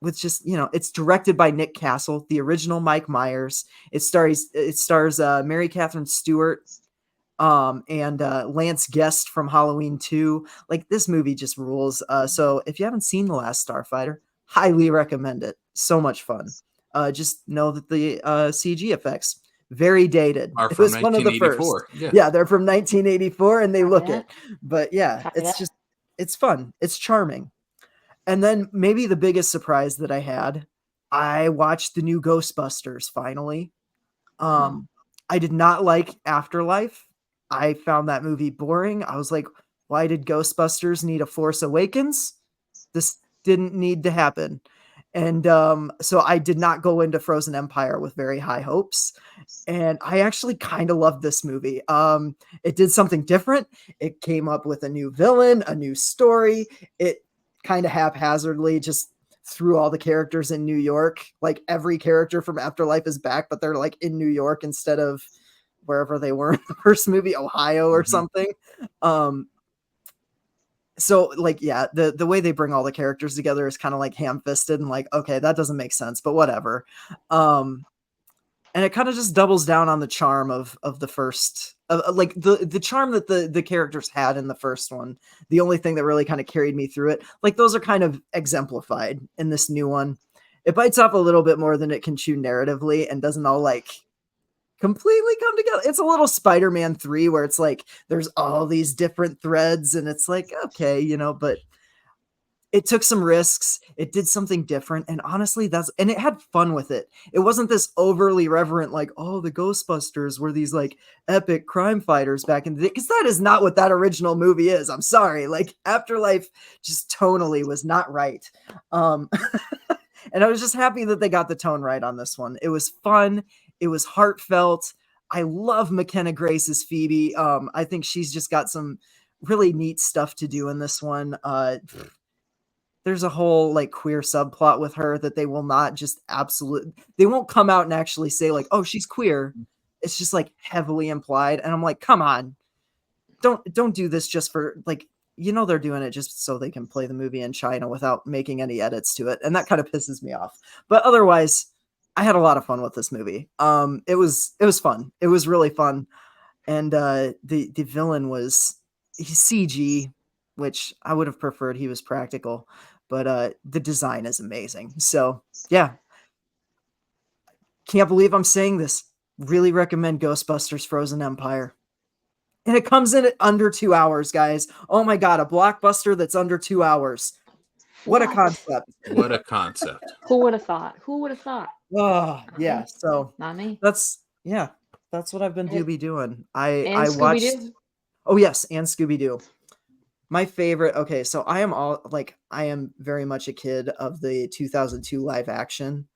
With just, it's directed by Nick Castle, the original Mike Myers. It stars Mary Catherine Stewart and Lance Guest from Halloween 2. Like this movie just rules. So if you haven't seen The Last Starfighter, highly recommend it. So much fun. Just know that the CG effects very dated. Are from 1984. Yeah, they're from 1984 and they look it. But yeah, it's fun. It's charming. And then maybe the biggest surprise that I had, I watched the new Ghostbusters finally. I did not like Afterlife. I found that movie boring. I was like, why did Ghostbusters need a Force Awakens? This didn't need to happen. And so I did not go into Frozen Empire with very high hopes. And I actually kind of loved this movie. It did something different. It came up with a new villain, a new story. It kind of haphazardly just threw all the characters in New York. Like every character from Afterlife is back, but they're like in New York instead of wherever they were in the first movie, Ohio or something. So like, yeah, the way they bring all the characters together is kind of like ham-fisted and like, okay, that doesn't make sense, but whatever. And it kind of just doubles down on the charm of the first, like the charm that the characters had in the first one. The only thing that really kind of carried me through it, like those are kind of exemplified in this new one. It bites off a little bit more than it can chew narratively and doesn't all like completely come together. It's a little Spider-Man 3 where it's like there's all these different threads and it's like, okay, but it took some risks. It did something different. And honestly, and it had fun with it. It wasn't this overly reverent, like, oh, the Ghostbusters were these like epic crime fighters back in the day. Because that is not what that original movie is. I'm sorry. Like Afterlife just tonally was not right. And I was just happy that they got the tone right on this one. It was fun. It was heartfelt. I love McKenna Grace's Phoebe. I think she's just got some really neat stuff to do in this one. There's a whole like queer subplot with her that they will not just they won't come out and actually say like, oh, she's queer. It's just like heavily implied. And I'm like, come on, don't do this just for like, they're doing it just so they can play the movie in China without making any edits to it. And that kind of pisses me off. But otherwise, I had a lot of fun with this movie. It was fun. It was really fun. And the villain he's CG, which I would have preferred he was practical, but the design is amazing. So yeah, can't believe I'm saying this. Really recommend Ghostbusters Frozen Empire. And it comes in at under 2 hours, guys. Oh my God, a blockbuster that's under 2 hours. What a concept. What a concept. Who would have thought? Who would have thought? Oh, yeah. So not me. That's what I've been doing. I watched Scooby-Doo. Oh yes, and Scooby-Doo. My favorite. Okay, so I am very much a kid of the 2002 live action,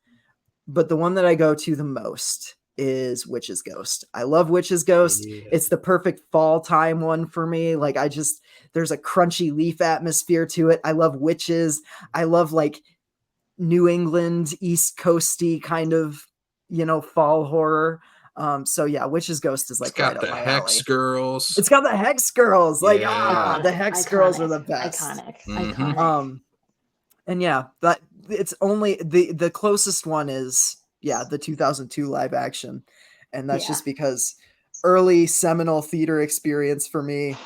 but the one that I go to the most is Witch's Ghost. I love Witch's Ghost. Yeah. It's the perfect fall time one for me. Like there's a crunchy leaf atmosphere to it. I love witches. I love like New England, East Coasty kind of, fall horror. So yeah, Witch's Ghost is like it's got the Hex Girls. It's got the Hex Girls. Like the Hex Girls are the best. Iconic. And yeah, that it's only the closest one is the 2002 live action, and that's just because early seminal theater experience for me.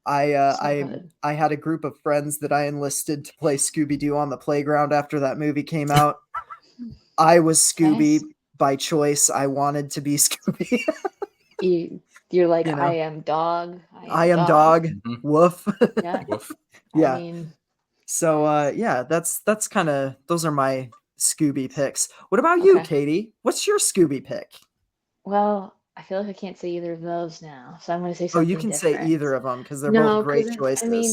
I had a group of friends that I enlisted to play Scooby-Doo on the playground after that movie came out. I was Scooby by choice. I wanted to be Scooby. You're like, I am dog. I am dog. Mm-hmm. Woof. Yeah. Woof. Yeah. So that's kind of, those are my Scooby picks. What about you, Katie? What's your Scooby pick? Well, I feel like I can't say either of those now, so I'm going to say something. Oh, you can different. Say either of them because they're both great choices. I mean,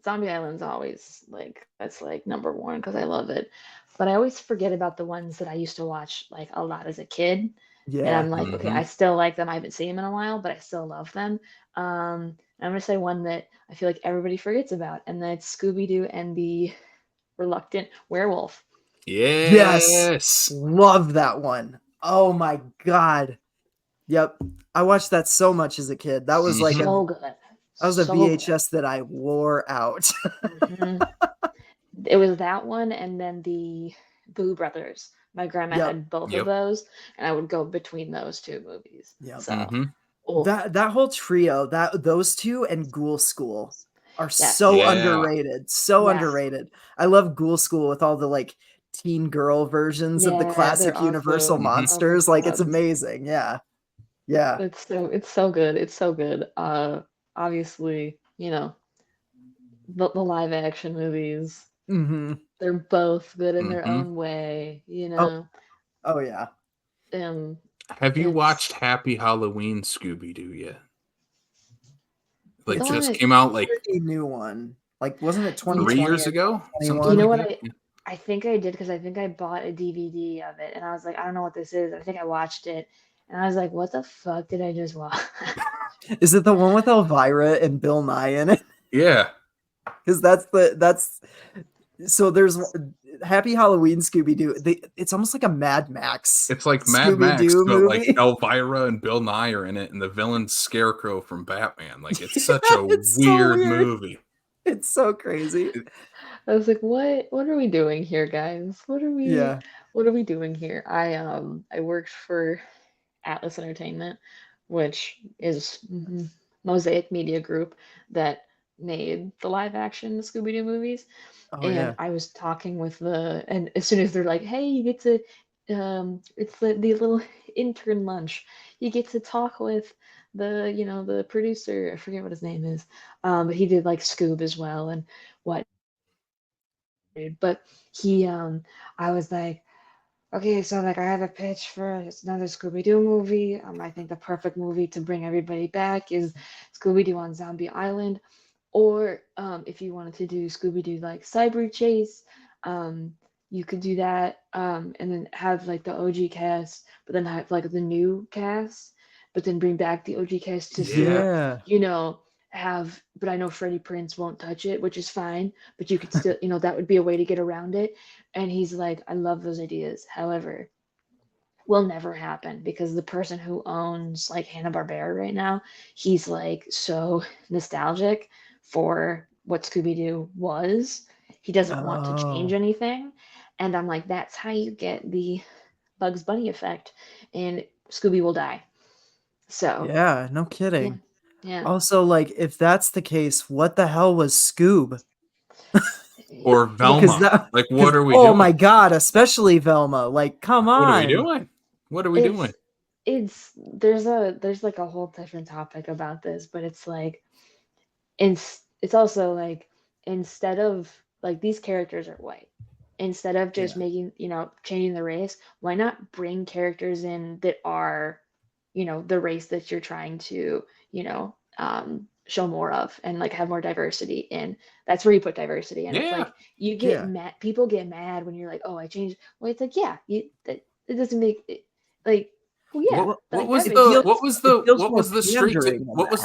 Zombie Island's always like, that's like number one because I love it, but I always forget about the ones that I used to watch like a lot as a kid. Yeah, and I'm like, okay, I still like them. I haven't seen them in a while, but I still love them. I'm going to say one that I feel like everybody forgets about, and that's Scooby-Doo and the Reluctant Werewolf. Yes. Love that one. Oh my God. Yep. I watched that so much as a kid. That was like so good. That was a VHS that I wore out. It was that one, and then the Boo Brothers. My grandma had both of those, and I would go between those two movies. Yeah. So that whole trio, those two and Ghoul School are so underrated. So underrated. I love Ghoul School with all the like teen girl versions of the classic Universal monsters. Like it's amazing. Yeah. Yeah. It's so good. It's so good. Obviously, the live action movies. Mm-hmm. They're both good in their own way, Oh yeah. Have you watched Happy Halloween Scooby-Doo yet? Like just came out like a new one. Like wasn't it 3 years ago? You know what? I think I did because I think I bought a DVD of it and I was like, I don't know what this is. I think I watched it and I was like, what the fuck did I just watch? Is it the one with Elvira and Bill Nye in it? Yeah. Because so there's Happy Halloween Scooby-Doo. It's almost like a Mad Max. It's like Mad Max, but like Elvira and Bill Nye are in it, and the villain's Scarecrow from Batman. Like it's such a weird movie. It's so crazy. I was like, what are we doing here, guys? What are we doing here? I worked for Atlas Entertainment, which is Mosaic Media Group that made the live action Scooby-Doo movies. I was talking with and as soon as they're like, hey, you get to it's the little intern lunch, you get to talk with the producer, I forget what his name is, but he did like Scoob as well and what, but he I was like, okay, so like I have a pitch for another Scooby-Doo movie. I think the perfect movie to bring everybody back is Scooby-Doo on Zombie Island. Or if you wanted to do Scooby-Doo like Cyber Chase, you could do that, and then have like the OG cast, but then have like the new cast, but then bring back the OG cast to still, have. But I know Freddie Prinze won't touch it, which is fine. But you could still, that would be a way to get around it. And he's like, I love those ideas. However, will never happen because the person who owns like Hanna-Barbera right now, he's like so nostalgic for what Scooby-Doo was. He doesn't want to change anything. And I'm like, that's how you get the Bugs Bunny effect, and Scooby will die. So yeah, no kidding. Yeah. Also, like, if that's the case, what the hell was Scoob? Or Velma? Like, what are we doing? Oh my God, especially Velma. Like, come on. What are we doing? What are we doing? There's like a whole different topic about this, but it's like, it's also like, instead of like, these characters are white. Instead of just making, changing the race, why not bring characters in that are, the race that you're trying to, show more of, and like have more diversity in. That's where you put diversity. And it's like, you get mad, people get mad when you're like, oh, I changed. Well, it's like, it doesn't make it like, well, yeah. What was the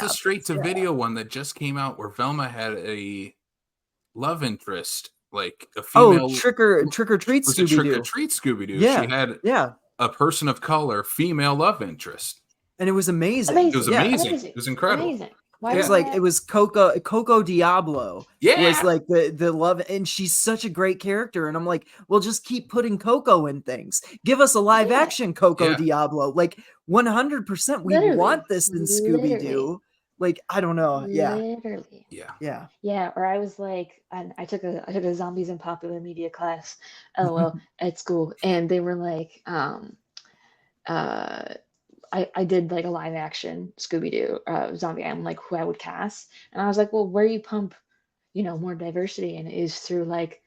straight to video one that just came out where Velma had a love interest, like a female? Trick or treat Scooby-Doo. Trick or treat Scooby-Doo. Yeah, she had a person of color female love interest, and it was amazing. It was amazing. It was incredible. Amazing. It was like, it was Coco Diablo. Yeah, was like the love, and she's such a great character. And I'm like, well, just keep putting Coco in things. Give us a live action Coco Diablo. Like 100%, we want this in Scooby-Doo. Like, I don't know. Literally. Yeah. Or I was like, I took a zombies and popular media class, LOL, at school, and they were like, I did like a live action Scooby-Doo zombie. I'm like, who I would cast, and I was like, well, where you pump, more diversity in is through like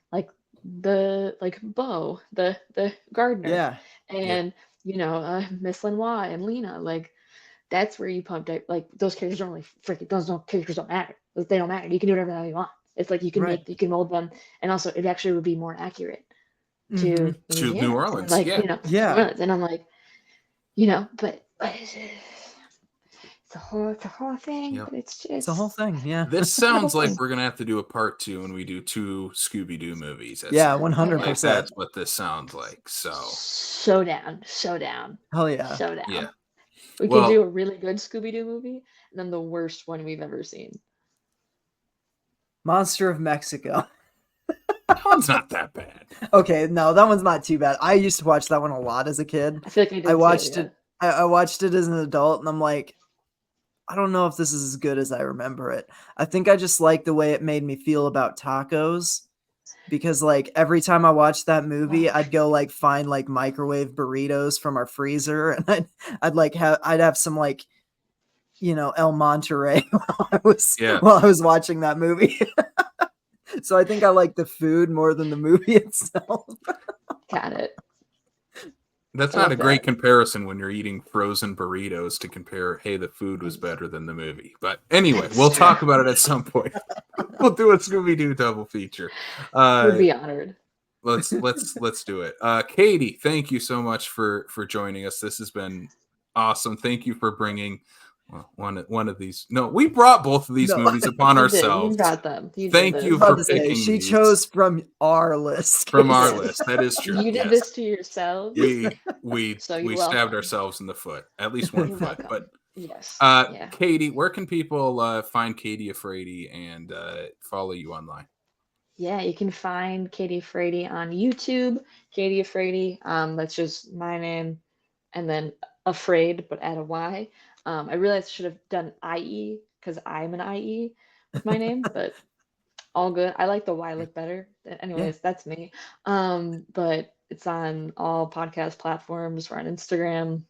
the Bo, the gardener, and Miss Lenoir and Lena. Like, that's where you pump like, those characters don't really those characters don't matter. They don't matter. You can do whatever the hell you want. It's like you can you can mold them, and also it actually would be more accurate to New Orleans, like New Orleans. And I'm like, but it's a whole thing. But it's a whole thing. Yeah. This sounds like we're gonna have to do a part 2 when we do 2 Scooby-Doo movies. 100%. That's what this sounds like. So down. Hell yeah. So down. Yeah. We could do a really good Scooby-Doo movie, and then the worst one we've ever seen. Monster of Mexico. That one's not that bad. Okay, no, that one's not too bad. I used to watch that one a lot as a kid. I feel like I watched it. I watched it as an adult, and I'm like, I don't know if this is as good as I remember it. I think I just like the way it made me feel about tacos, because like every time I watched that movie, I'd go like find like microwave burritos from our freezer, and I'd have some like, El Monterey while I was watching that movie. So I think I like the food more than the movie itself. Got it. That's not a great comparison when you're eating frozen burritos to compare, hey, the food was better than the movie. But anyway, we'll talk about it at some point. We'll do a Scooby-Doo double feature. Would be honored. Let's do it. Katie, thank you so much for joining us. This has been awesome. Thank you for bringing one of these. No, we brought both of these movies upon ourselves. You brought them. Thank you for picking She chose from our list. From our list. That is true. You did this to yourselves. We stabbed ourselves in the foot. At least one foot. But yes. Katie, where can people find Katie Afraidy and follow you online? Yeah, you can find Katie Afraidy on YouTube. Katie Afraidy. That's just my name, and then afraid, but add a Y. I realized I should have done IE because I'm an IE with my name, but all good. I like the Y look better. Anyways, that's me. But it's on all podcast platforms. We're on Instagram.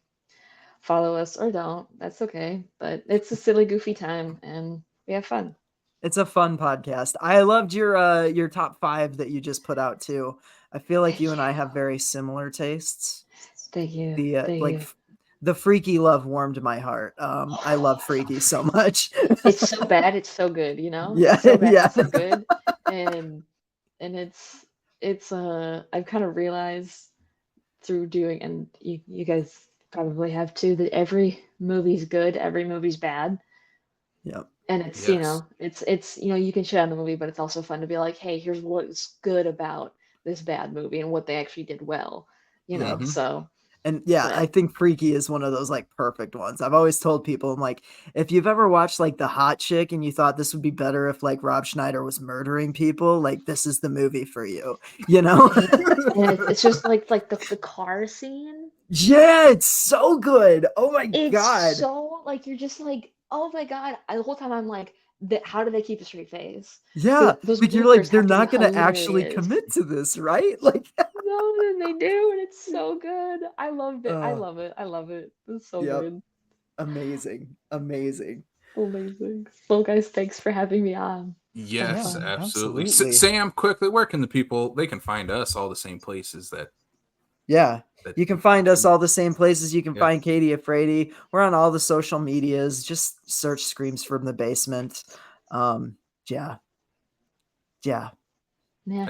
Follow us or don't. That's okay. But it's a silly, goofy time, and we have fun. It's a fun podcast. I loved your top 5 that you just put out too. I feel like you and I have very similar tastes. Thank you. The Freaky love warmed my heart. I love Freaky so much. It's so bad, it's so good, Yeah, so bad, it's so good, and it's it's I've kind of realized through doing, and you guys probably have too, that every movie's good, every movie's bad. Yep. And it's, it's you can shit on the movie, but it's also fun to be like, hey, here's what's good about this bad movie and what they actually did well, so. And I think Freaky is one of those like perfect ones. I've always told people, I'm like, if you've ever watched like The Hot Chick and you thought this would be better if like Rob Schneider was murdering people, like this is the movie for you, And it's just like the car scene. Yeah, it's so good. Oh my God. It's so like, you're just like, oh my God. The whole time I'm like, how do they keep a straight face? Yeah, like you're like, they're not going to actually commit to this, right? Like, no, then they do, and it's so good. I loved it. I love it. I love it. It's so good. Amazing. Well, guys, thanks for having me on. Yes, absolutely. Sam, quickly, where can the people, they can find us all the same places that. Yeah, you can find us all the same places. You can find Katie Afraidy. We're on all the social medias. Just search Screams from the Basement. Do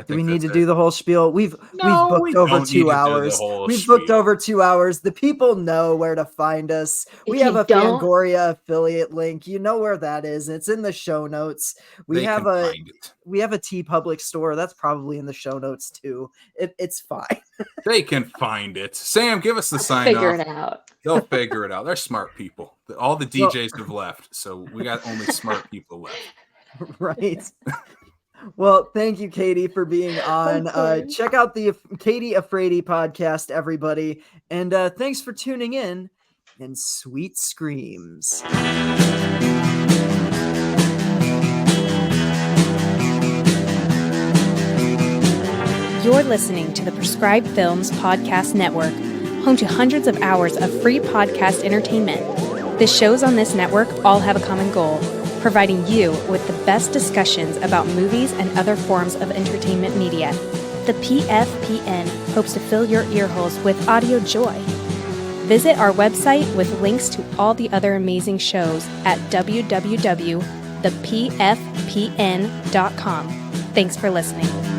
we need to do the whole spiel? We've booked over 2 hours. We've booked over 2 hours. The people know where to find us. We have a Fangoria affiliate link. You know where that is. It's in the show notes. We have a TeePublic store. That's probably in the show notes too. It's fine. They can find it. Sam, give us the sign off. Figure it out. They'll figure it out. They're smart people. All the DJs have left, so we got only smart people left. Right. Well, thank you, Katie, for being on. Check out the Katie Afraidy podcast, everybody. And thanks for tuning in. And sweet screams. You're listening to the Prescribed Films Podcast Network, home to hundreds of hours of free podcast entertainment. The shows on this network all have a common goal: providing you with the best discussions about movies and other forms of entertainment media. The PFPN hopes to fill your earholes with audio joy. Visit our website with links to all the other amazing shows at www.thepfpn.com. Thanks for listening.